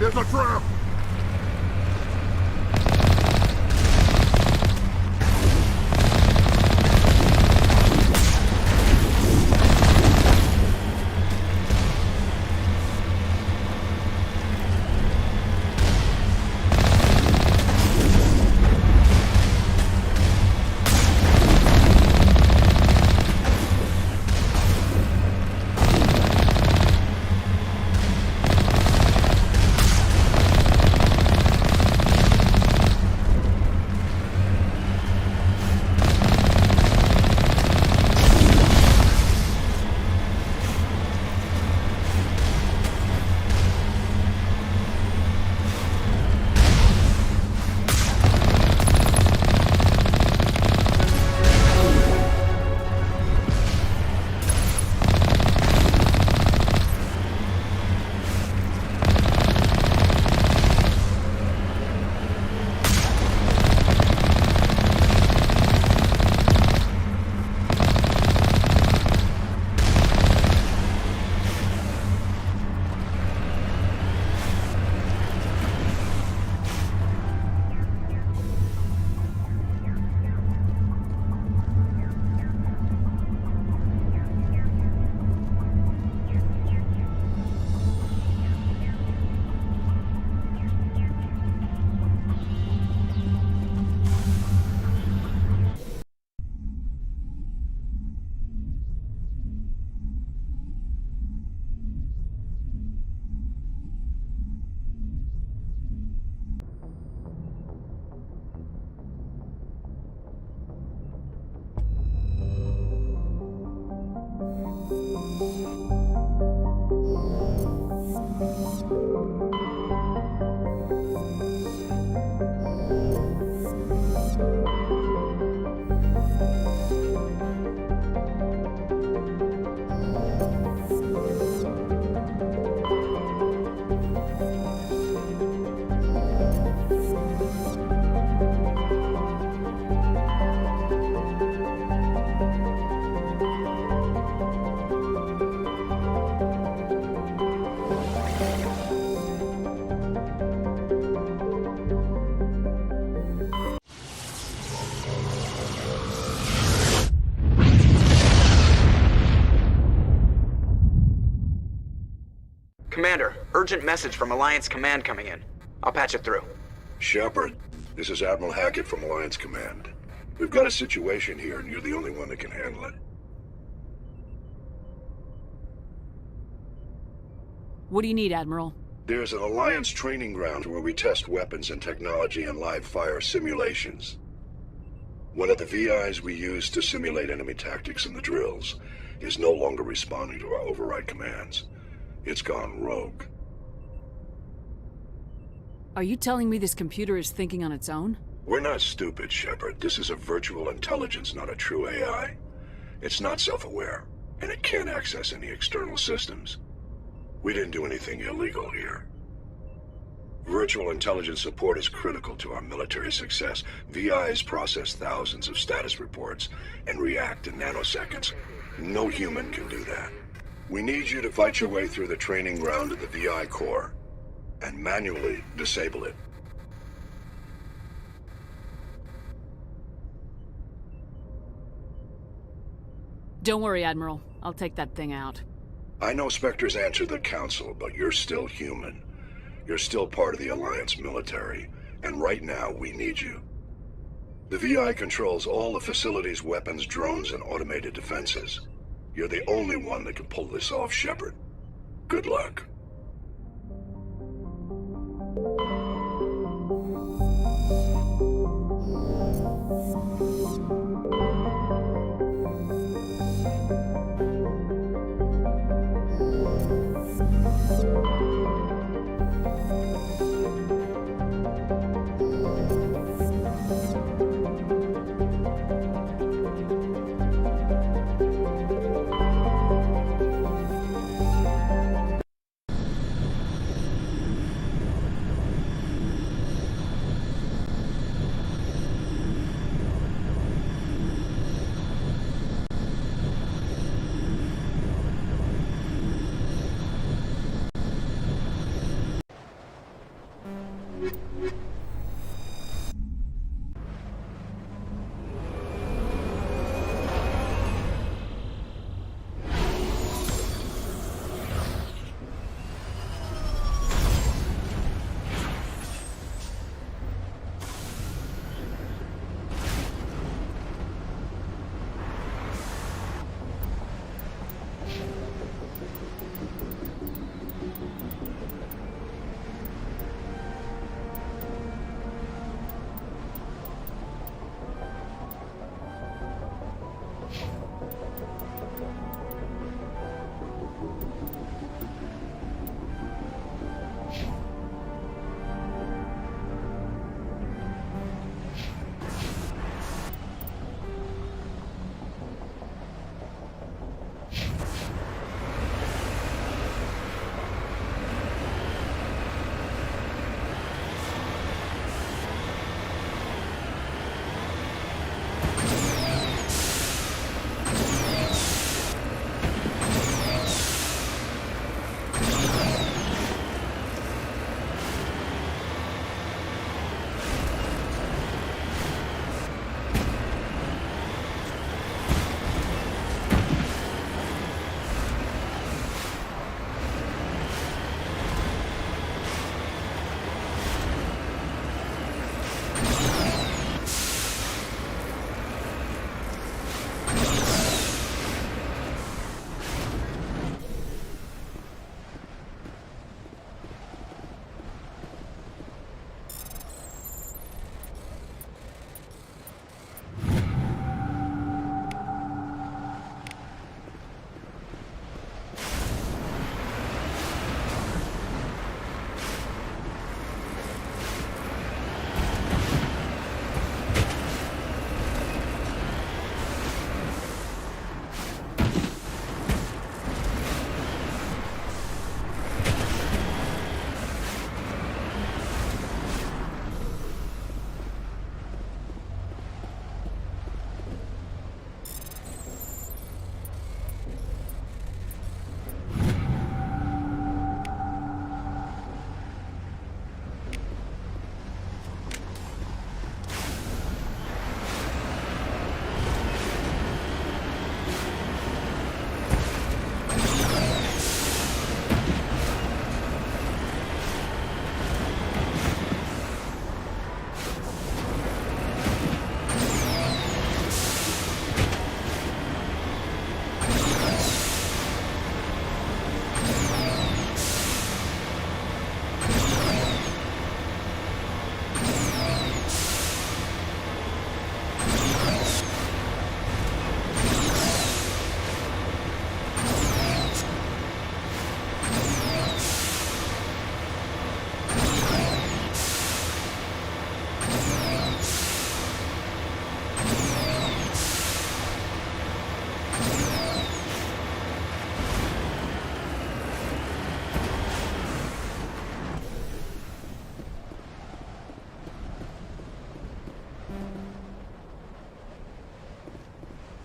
S12: It's a trap!
S17: Commander, urgent message from Alliance Command coming in. I'll patch it through.
S18: Shepard, this is Admiral Hackett from Alliance Command. We've got a situation here, and you're the only one that can handle it.
S6: What do you need, Admiral?
S18: There's an Alliance training ground where we test weapons and technology in live fire simulations. One of the VIs we use to simulate enemy tactics in the drills is no longer responding to our override commands. It's gone rogue.
S6: Are you telling me this computer is thinking on its own?
S18: We're not stupid, Shepard. This is a virtual intelligence, not a true AI. It's not self-aware, and it can't access any external systems. We didn't do anything illegal here. Virtual intelligence support is critical to our military success. VIs process thousands of status reports and react in nanoseconds. No human can do that. We need you to fight your way through the training ground of the VI core and manually disable it.
S6: Don't worry, Admiral. I'll take that thing out.
S18: I know Spectres answer the Council, but you're still human. You're still part of the Alliance military, and right now we need you. The VI controls all the facility's weapons, drones, and automated defenses. You're the only one that can pull this off, Shepard. Good luck.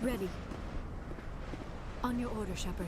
S9: Ready. On your order, Shepard.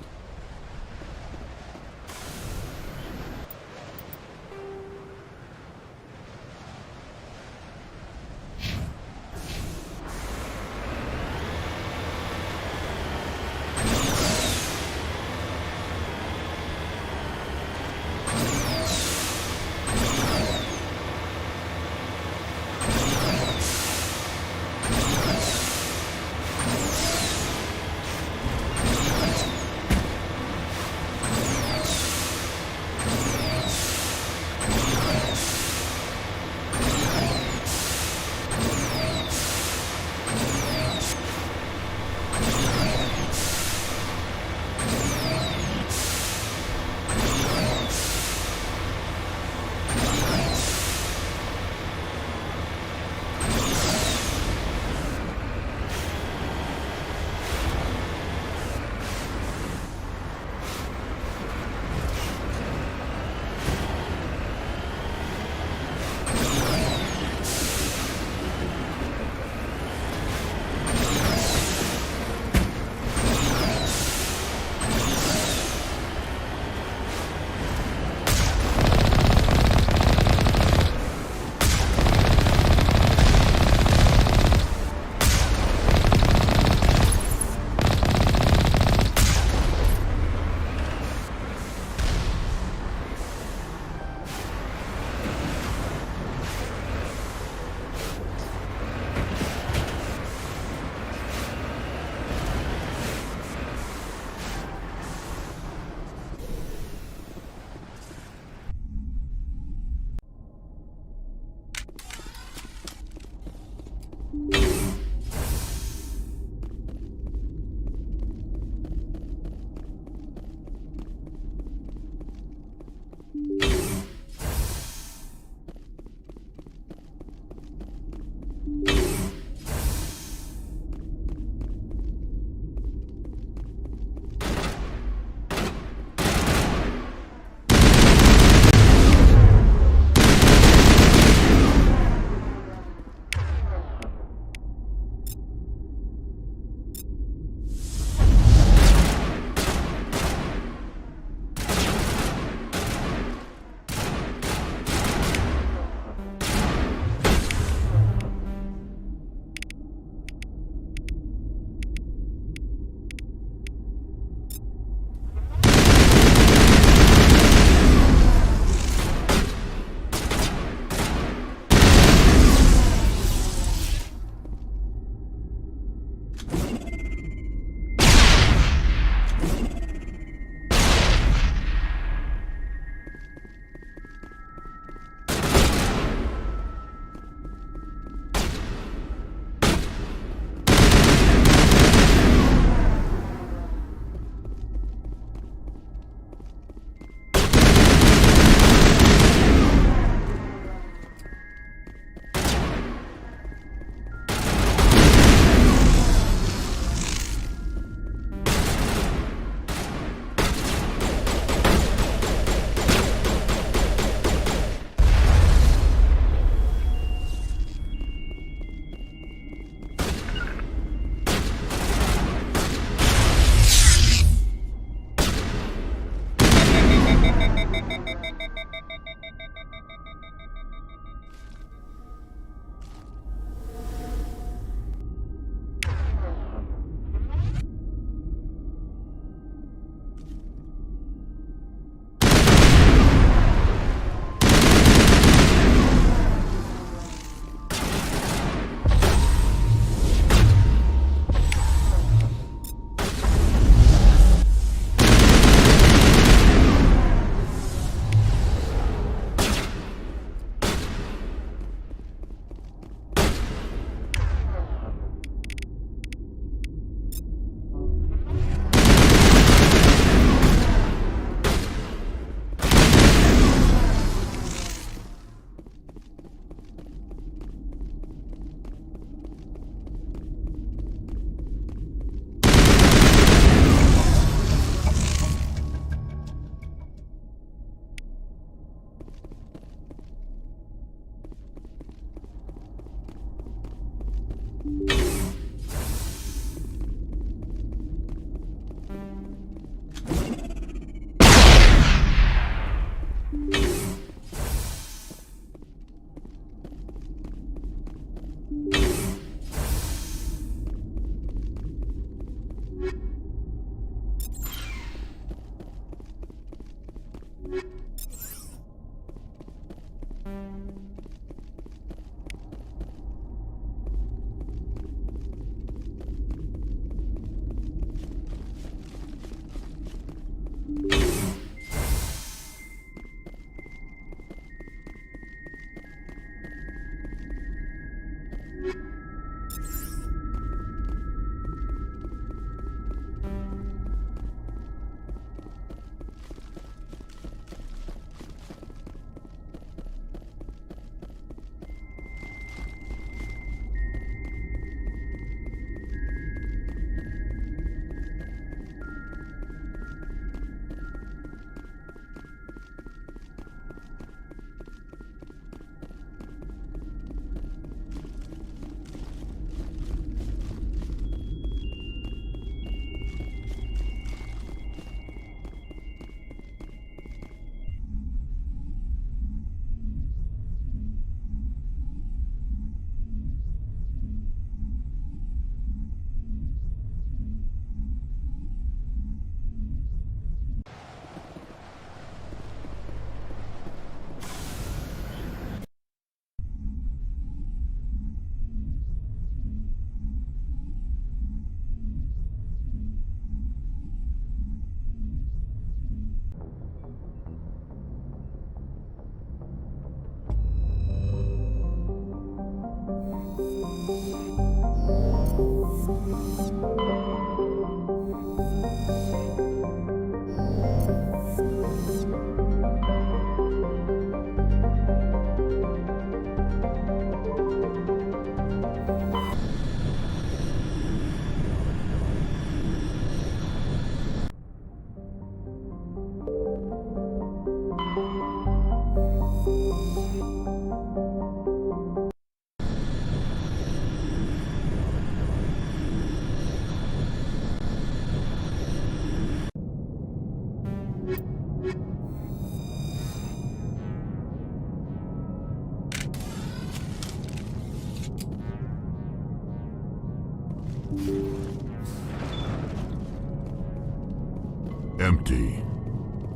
S12: Empty.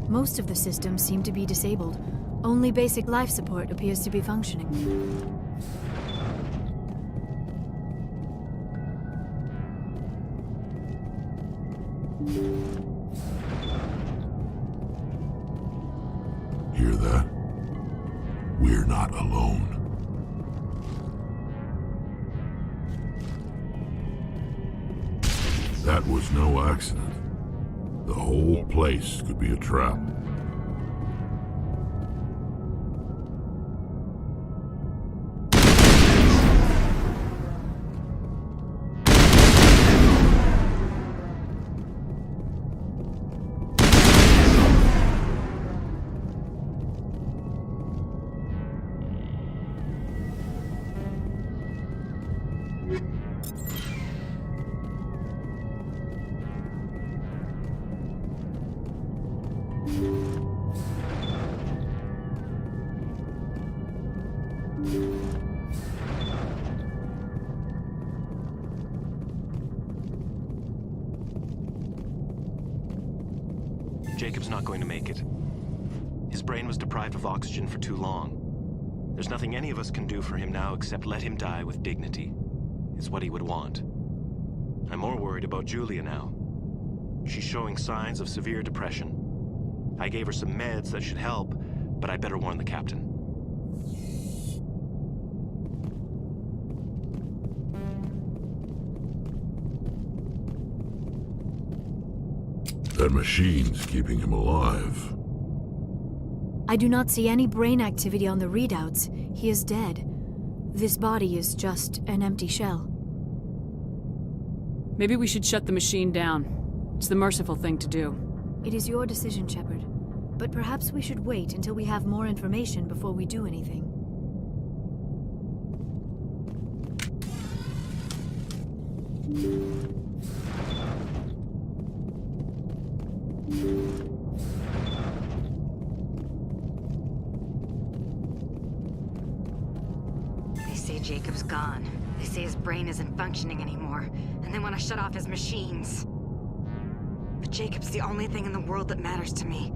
S9: Most of the systems seem to be disabled. Only basic life support appears to be functioning.
S12: Hear that? We're not alone. That was no accident. The whole place could be a trap.
S3: Jacob's not going to make it. His brain was deprived of oxygen for too long. There's nothing any of us can do for him now except let him die with dignity. It's what he would want. I'm more worried about Julia now. She's showing signs of severe depression. I gave her some meds that should help, but I better warn the captain.
S12: That machine's keeping him alive.
S9: I do not see any brain activity on the readouts. He is dead. This body is just an empty shell.
S6: Maybe we should shut the machine down. It's the merciful thing to do.
S9: It is your decision, Shepard. But perhaps we should wait until we have more information before we do anything.
S5: They say Jacob's gone. They say his brain isn't functioning anymore, and they want to shut off his machines. But Jacob's the only thing in the world that matters to me.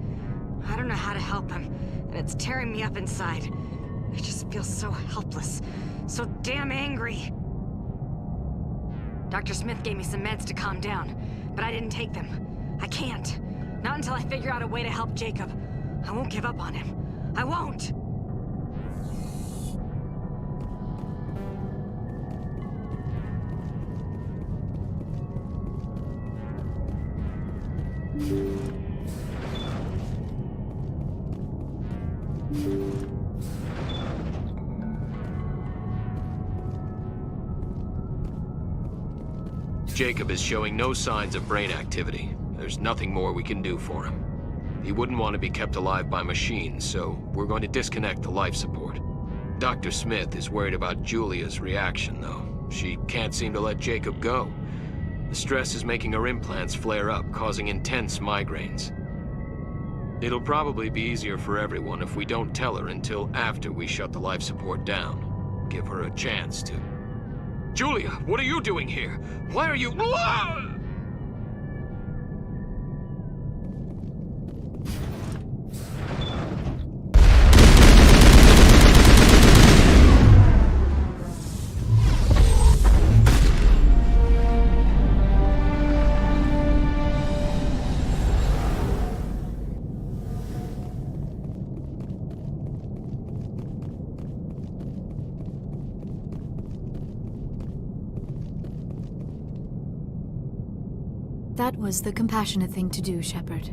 S5: I don't know how to help him, and it's tearing me up inside. I just feel so helpless, so damn angry. Dr. Smith gave me some meds to calm down, but I didn't take them. I can't. Not until I figure out a way to help Jacob. I won't give up on him. I won't!
S2: Jacob is showing no signs of brain activity. There's nothing more we can do for him. He wouldn't want to be kept alive by machines, so we're going to disconnect the life support. Dr. Smith is worried about Julia's reaction, though. She can't seem to let Jacob go. The stress is making her implants flare up, causing intense migraines. It'll probably be easier for everyone if we don't tell her until after we shut the life support down. Give her a chance to... Julia, what are you doing here? Why are you...
S9: That was the compassionate thing to do, Shepard.